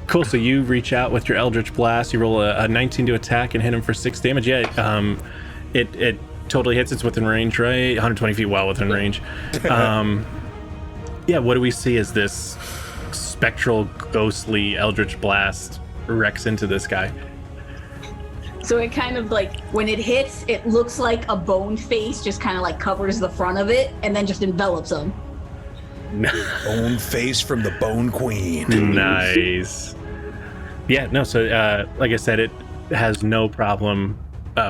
Cool. So you reach out with your Eldritch Blast. You roll a 19 to attack and hit him for 6 damage. Yeah. It totally hits. It's within range, right? 120 feet, well within range. Yeah. What do we see as this spectral, ghostly Eldritch Blast wrecks into this guy? So it kind of like when it hits, it looks like a bone face just kind of like covers the front of it and then just envelops him. Bone face from the Bone Queen. Nice. Yeah, no, so like I said, it has no problem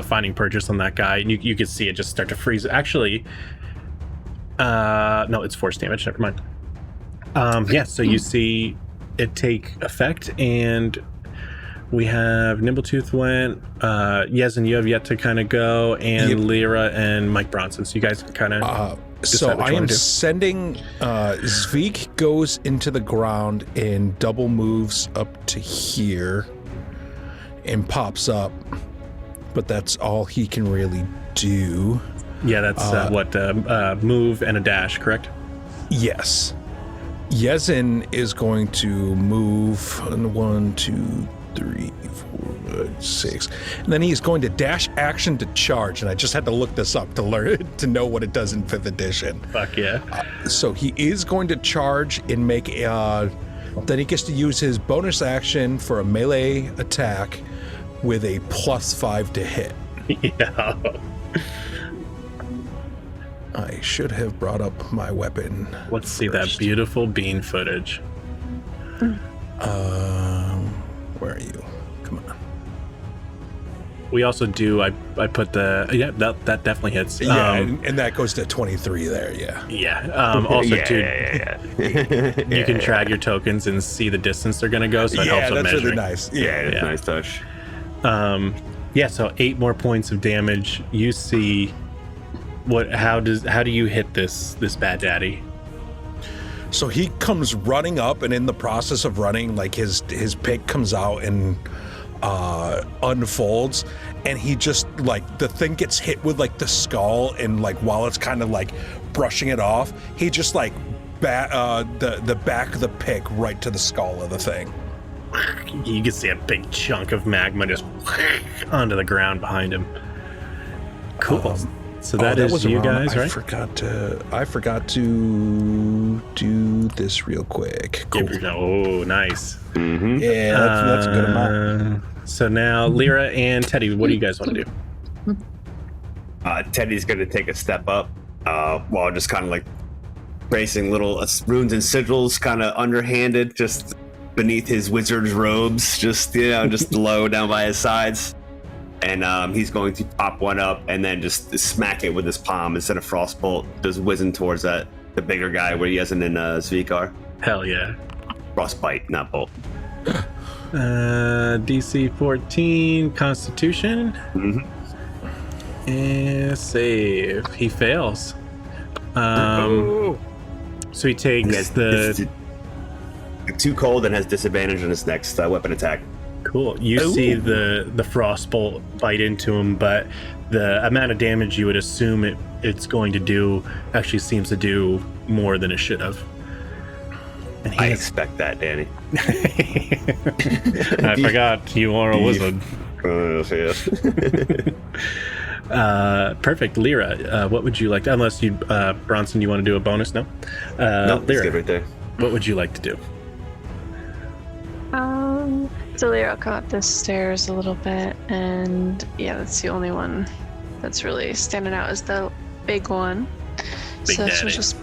finding purchase on that guy. You can see it just start to freeze. Actually, no, it's force damage. Never mind. Yeah, so you see it take effect, and we have Nimbletooth went. Yezin, you have yet to kind of go, and Yep. Lyra and Mike Bronson. So you guys can kind of. So decide what I you am wanna do. sending Zvik goes into the ground and double moves up to here and pops up, but that's all he can really do. Yeah, that's move and a dash, correct? Yes. Yezin is going to move 1, 2, 3, 4, 5, 6. And then he's going to dash action to charge. And I just had to look this up to learn to know what it does in 5th edition. Fuck yeah. So he is going to charge and make then he gets to use his bonus action for a melee attack with a +5 to hit. Yeah. I should have brought up my weapon. Let's see that first. beautiful bean footage. Where are you? Come on. We also do. I put the that definitely hits. Yeah, and that goes to 23 there. Yeah. Yeah. Also, too, yeah. you can track your tokens and see the distance they're gonna go, so it helps Yeah, with that's measuring. really nice. Yeah, it's Yeah. nice touch. Yeah. So 8 more points of damage. You see what? How do you hit this bad daddy? So he comes running up, and in the process of running, like his pick comes out and unfolds, and he just like the thing gets hit with like the skull, and like while it's kind of like brushing it off, he just like the back of the pick right to the skull of the thing. You can see a big chunk of magma just onto the ground behind him. Cool. So that is you around- guys, I right? forgot to do this real quick. Cool. Oh, nice. Yeah, that's a good amount. So now, Lyra and Teddy, what do you guys want to do? Teddy's going to take a step up while just kind of like tracing little runes and sigils, kind of underhanded, just beneath his wizard's robes, just low down by his sides. And he's going to pop one up and then just smack it with his palm instead of frostbolt, just whizzing towards the bigger guy where he hasn't in Zvik are. Hell yeah. Frostbite, not bolt. DC 14, Constitution. And save. He fails. So he takes He has too cold and has disadvantage on his next weapon attack. Cool. You see the frostbolt bite into him, but the amount of damage you would assume it's going to do actually seems to do more than it should have. And I expect that, Danny. I forgot you are a wizard. Perfect. Lyra, what would you like to, unless you, Bronson, you want to do a bonus? No? No, it's Lyra, good right there. what would you like to do? So Lyra will come up the stairs a little bit, and yeah, that's the only one that's really standing out is the big one. Big so she'll Daddy. just,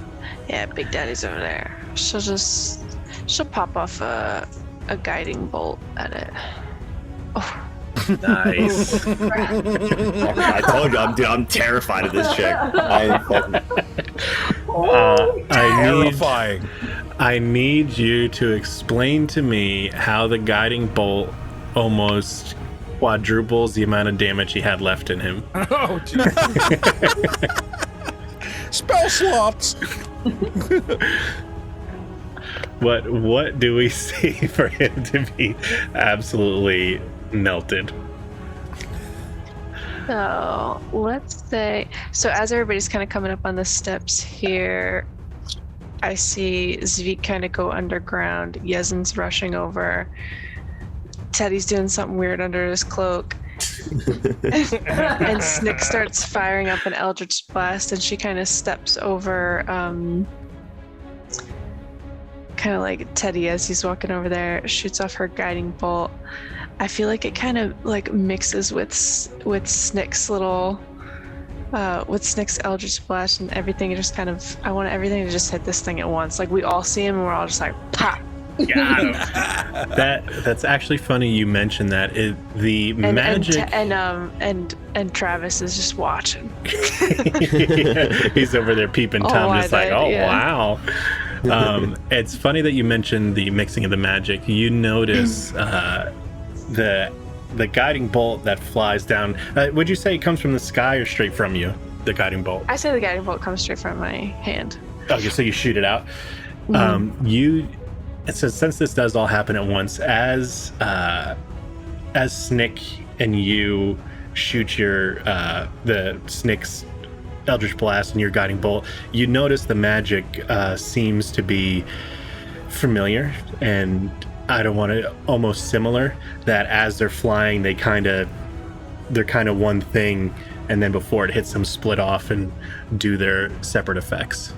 Big Daddy's over there. She'll pop off a guiding bolt at it. Oh, Nice. I told you, I'm terrified of this chick. Terrifying. I need you to explain to me how the guiding bolt almost quadruples the amount of damage he had left in him. Oh, geez. Spell slots. What do we see for him to be absolutely melted? so let's say, so as everybody's kind of coming up on the steps here, I see Zvik kind of go underground. Yezin's rushing over. Teddy's doing something weird under his cloak. And Snick starts firing up an Eldritch Blast, and she kind of steps over, kind of like Teddy as he's walking over there, shoots off her guiding bolt. I feel like it kind of like mixes with Snick's little with Snick's Eldritch Blast and everything, just kind of, I want everything to just hit this thing at once. Like we all see him and we're all just like, pop. Got him. That's actually funny you mentioned that. The magic and Travis is just watching. He's over there peeping Tom, just like, yeah. wow. It's funny that you mentioned the mixing of the magic. You notice the guiding bolt that flies down. Would you say it comes from the sky or straight from you? The guiding bolt. I say the guiding bolt comes straight from my hand. Okay, so you shoot it out. So since this does all happen at once, as Snick and you shoot your the Snick's Eldritch Blast and your guiding bolt, you notice the magic seems to be familiar, and I don't want to, almost similar, that as they're flying they're kind of one thing, and then before it hits them split off and do their separate effects.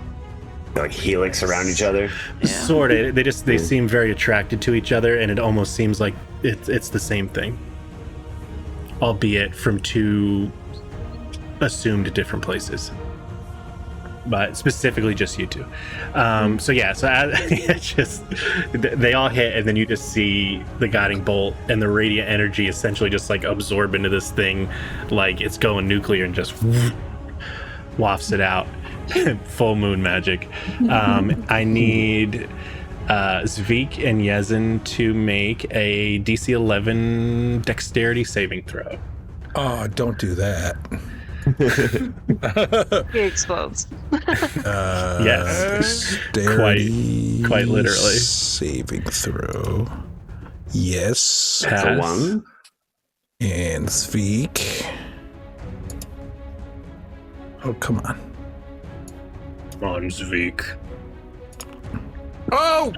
Like helix around each other. Yeah. Sort of. They seem very attracted to each other, and it almost seems like it's the same thing, albeit from two assumed different places, but specifically just you two. So it's just they all hit, and then you just see the guiding bolt and the radiant energy essentially just like absorb into this thing, like it's going nuclear, and just wafts it out. Full moon magic. I need Zvik and Yezin to make a DC 11 dexterity saving throw. Oh, don't do that. He explodes. Yes. Dexterity Quite literally. Saving throw. Yes. Pass. The one. And Sveek. Oh, come on. Come on, Zvik. Oh!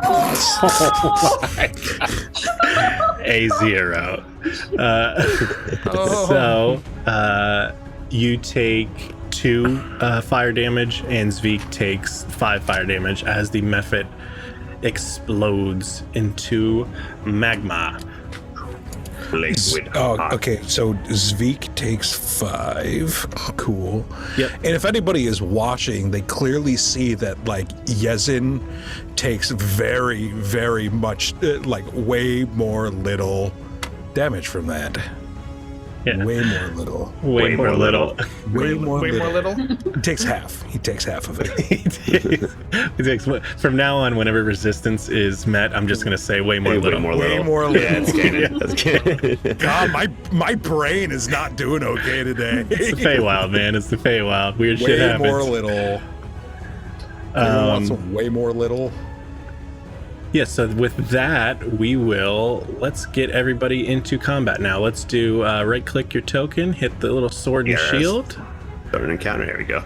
A0. So you take 2 fire damage, and Zvik takes 5 fire damage as the Mephit explodes into magma. Okay. So Zvik takes 5. Cool. Yep. And if anybody is watching, they clearly see that like Yezin takes very, very much, like way more little damage from that. Yeah. Way more little. Way more little. Way more little. He takes half. He takes half of it. He takes, from now on, whenever resistance is met, I'm just gonna say way more little. Way more little. Yeah, that's good. God, my brain is not doing okay today. It's the Feywild, man. It's the Feywild. Weird shit happens. Way more little. Anyone want some way more little? Yeah, so with that, let's get everybody into combat now. Let's do right-click your token, hit the little sword and shield. Start an encounter. Here we go.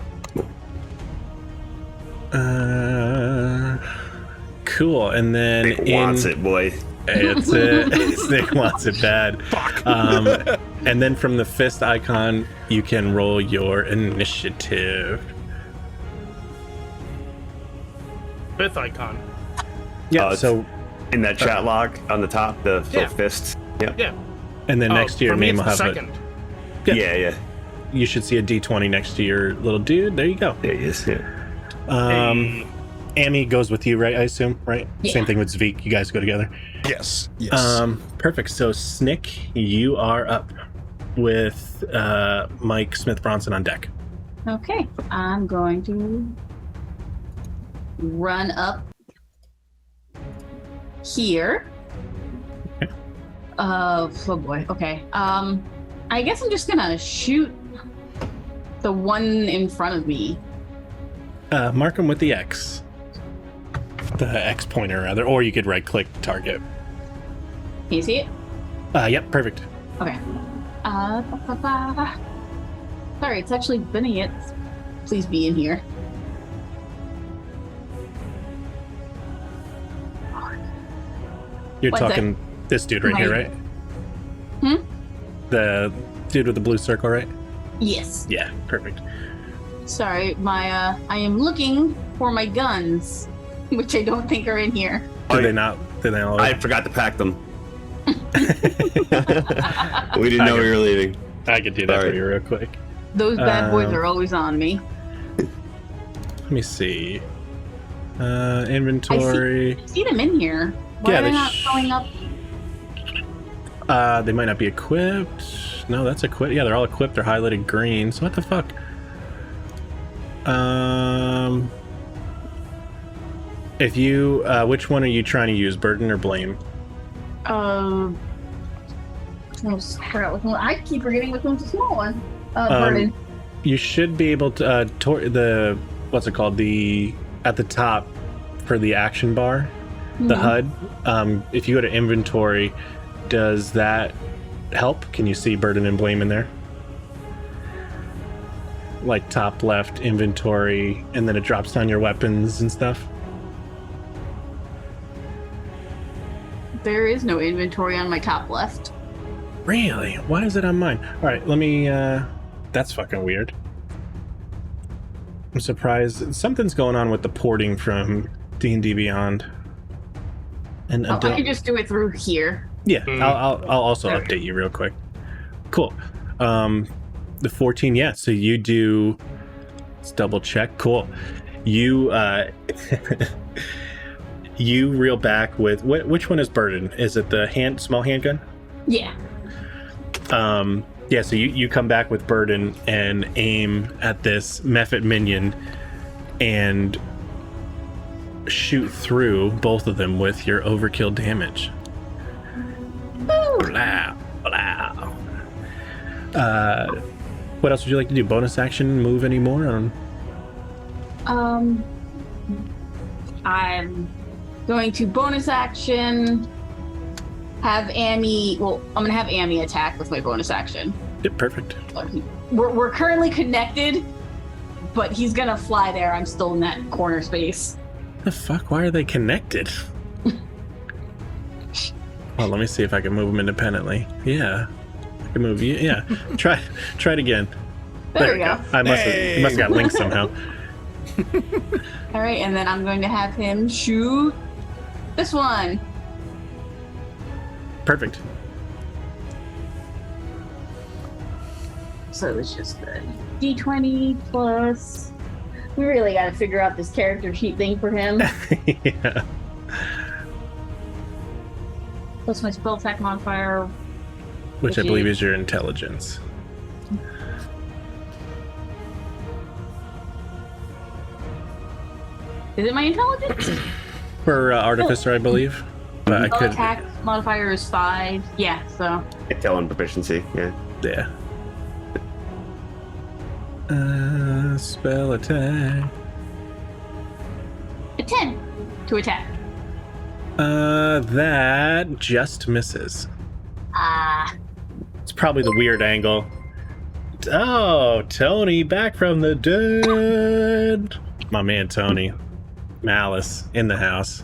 Cool, and then Nick wants it, boy. It's it. Nick wants it bad. Fuck. And then from the fist icon, you can roll your initiative. 5th icon. Yeah, It's so in that chat log on the top, the Yeah. fist. Yeah. Yeah. and then next to your for me, name it's will the have second. Yeah. you should see a D20 next to your little dude. There you go. There he is. Yeah. Hey. Amy goes with you, right? I assume, right? Yeah. Same thing with Zvik. You guys go together. Yes. Yes. Perfect. So Snick, you are up with Mike Smith Bronson on deck. Okay, I'm going to run up here. Oh boy. Okay. I guess I'm just gonna shoot the one in front of me. Mark him with the X. The X pointer, rather. Or you could right-click target. Can you see it? Yep, perfect. Okay. Sorry, it's actually spinning it. Please be in here. You're One sec. talking this dude right here, right? The dude with the blue circle, right? Yes. Yeah, perfect. Sorry, I am looking for my guns, which I don't think are in here. Did they not? Did they all? I forgot to pack them. We didn't know we were leaving. I could do that Sorry. for you real quick. Those bad boys are always on me. Let me see. Inventory. I see them in here. Why are they not showing up? They might not be equipped. No, that's equipped. Yeah, they're all equipped. They're highlighted green. So what the fuck? If you, which one are you trying to use, burden or blame? I keep forgetting which one's the small one. Burden. You should be able to the what's it called, the at the top for the action bar, the HUD. If you go to inventory, does that help? Can you see burden and blame in there? Like top left inventory, and then it drops down your weapons and stuff. There is no inventory on my top left. Really? Why is it on mine? All right, let me. That's fucking weird. I'm surprised. Something's going on with the porting from D&D Beyond. And I can just do it through here. Yeah, I'll also update you real quick. Cool. The 14, yeah. So you do. Let's double check. Cool. You you reel back with which one is burden? Is it the small handgun? Yeah. Yeah. So you come back with burden and aim at this Mephit minion and shoot through both of them with your overkill damage. Blah, blah. What else would you like to do? Bonus action, move anymore? I'm going to bonus action have Amy. Well, I'm gonna have Amy attack with my bonus action. Yep, perfect. We're currently connected, but he's gonna fly there. I'm still in that corner space. The fuck? Why are they connected? Well, let me see if I can move them independently. Yeah, I can move you. Yeah, try it again. There we go. I must have got linked somehow. All right, and then I'm going to have him shoot this one. Perfect. So it's just the D20 plus. We really got to figure out this character sheet thing for him. Yeah. Plus my spell attack modifier, Which I believe is your intelligence. Is it my intelligence? For artificer, I believe. But I Spell could. attack modifier is 5. Yeah, so. Intel and proficiency, yeah. Yeah. Spell attack. A 10 to attack. That just misses. It's probably the weird angle. Oh, Tony, back from the dead. My man Tony. Malice in the house.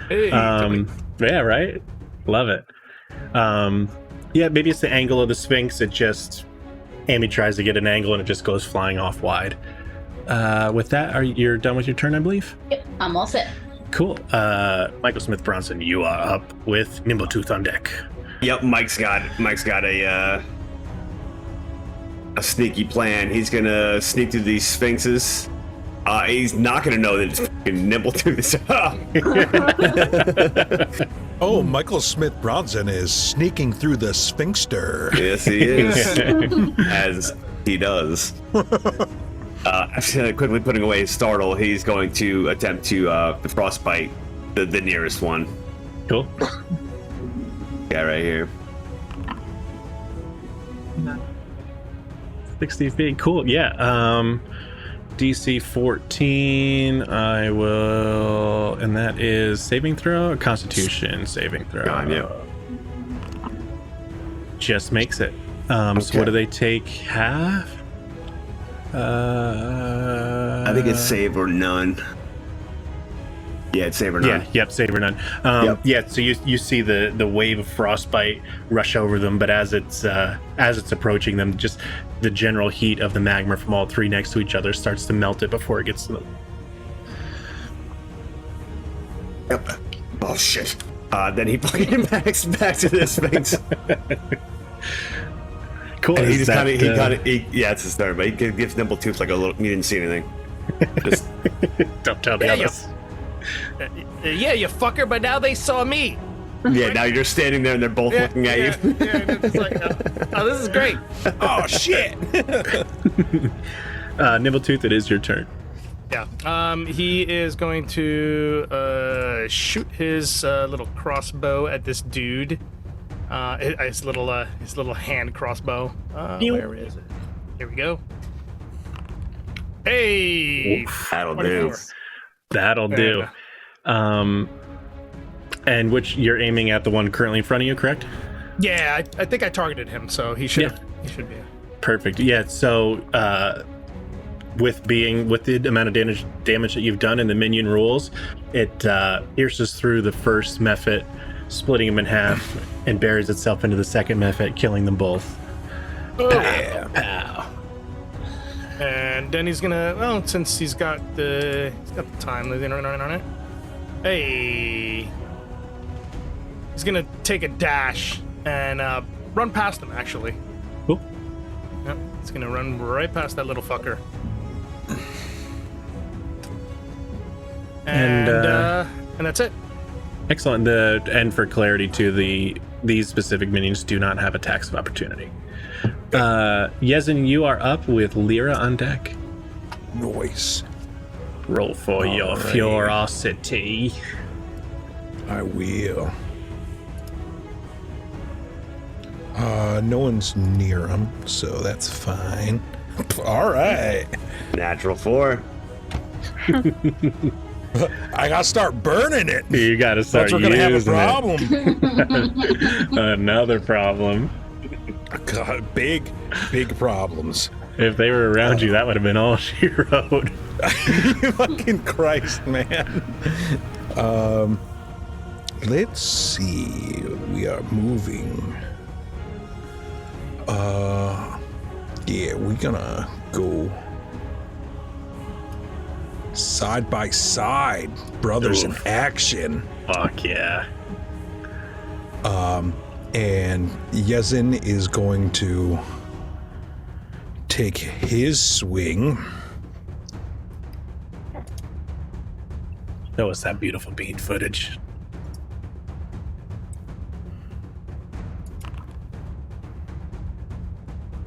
Hey, Tony. Yeah, right? Love it. Yeah, maybe it's the angle of the Sphinx. It just... Amy tries to get an angle and it just goes flying off wide. With that, you're done with your turn, I believe? Yep, I'm all set. Cool. Michael Smith Bronson, you are up with Nimbletooth on deck. Yep, Mike's got a sneaky plan. He's gonna sneak through these sphinxes. He's not gonna know that it's fucking Nimbletooth. Oh, Michael Smith Bronson is sneaking through the Sphinxter. Yes, he is. As he does. Quickly putting away his startle, he's going to attempt to frostbite the nearest one. Cool. Yeah, right here. 60 feet. Cool. Yeah. DC 14. I will. And that is saving throw or Constitution saving throw? Yeah. Just makes it. Okay. So what do they take? Half? I think it's save or none. Yeah, it's save or none. Yeah, yep, save or none. Yeah, so you see the wave of frostbite rush over them, but as it's approaching them, just the general heat of the magma from all three next to each other starts to melt it before it gets to them. Yep. Oh shit. Then he fucking backs back to the Sphinx. Cool. And he Is just kind that, of, yeah, it's his turn, but he gives Nimbletooth like a little. He didn't see anything. Just, don't tell the Yeah, others. Yeah, you fucker, but now they saw me. yeah, now you're standing there and they're both looking at you. Yeah, and it's like, oh, this is great. Oh shit! Nimbletooth, it is your turn. Yeah. He is going to shoot his little crossbow at this dude. His little hand crossbow. Where is it? Here we go. Hey! That'll 24. do. That'll do. And which you're aiming at the one currently in front of you, correct? Yeah, I think I targeted him, so he should he should be. Perfect. Yeah. So, with the amount of damage that you've done in the minion rules, it pierces through the first Mephit, splitting him in half, and buries itself into the second Mephit, killing them both. Yeah. Pow. And then he's gonna, well, since he's got the time limit on it. Hey, he's gonna take a dash and run past him. Actually, Cool. yep, he's gonna run right past that little fucker. And that's it. Excellent. And for clarity too, these specific minions do not have attacks of opportunity. Yezin, you are up with Lyra on deck. Noise. Roll for your Alright. ferocity. I will. No one's near him, so that's fine. All right. Natural 4. I gotta start burning it. You got to start That's we're gonna have a using problem. it. Another problem. God, big problems. If they were around you, that would have been all she wrote. Fucking Christ, man. Let's see. We are moving. Yeah, we're gonna go side by side, brothers in Oof. action. Fuck yeah. And Yezin is going to take his swing. Show us that beautiful bead footage.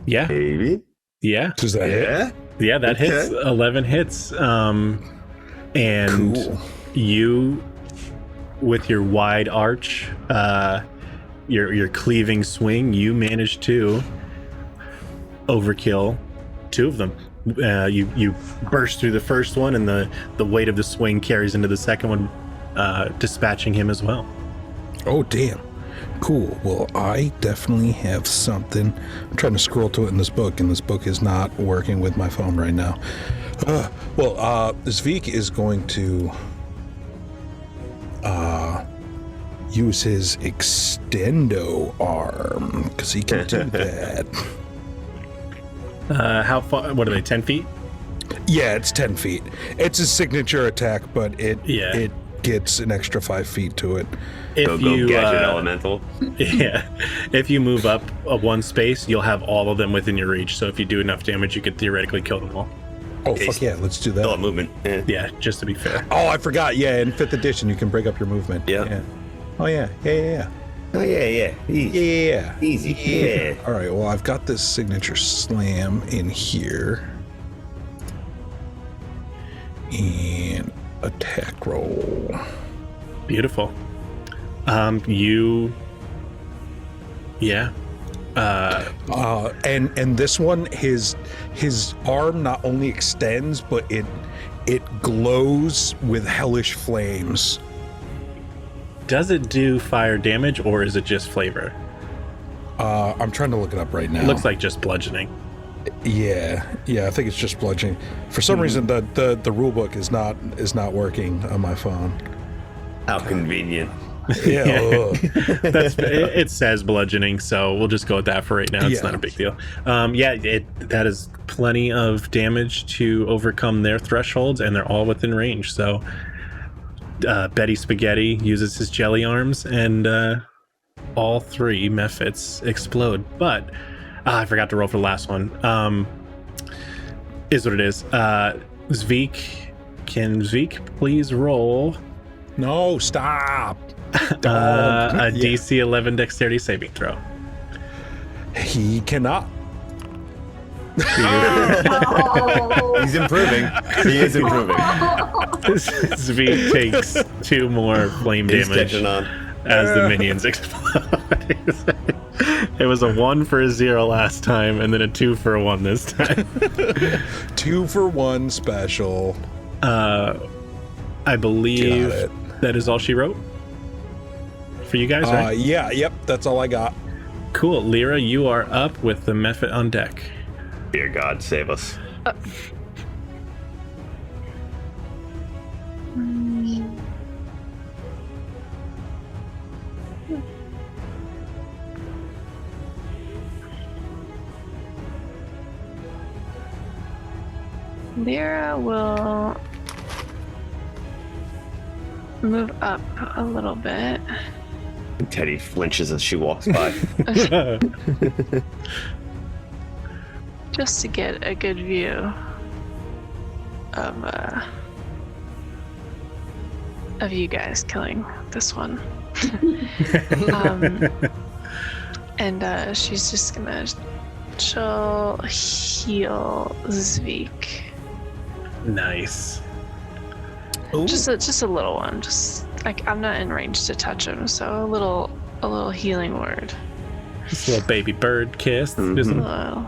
Yeah, Maybe. yeah, Does that hit? Yeah. yeah. That Okay. hits. 11 hits. And Cool. you, with your wide arch, your cleaving swing, you manage to overkill 2 of them. You burst through the first one, and the weight of the swing carries into the second one, dispatching him as well. Oh, damn. Cool. Well, I definitely have something. I'm trying to scroll to it in this book, and this book is not working with my phone right now. Zvik is going to use his extendo arm, because he can do that. How far? What are they? 10 feet? Yeah, it's 10 feet. It's a signature attack, but it gets an extra 5 feet to it. If Go you gadget elemental. yeah, if you move up one space, you'll have all of them within your reach. So if you do enough damage, you could theoretically kill them all. Oh, fuck yeah, let's do Still a that. movement. Yeah. Yeah, just to be fair. Oh, I forgot. Yeah, in 5th edition, you can break up your movement. Yeah. Oh, yeah. Yeah. Oh yeah. Easy. Yeah. Easy. Yeah. All right, well, I've got this signature slam in here. And attack roll. Beautiful. And this one, his arm not only extends, but it glows with hellish flames. Does it do fire damage, or is it just flavor? I'm trying to look it up right now. It looks like just bludgeoning. Yeah, I think it's just bludgeoning. For some reason, the rule book is not working on my phone. How convenient. Yeah, ugh. It says bludgeoning, so we'll just go with that for right now. It's Yeah. not a big deal. That is plenty of damage to overcome their thresholds, and they're all within range. So Betty Spaghetti uses his jelly arms, and all 3 Mephits explode. But I forgot to roll for the last one. Is what it is. Zvik, can Zvik please roll No, stop. a DC 11 dexterity saving throw? He cannot. He's improving. He is improving. Zvik takes 2 more flame He's damage catching on. as the minions explode. It was a 1 for a 0 last time, and then a 2 for a 1 this time. 2 for 1 special. I believe Got it. that is all she wrote for you guys, right? Yeah, yep, that's all I got. Cool. Lyra, you are up with the Mephit on deck. Dear God, save us. Lyra will move up a little bit. Teddy flinches as she walks by. Just to get a good view of you guys killing this one. And she's just gonna she'll heal Zvik. Nice. Just a little one. Just like I'm not in range to touch him, so a little healing word. Just a little baby bird kiss. Just Ooh.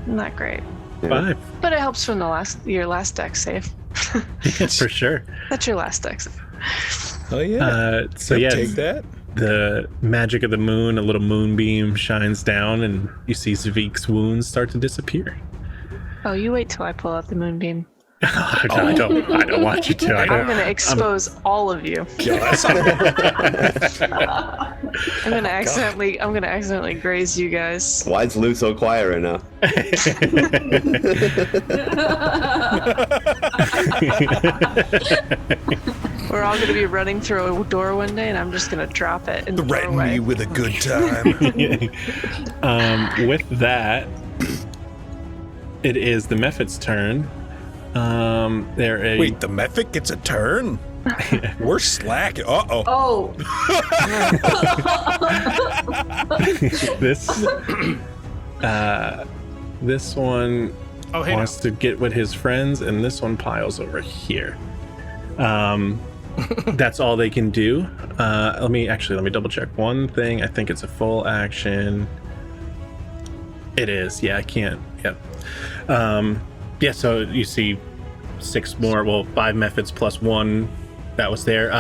Not great. 5. But it helps from your last deck save. Yeah, for sure. That's your last deck save. Oh yeah. So Yep, yeah, take that. the magic of the moon, a little moonbeam shines down, and you see Zvik's wounds start to disappear. Oh, you wait till I pull out the moonbeam. I don't want you to. I'm gonna expose all of you. Yes. I'm gonna accidentally graze you guys. Why is Lou so quiet right now? We're all gonna be running through a door one day, and I'm just gonna drop it in the Threaten doorway. me with a good time. With that, it is the Mephit's turn. Wait, the Mephic gets a turn? We're slacking. Uh-oh. Oh, this one Oh, hey, wants to get with his friends, and this one piles over here. That's all they can do. Let me double check one thing. I think it's a full action. It is. Yeah, I can't. Yep. Yeah, so you see 5 Mephits plus 1 that was there.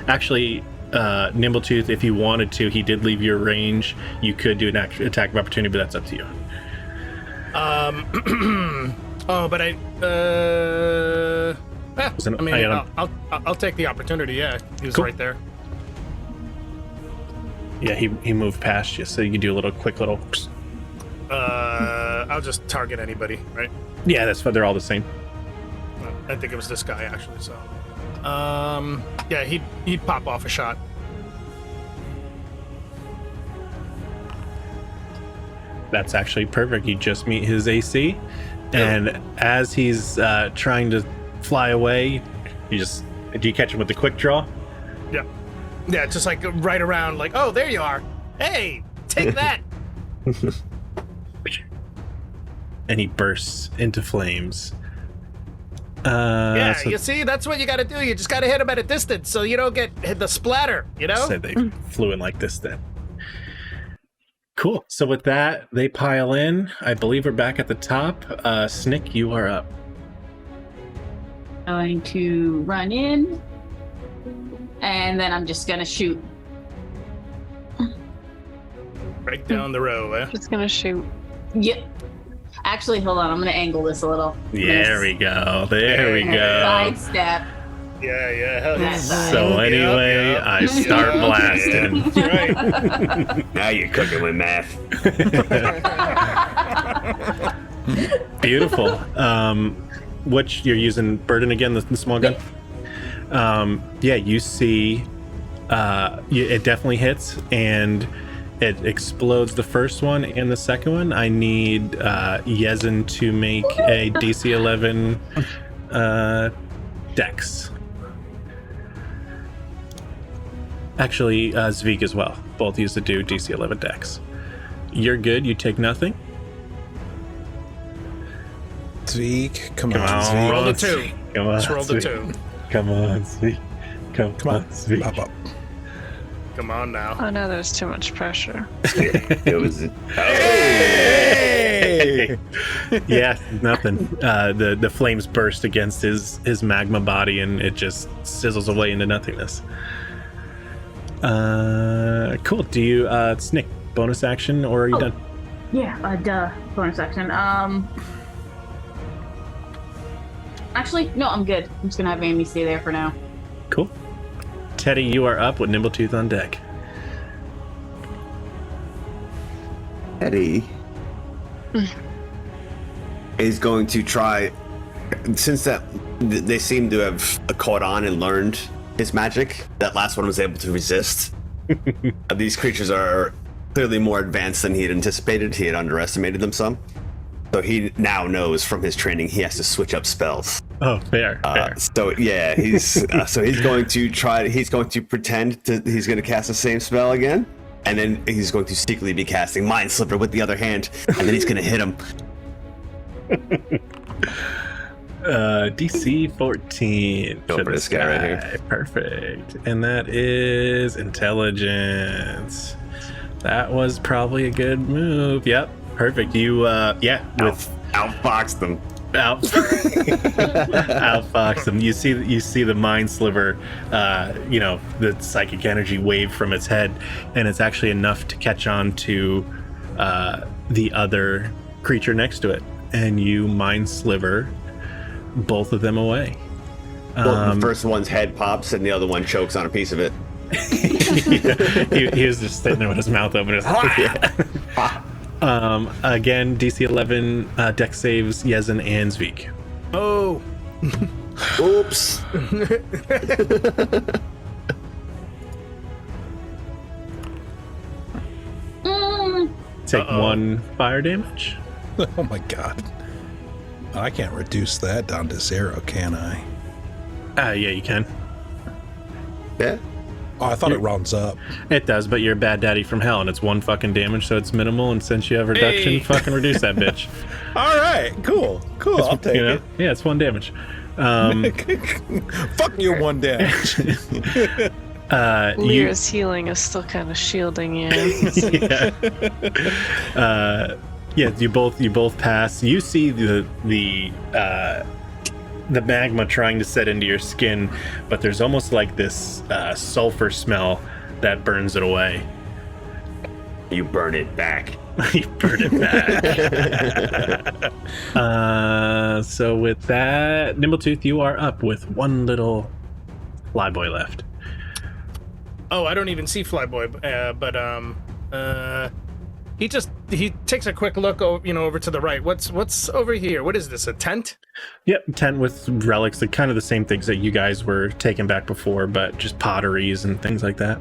Actually, Nimbletooth, if you wanted to, he did leave your range. You could do an attack of opportunity, but that's up to you. I'll take the opportunity. Yeah, he was Cool. right there. Yeah, he moved past you, so you can do a quick little. I'll just target anybody, right? Yeah, that's fine. They're all the same. I think it was this guy actually. So, yeah, he'd pop off a shot. That's actually perfect. You just meet his AC, and as he's trying to fly away, do you catch him with the quick draw? Yeah, just like right around, like, oh, there you are. Hey, take that. And he bursts into flames. Yeah, so you see, that's what you got to do. You just got to hit him at a distance so you don't get hit the splatter. You know. said they flew in like this then. Cool. So with that, they pile in. I believe we're back at the top. Snick, you are up. going to run in, and then I'm just gonna shoot. Right down the row, eh? Just gonna shoot. Yep. Actually, hold on. I'm gonna angle this a little. There we go. There we go. Sidestep. Yeah, hell yeah. So anyway, I start blasting. That's right. Now you're cooking with math. Beautiful. Which you're using Burden again, the small gun? Yeah, you see it definitely hits, and It explodes the first one and the second one. I need Yezin to make a DC 11 Dex. Actually, Zvik as well. Both use to do DC 11 Dex. You're good. You take nothing. Zeke, come Come on, on. Zeke. Roll the 2. Come on, Let's roll the Zvik. 2. Come on, Zvik. Come on, Zvik. Pop up. Come on now. Oh no, there's too much pressure. It was. Hey! Yeah, nothing. The flames burst against his magma body, and it just sizzles away into nothingness. Cool. Do you, Snick, bonus action, or are you done? Yeah, duh. Bonus action. Actually, no, I'm good. I'm just gonna have Amy stay there for now. Cool. Teddy, you are up with Nimbletooth on deck. Eddie is going to try, since that they seem to have caught on and learned his magic. That last one was able to resist. These creatures are clearly more advanced than he had anticipated. He had underestimated them some. So he now knows from his training he has to switch up spells. Oh, fair. So yeah, he's going to try. He's going to pretend he's going to cast the same spell again, and then he's going to secretly be casting Mind Slipper with the other hand, and then he's going to hit him. DC 14. Go for this guy right here. Perfect. And that is intelligence. That was probably a good move. Yep. Perfect. You, with Outfoxed them. outfox them. You see the mind sliver, the psychic energy wave from its head, and it's actually enough to catch on to the other creature next to it, and you mind sliver both of them away. Well, the first one's head pops, and the other one chokes on a piece of it. he was just sitting there with his mouth open. Again, DC 11 deck saves Yezin and Zvik. Oh. Oops. Take 1 fire damage. Oh my god. I can't reduce that down to 0, can I? Yeah, you can. Yeah. Oh, I thought it rounds up. It does, but you're a bad daddy from hell, and it's 1 fucking damage, so it's minimal. And since you have reduction, Hey. fucking reduce that bitch. All right, cool. I'll take You know? Yeah, it's 1 damage. Fuck your 1 damage. Lyra's healing is still kind of shielding you. Yeah, you both pass. You see the magma trying to set into your skin, but there's almost like this sulfur smell that burns it away. You burn it back. You burn it back. So with that, Nimbletooth, you are up with 1 little flyboy left. Oh, I don't even see Flyboy, but he takes a quick look, over to the right. What's over here? What is this? A tent? Yep, tent with relics, like kind of the same things that you guys were taking back before, but just potteries and things like that.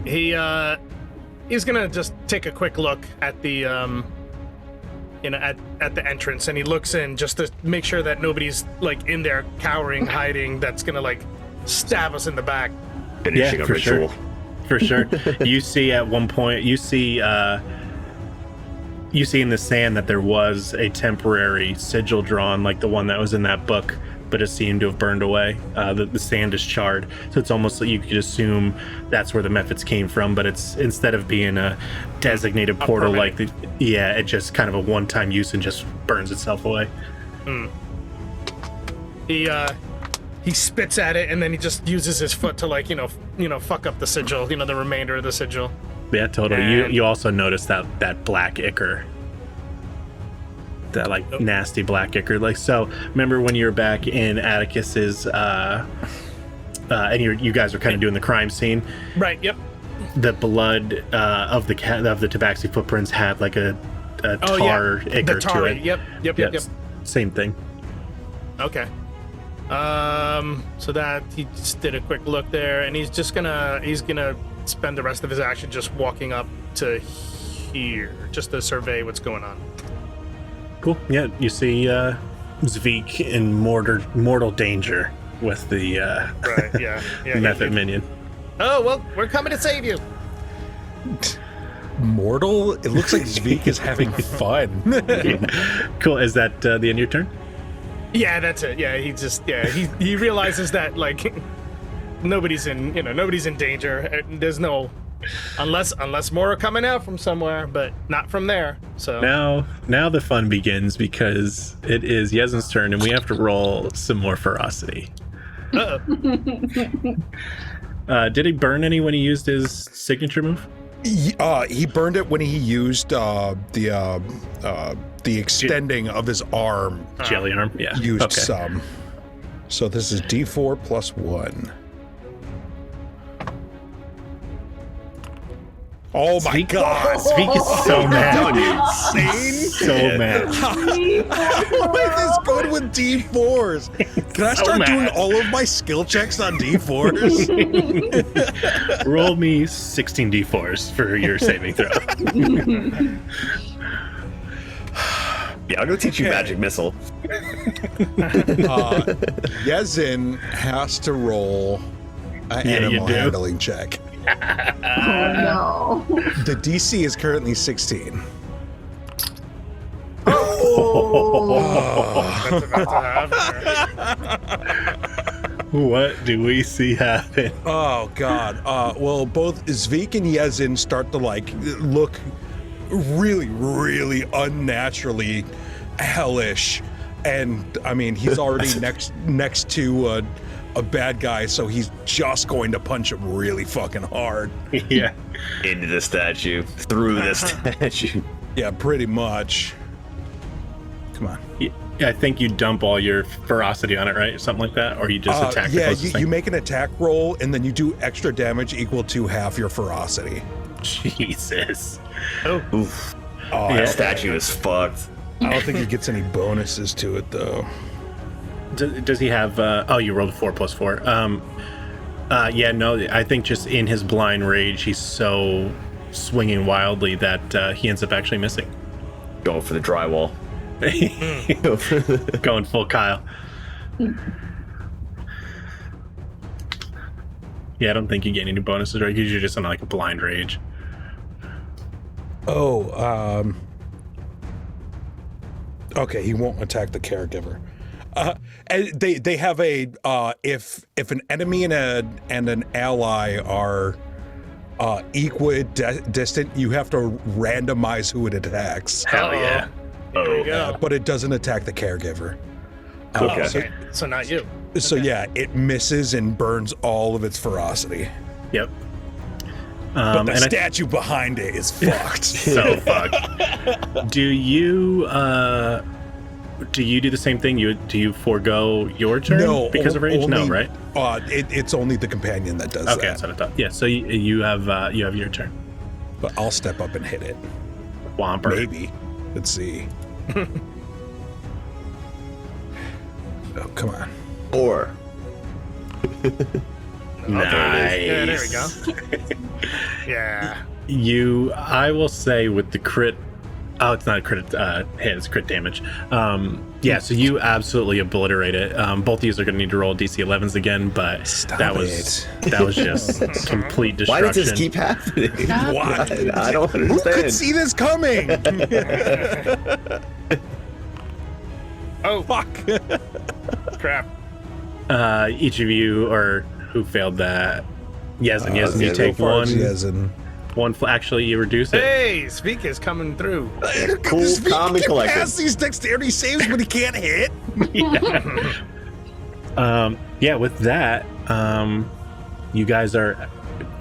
He's gonna just take a quick look at the at the entrance, and he looks in just to make sure that nobody's like in there cowering, hiding. That's gonna like stab us in the back. Finishing a for ritual. sure. For sure. You see at one point, you see in the sand that there was a temporary sigil drawn, like the one that was in that book, but it seemed to have burned away. The sand is charred, so it's almost like you could assume that's where the methods came from, but it's instead of being a designated portal, like it just kind of a one-time use and just burns itself away. He spits at it, and then he just uses his foot to fuck up the sigil, the remainder of the sigil. Yeah, totally. And- You also notice that black ichor. That nasty black ichor. Like, so remember when you were back in Atticus's and you guys were kind of doing the crime scene? Right, yep. The blood of the tabaxi footprints had like a tar ichor the tar, to it. Yep. Same thing. Okay. So that he just did a quick look there, and he's gonna spend the rest of his action just walking up to here, just to survey what's going on. Cool. Yeah, you see Zvik in mortal danger with the Right, yeah. method minion. Oh, well, we're coming to save you. Mortal? It looks like Zvik is having fun. Cool. Is that the end of your turn? Yeah, that's it. Yeah, he realizes that, like, nobody's in danger. There's no, unless more are coming out from somewhere, but not from there. So Now the fun begins because it is Yezin's turn and we have to roll some more ferocity. Did he burn any when he used his signature move? He burned it when he used the extending of his arm. Jelly arm? Yeah. Used Okay. some. So this is D4 plus 1. Oh my god! Zvik is so mad. Insane! So mad. What is good with D4s? Can I start doing all of my skill checks on D4s? Roll me 16 d4s for your saving throw. Yeah, I'll go teach you magic missile. Yezin has to roll an Yeah, you animal do. handling check. Oh no. The DC is currently 16. that's about to happen. What do we see happen? Oh god. Well, both Zvik and Yezin start to look really, really unnaturally hellish, and I mean he's already next to a bad guy, so he's just going to punch him really fucking hard. Yeah. Into the statue. Through the statue. Yeah, pretty much. Come on. Yeah, I think you dump all your ferocity on it, right? Something like that, or you just attack the Yeah, closest you thing? make an attack roll, and then you do extra damage equal to half your ferocity. Jesus. Oof. Oh, That statue is fucked. I don't think he gets any bonuses to it though. Does he have? Oh, you rolled a 4 plus 4. Yeah, no. I think just in his blind rage, he's so swinging wildly that he ends up actually missing. Going for the drywall. Going full Kyle. Yeah, I don't think you get any bonuses, right? Because you're just on like a blind rage. Oh, okay, he won't attack the caregiver. And they have a if an enemy and an ally are equidistant, you have to randomize who it attacks. Hell yeah. There you go. But it doesn't attack the caregiver. Okay. Okay, so not you. So yeah, it misses and burns all of its ferocity. Yep. But the and statue behind it is fucked. so fucked. Do you do the same thing? Do you forego your turn No, because of rage? No, only- right? It's only the companion that does Okay, that. that's what I thought. Yeah, so you have your turn. But I'll step up and hit it. Whomper. Maybe. Let's see. Oh, come on. Or Nice. Yeah, there we go. Yeah. I will say with the crit. Oh, it's not a crit hit, it's crit damage. Yeah, so you absolutely obliterate it. Both of you are going to need to roll DC 11s again, but that was just complete destruction. why does this keep happening? What? I don't Who understand. could see this coming? Oh, Fuck. crap. Each of you, or who failed that? Yezin, you yeah, take go for it, Yezin. one. Actually, you reduce it. Hey, Speak is coming through. Cool, calm, and He can collected. pass these dexterity saves, but he can't hit. Yeah, with that, you guys are,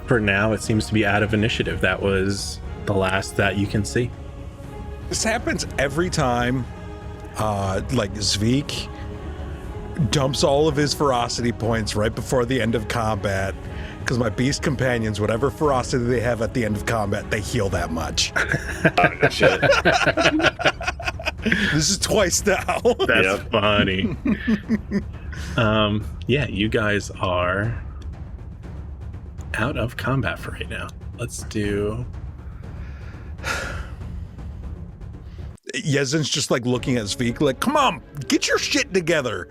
for now, it seems to be out of initiative. That was the last that you can see. This happens every time. Like Zvik dumps all of his ferocity points right before the end of combat. Because my beast companions, whatever ferocity they have at the end of combat, they heal that much. Shit. This is twice now. That's Yep. funny. Yeah, you guys are out of combat for right now. Let's do. Yezin's just like looking at Sveek, like, come on, get your shit together.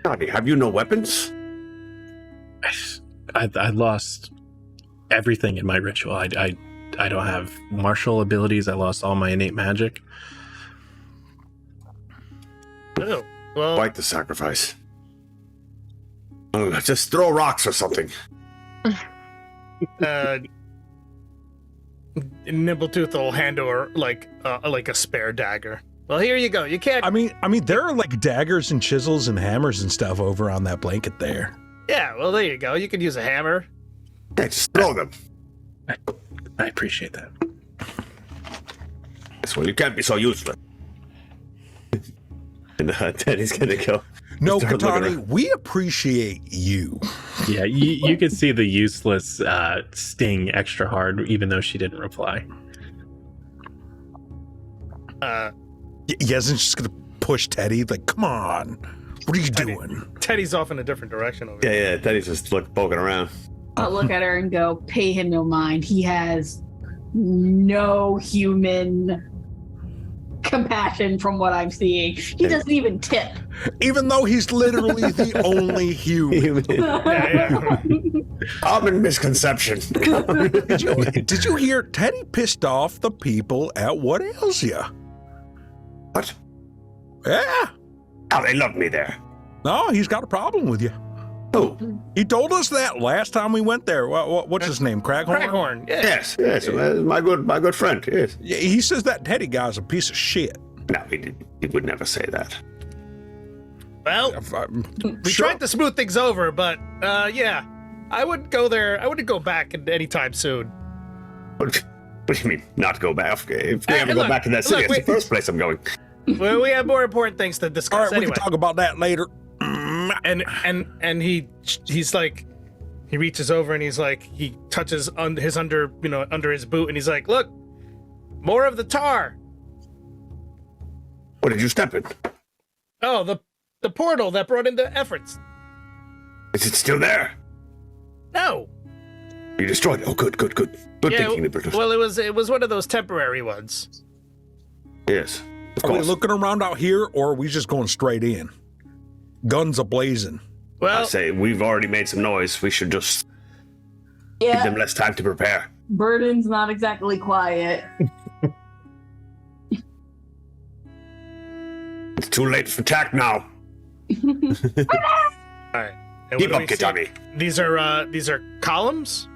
Johnny, have you no weapons? I lost everything in my ritual. I don't have martial abilities. I lost all my innate magic. Oh, well, Quite the sacrifice. Just throw rocks or something. Nimbletooth will hand her like a spare dagger. Well, here you go. You can't. I mean, there are like daggers and chisels and hammers and stuff over on that blanket there. Yeah, well, there you go. You could use a hammer. Yeah, just throw them. I appreciate that. Yes, well, you can't be so useless. And Teddy's gonna go. No, start looking Katani, around. we appreciate you. Yeah, you could see the useless sting extra hard, even though she didn't reply. Yezin's just gonna push Teddy, like, come on, what are you doing? Teddy's off in a different direction over Yeah, here. yeah. Teddy's just poking around. I'll look at her and go, pay him no mind. He has no human compassion from what I'm seeing. He doesn't even tip. Even though he's literally the only human. Yeah. Common misconception. Did you hear Teddy pissed off the people at What Ails Ya? What? Yeah. Oh, they love me there. No, he's got a problem with you. Oh, He told us that last time we went there. What's his name? Craghorn? Crackhorn. Yeah. yes, my good friend. Yes. Yeah, he says that Teddy guy's a piece of shit. No, he would never say that. Well, we tried to smooth things over, but yeah, I wouldn't go there. I wouldn't go back anytime soon. What do you mean, not go back? If we Hey, ever go look, back to that city, look, it's the first place I'm going. Well, we have more important things to discuss All right, anyway. we can talk about that later. And he's like, he reaches over and he's like, he touches under his boot, and he's like, look, more of the tar. What did you step in? Oh, the portal that brought in the efforts. Is it still there? No. You destroyed it. Oh, good. Good Yeah, thinking, Libertus. well, it was one of those temporary ones. Yes, of Are we course. looking around out here, or are we just going straight in? Guns a-blazing. I Well, say we've already made some noise. We should just give Yeah, them less time to prepare. Burden's not exactly quiet. It's too late for attack now. all right. And Keep what up, do we see? Kitami. These are columns.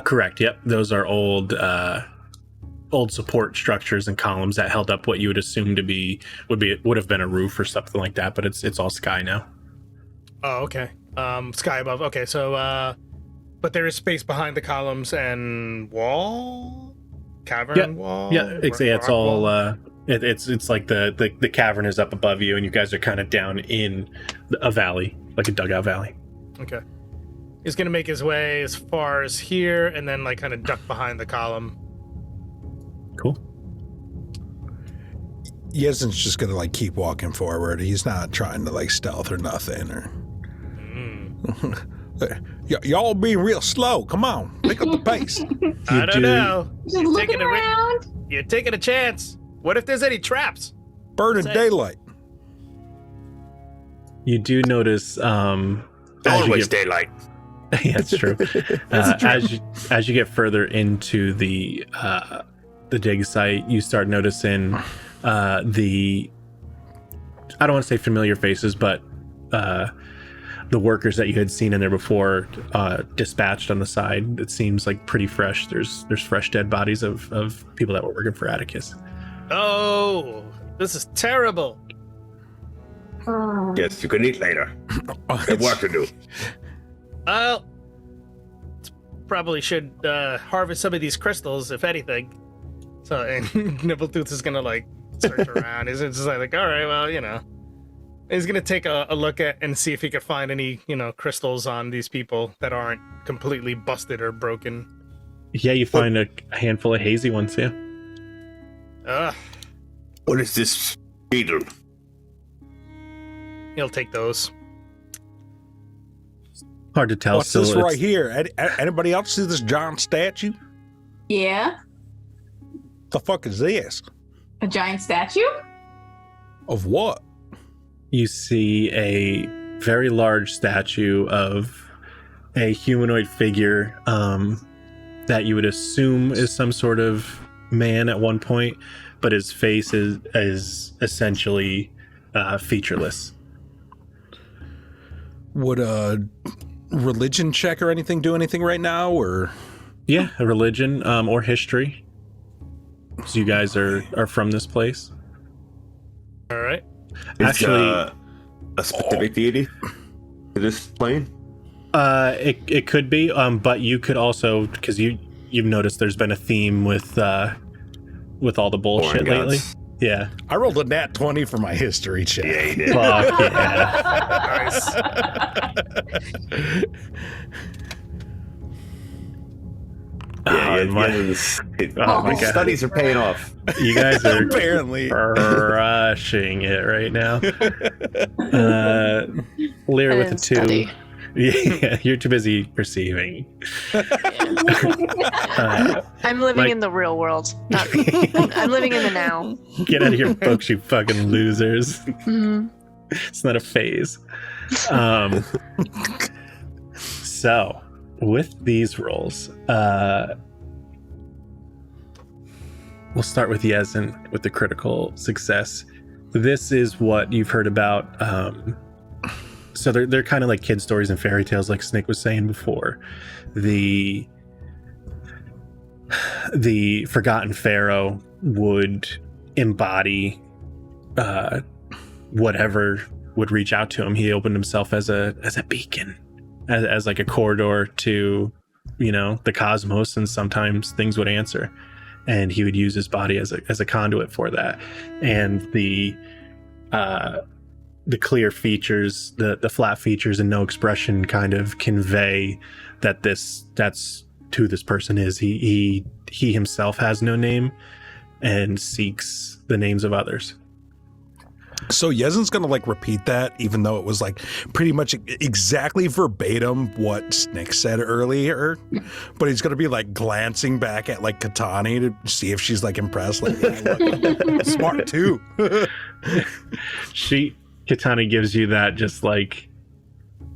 Correct. Yep, those are old support structures and columns that held up what you would assume would have been a roof or something like that, but it's all sky now. Oh, okay. Sky above. Okay, so but there is space behind the columns and cavern wall. Yeah, it's rock all. wall? It's like the cavern is up above you, and you guys are kind of down in a valley, like a dugout valley. Okay. He's gonna make his way as far as here, and then like kind of duck behind the column. Cool. Yezin's just gonna like keep walking forward. He's not trying to like stealth or nothing. Or y'all being real slow. Come on, pick up the pace. I don't know. Just You're looking taking a ri- around. You're taking a chance. What if there's any traps? Burning Say- daylight. You do notice. As you Always get, daylight. yeah, that's true. As you get further into the dig site, you start noticing the. I don't want to say familiar faces, but the workers that you had seen in there before, dispatched on the side. It seems like pretty fresh. There's fresh dead bodies of people that were working for Atticus. Oh, this is terrible. Yes, you can eat later. We have work to do. Well, probably should harvest some of these crystals, if anything. So, and Nibbletooth is gonna like search around. He's just like, all right, well, he's gonna take a look at and see if he can find any, crystals on these people that aren't completely busted or broken. Yeah, you find a handful of hazy ones. Yeah. Ugh. What is this beetle? He'll take those. Hard to tell. What's this right here? Anybody else see this giant statue? Yeah, The fuck is this? a giant statue. Of what? You see a very large statue of a humanoid figure that you would assume is some sort of man at one point, but his face is essentially featureless. Would a religion check or anything do anything right now, or? Yeah, a religion or history. So you guys are from this place. All right. Actually, a specific deity to this plane? it could be, but you could also, because you've noticed there's been a theme with all the bullshit Foreign lately. gods. Yeah. I rolled a nat 20 for my history check. Yeah, he did. Fuck yeah. Yeah, my my God. studies are paying off. You guys are Apparently. crushing it right now. Lyra with a 2. Study. Yeah, you're too busy perceiving. I'm living Like- in the real world. Not, I'm living in the now. Get out of your books, you fucking losers. Mhm. It's not a phase. So, with these rolls, we'll start with Yezin with the critical success. This is what you've heard about. So they're kind of like kid stories and fairy tales, like Snick was saying before. The forgotten pharaoh would embody whatever would reach out to him. He opened himself as a beacon, as like a corridor to, the cosmos, and sometimes things would answer, and he would use his body as a conduit for that. And the clear features, the flat features and no expression kind of convey that that's who this person is. He himself has no name and seeks the names of others. So Yezin's gonna repeat that, even though it was pretty much exactly verbatim what Snick said earlier, but he's gonna be glancing back at Katani to see if she's impressed. Yeah, look, smart too. Katani gives you that just and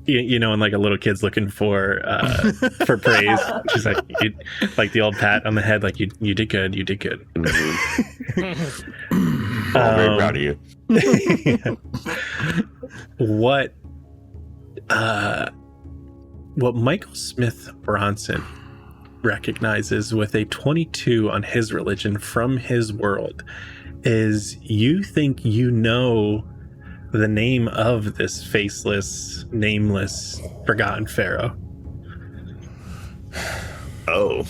a little kid's looking for praise. She's like the old pat on the head, you did good, you did good. I'm very proud of you. What Michael Smith Bronson recognizes with a 22 on his religion from his world is you think you know the name of this faceless, nameless, forgotten pharaoh. Oh.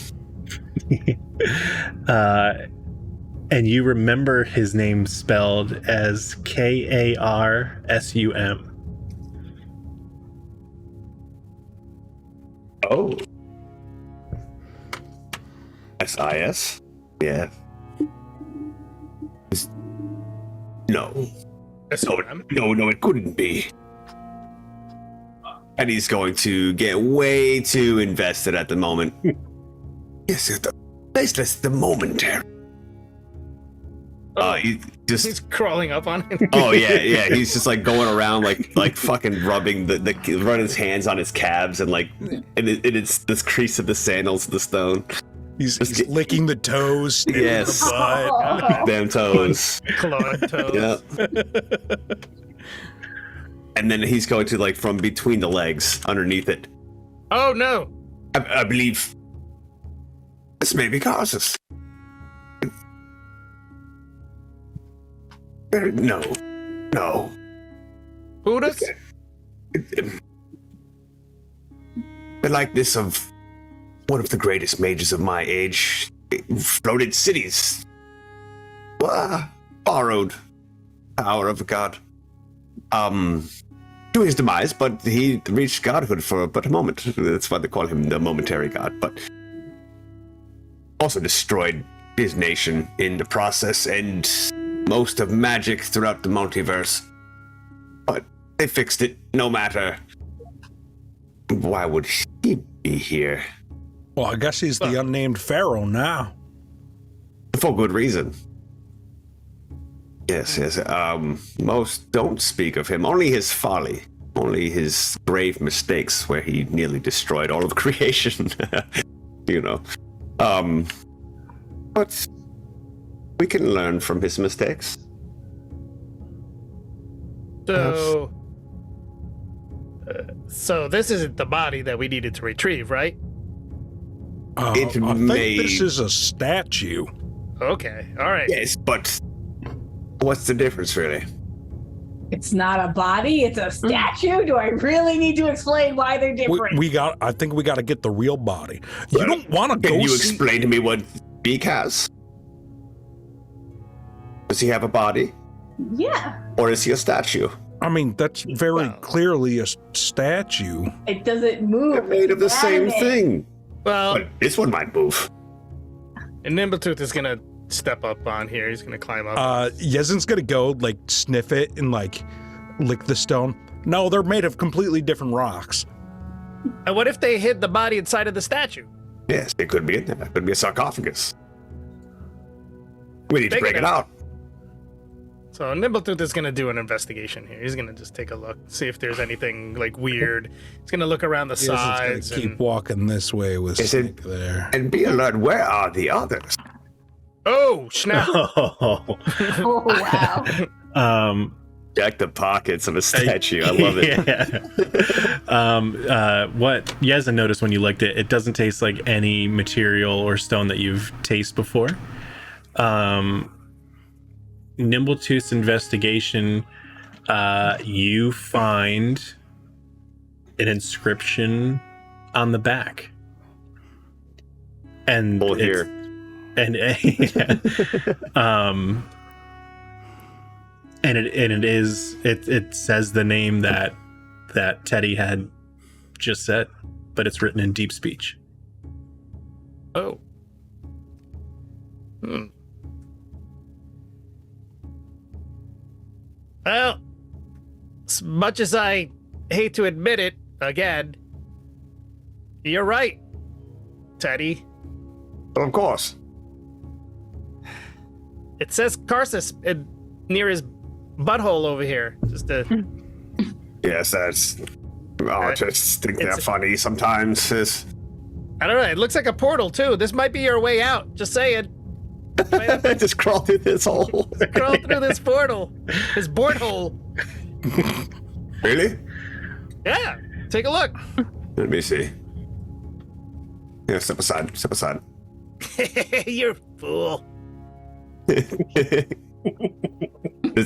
And you remember his name spelled as Karsum. Oh. SIS? Yeah. No. No, it couldn't be. And he's going to get way too invested at the moment. Yes, the faceless, the momentary. He's crawling up on him. Oh yeah. He's just going around like fucking rubbing running his hands on his calves and it's this crease of the sandals of the stone. He's licking the toes. Yes. The butt. Damn toes. Clawed toes. Yeah. And then he's going to from between the legs underneath it. Oh no. I believe this may be causes. No. Buddhas? The likeness of one of the greatest mages of my age. Floated cities. Borrowed power of a god. To his demise, but he reached godhood for but a moment. That's why they call him the momentary god, but also destroyed his nation in the process and most of magic throughout the multiverse. But They fixed it no matter. Why would he be here? Well, I guess he's the unnamed pharaoh now. For good reason. Yes. Most don't speak of him. Only his folly. Only his grave mistakes where he nearly destroyed all of creation. You know. But we can learn from his mistakes. So this isn't the body that we needed to retrieve, right? I think this is a statue. Okay, all right. Yes, but what's the difference, really? It's not a body, it's a statue. Do I really need to explain why they're different? I think we got to get the real body. You don't want to go. Can you explain to me what Beak has? Does he have a body? Yeah. Or is he a statue? I mean, that's very clearly a statue. It doesn't move. They're made of the same thing. Well, But this one might move. and Nimbletooth is gonna step up on here. He's gonna climb up. Yezin's gonna go like sniff it and like lick the stone. No, they're made of completely different rocks. And what if they hid the body inside of the statue? Yes, it could be in there. It could be a sarcophagus. We need to Big break it enough. out. So Nimbletooth is gonna do an investigation here. He's gonna just take a look, see if there's anything like weird. He's gonna look around the sides. Yezin's gonna keep And... walking this way with Is it- Snake there. And be alert, where are the others? Oh snap! Oh. Oh, wow. Jack the pockets of a statue. I love it. Yeah. What Yezin noticed when you licked it, it doesn't taste like any material or stone that you've tasted before. Nimbletooth's investigation, you find an inscription on the back. And Hold it's- here. And it says the name that Teddy had just said, but it's written in deep speech. Oh. Well, as much as I hate to admit it, again, you're right, Teddy. Well, of course. It says Karsus near his butthole over here. Just to, Yes, that's. I just think they're It's- funny sometimes. It's, I don't know. It looks like a portal too. This might be your way out. Just saying. just crawl through this hole. Crawl through this portal, this board hole. Really? Yeah. Take a look. Let me see. Yeah, step aside. Step aside. You're a fool. Does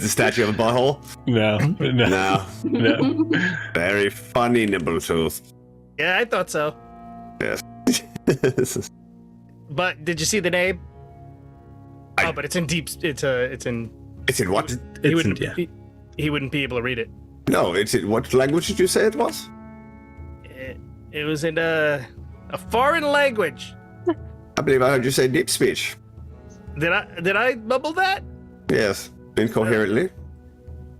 the statue have a butthole? No. No. No. Very funny, Nimbletooth. Yeah, I thought so. Yes. But did you see the name? I- Oh, but it's in deep. It's in. It's in what? He wouldn't. He wouldn't be able to read it. No, it's in what language did you say it was? It was in a foreign language. I believe I heard you say deep speech. Did I mumble that? Yes, incoherently.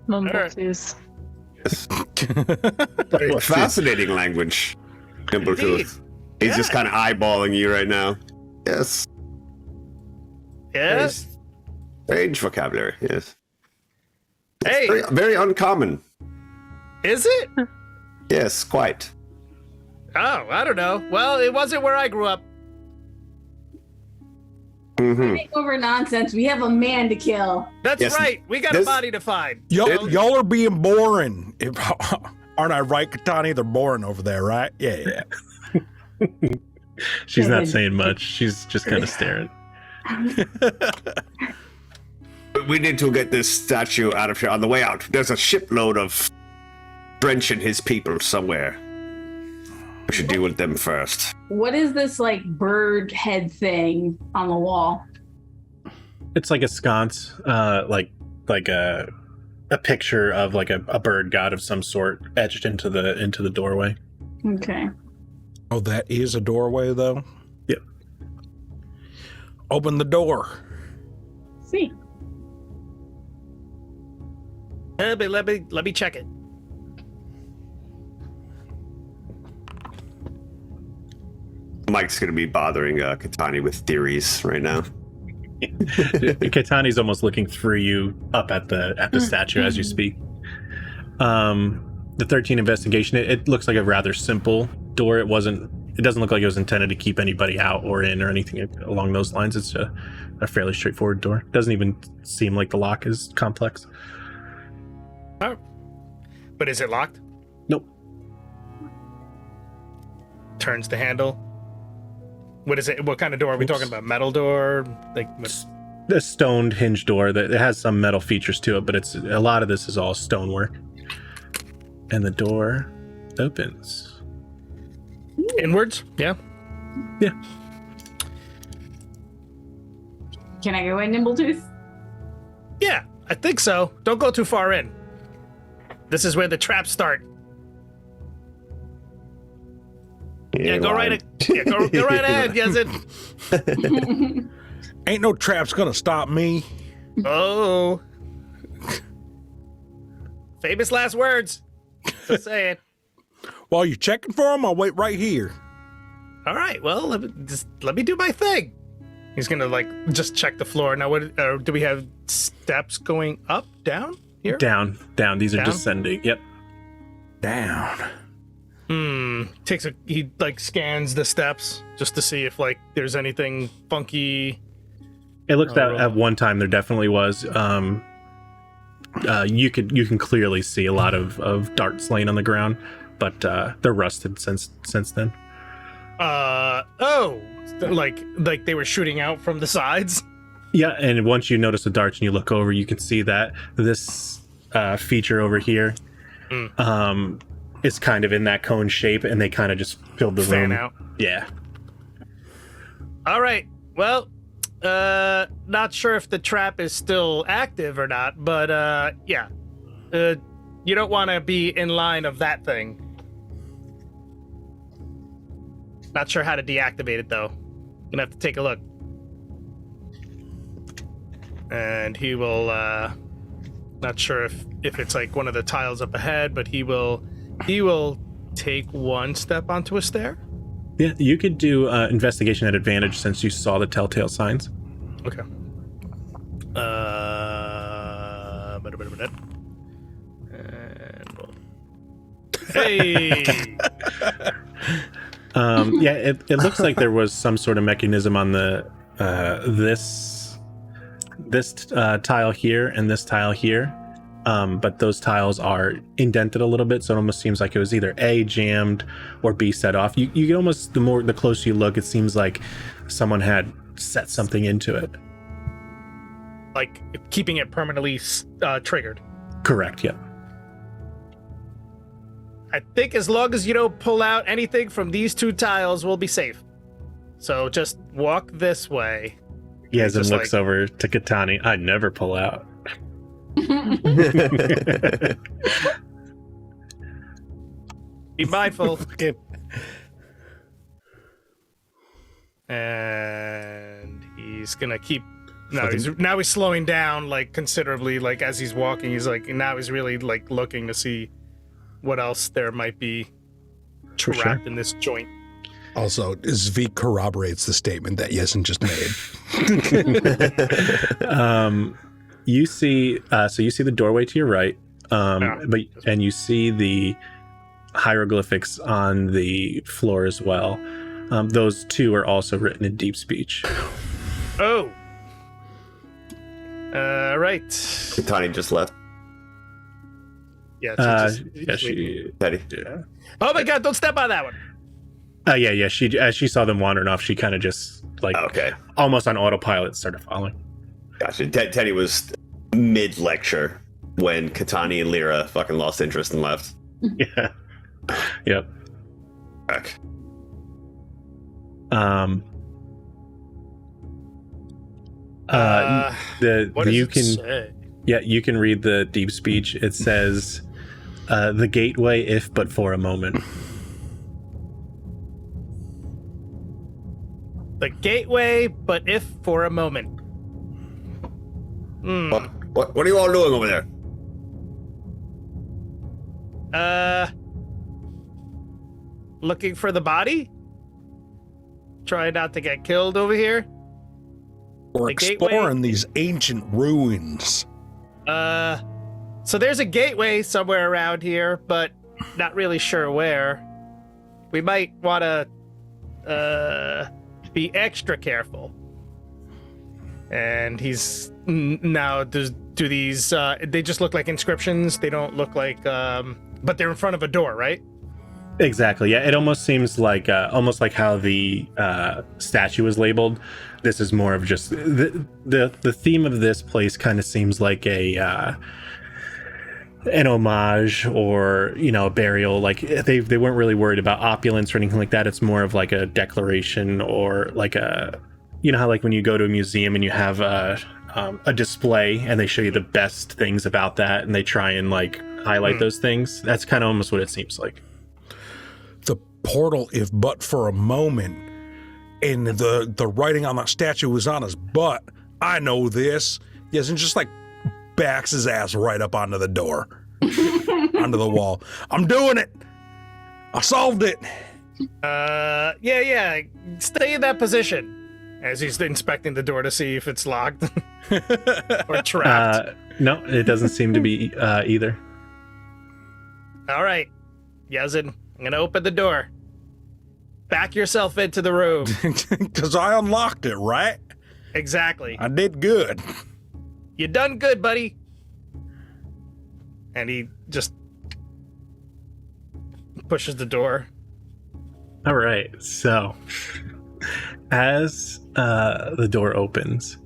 Mumbletooth. Yes. Fascinating language, Nimbletooth. He's just kind of eyeballing you right now. Yes. Yes. Strange vocabulary, yes. Hey, Very, very uncommon. is it? Yes, quite. Oh, I don't know. Well, it wasn't where I grew up. Mm-hmm. Take over nonsense. We have a man to kill. That's Yes, right. We got a this- body to find. Y'all are being boring. Aren't I right, Katani? They're boring over there, right? Yeah. She's not saying much. She's just kind of staring. We need to get this statue out of here on the way out. There's a shipload of French and his people somewhere. We should deal with them first. What is this like bird head thing on the wall? It's like a sconce, like a picture of like a bird god of some sort etched into the doorway. Okay. Oh, that is a doorway, though? Yep. Open the door. See. But let me check it. Mike's going to be bothering Katani with theories right now. Katani's almost looking through you up at the statue as you speak. The 13 investigation, it looks like a rather simple door. It doesn't look like it was intended to keep anybody out or in or anything along those lines. It's a fairly straightforward door. Doesn't even seem like the lock is complex. Oh. But is it locked? Nope. Turns the handle. What is it? What kind of door are we talking about? Metal door? Like A stoned hinge door that it has some metal features to it, but it's a lot of this is all stonework. And the door opens. Inwards? Yeah. Yeah. Can I go in, Nimbletooth? Yeah, I think so. Don't go too far in. This is where the traps start. Yeah, go right ahead, Yazid. Ain't no traps gonna stop me. Oh. Famous last words. Just say it. While you're checking for them, I'll wait right here. All right, well, let me do my thing. He's gonna just check the floor. Now, what do we have steps going up, down here? Down. These are Down? descending. Yep. Down. He scans the steps just to see if there's anything funky. It looks that at one time there definitely was. You can clearly see a lot of darts laying on the ground, but they're rusted since then. Like they were shooting out from the sides. Yeah, and once you notice the darts and you look over, you can see that this feature over here is kind of in that cone shape, and they kind of just filled the room. Fan out. Yeah. All right. Well, not sure if the trap is still active or not, but yeah. You don't want to be in line of that thing. Not sure how to deactivate it though. Gonna have to take a look. And he will not sure if it's one of the tiles up ahead, but he will take one step onto a stair. Yeah, you could do investigation at advantage since you saw the telltale signs. Okay. And roll. Hey. Yeah, it looks like there was some sort of mechanism on the this tile here and this tile here, but those tiles are indented a little bit, so it almost seems like it was either A, jammed, or B, set off. You get almost the closer you look, it seems like someone had set something into it. Like keeping it permanently triggered. Correct. Yeah. I think as long as you don't pull out anything from these two tiles, we'll be safe. So just walk this way. Yazin looks over to Katani. I'd never pull out. Be mindful. And he's gonna keep. No, he's slowing down considerably. As he's walking, he's now he's really looking to see what else there might be trapped in this joint. Also, Zvi corroborates the statement that Yesen just made. You see, so you see the doorway to your right, and you see the hieroglyphics on the floor as well. Those two are also written in deep speech. Oh. Right. Katani just left. Yeah. She. Teddy. Yeah. Oh my God! Don't step on that one. Yeah. She, as she saw them wandering off, she kind of just Okay. almost on autopilot started following. Gotcha. Teddy was mid lecture when Katani and Lyra fucking lost interest and left. Yeah. Yep. Back. What does you it can say? Yeah, you can read the deep speech. It says, "The gateway, if but for a moment." The gateway, but if for a moment. What are you all doing over there? Looking for the body? try not to get killed over here. We're The gateway- exploring these ancient ruins. So there's a gateway somewhere around here, but not really sure where. We might want to be extra careful. And he's now do these they just look like inscriptions. They don't look like but they're in front of a door, right? Exactly. Yeah, it almost seems like how the statue is labeled. This is more of just the theme of this place. Kind of seems like an homage, or a burial. Like they weren't really worried about opulence or anything like that. It's more of like a declaration, or like a, how like when you go to a museum and you have a display and they show you the best things about that, and they try and like highlight those things. That's kind of almost what it seems like. The portal, if but for a moment, and the writing on that statue was on his butt. I know this. He doesn't just like backs his ass right up onto the door, onto the wall. I'm doing it. I solved it. Yeah. Stay in that position. As he's inspecting the door to see if it's locked or trapped. No, it doesn't seem to be either. All right, Yazin, I'm gonna open the door. Back yourself into the room. Because I unlocked it, right? Exactly. I did good. You done good, buddy. And he just pushes the door. All right, so as the door opens,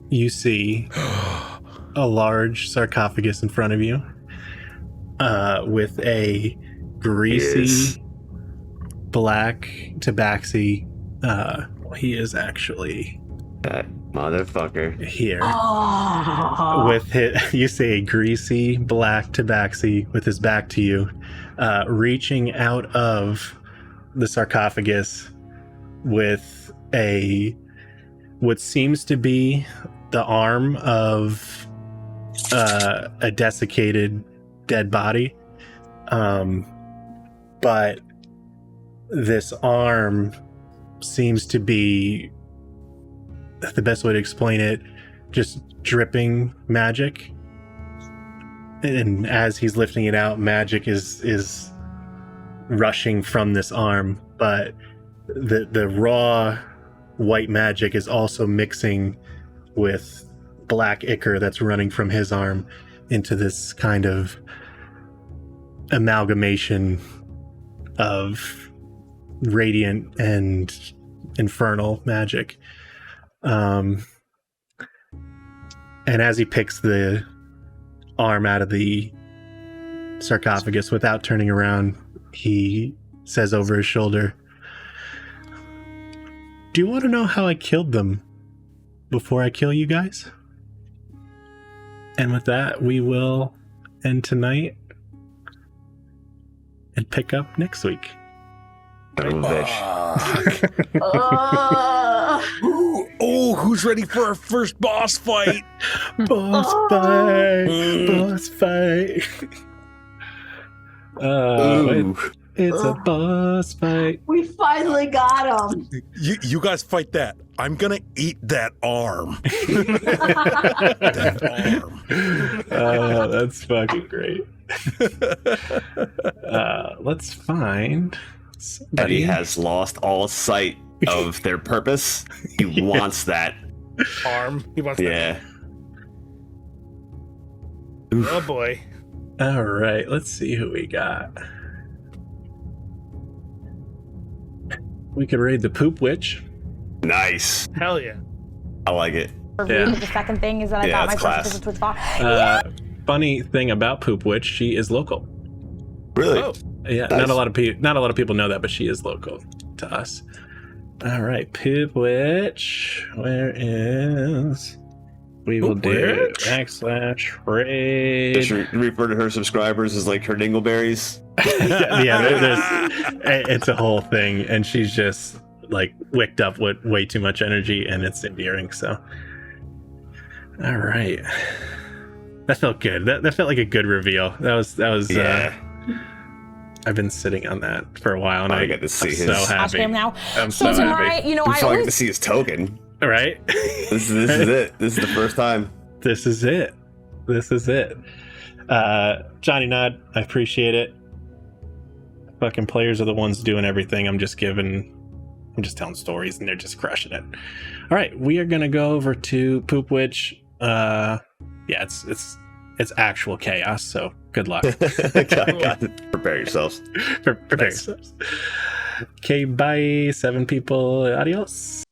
you see a large sarcophagus in front of you, with a greasy black tabaxi. He is actually That motherfucker. here. Oh. With you see a greasy black tabaxi with his back to you, reaching out of the sarcophagus with what seems to be the arm of a desiccated dead body, but this arm seems to be, the best way to explain it, just dripping magic. And as he's lifting it out, magic is rushing from this arm, but the raw white magic is also mixing with black ichor that's running from his arm into this kind of amalgamation of radiant and infernal magic. And as he picks the arm out of the sarcophagus without turning around, he says over his shoulder, "Do you want to know how I killed them before I kill you guys?" And with that, we will end tonight and pick up next week. Who's ready for our first boss fight? Boss fight! Boss fight! It's a boss fight. We finally got him. You guys fight that. I'm gonna eat that arm. That arm. Oh, that's fucking great. Let's find somebody. Eddie has lost all sight of their purpose. He wants that. Arm. He wants that. Yeah. Oh boy. All right, let's see who we got. We could raid the Poop Witch. Nice. Hell yeah. I like it. Yeah. The second thing is that I Yeah, got my that's first class. visit to Twitch. Funny thing about Poop Witch, she is local. Really? Oh. Yeah, Nice. not a lot of people know that, but she is local to us. All right, Poop Witch, where is? We will Poop do Witch. /raid. Just refer to her subscribers as like her dingleberries. It's a whole thing, and she's just like wicked up with way too much energy, and it's endearing. So, all right, that felt good. That felt like a good reveal. That was Yeah. I've been sitting on that for a while, and I I get to see I'm his so Ice happy. cream now. I'm So so tomorrow, happy. you know, I'm I finally get to always see his token. Right? This is it. This is the first time. This is it. This is it. Johnny Nod, I appreciate it. Fucking players are the ones doing everything. I'm just telling stories and they're just crushing it. All right, we are gonna go over to Poop Witch. Yeah, it's actual chaos, so good luck. Prepare yourselves. Prepare yourselves. Okay, bye, 7 people. Adios.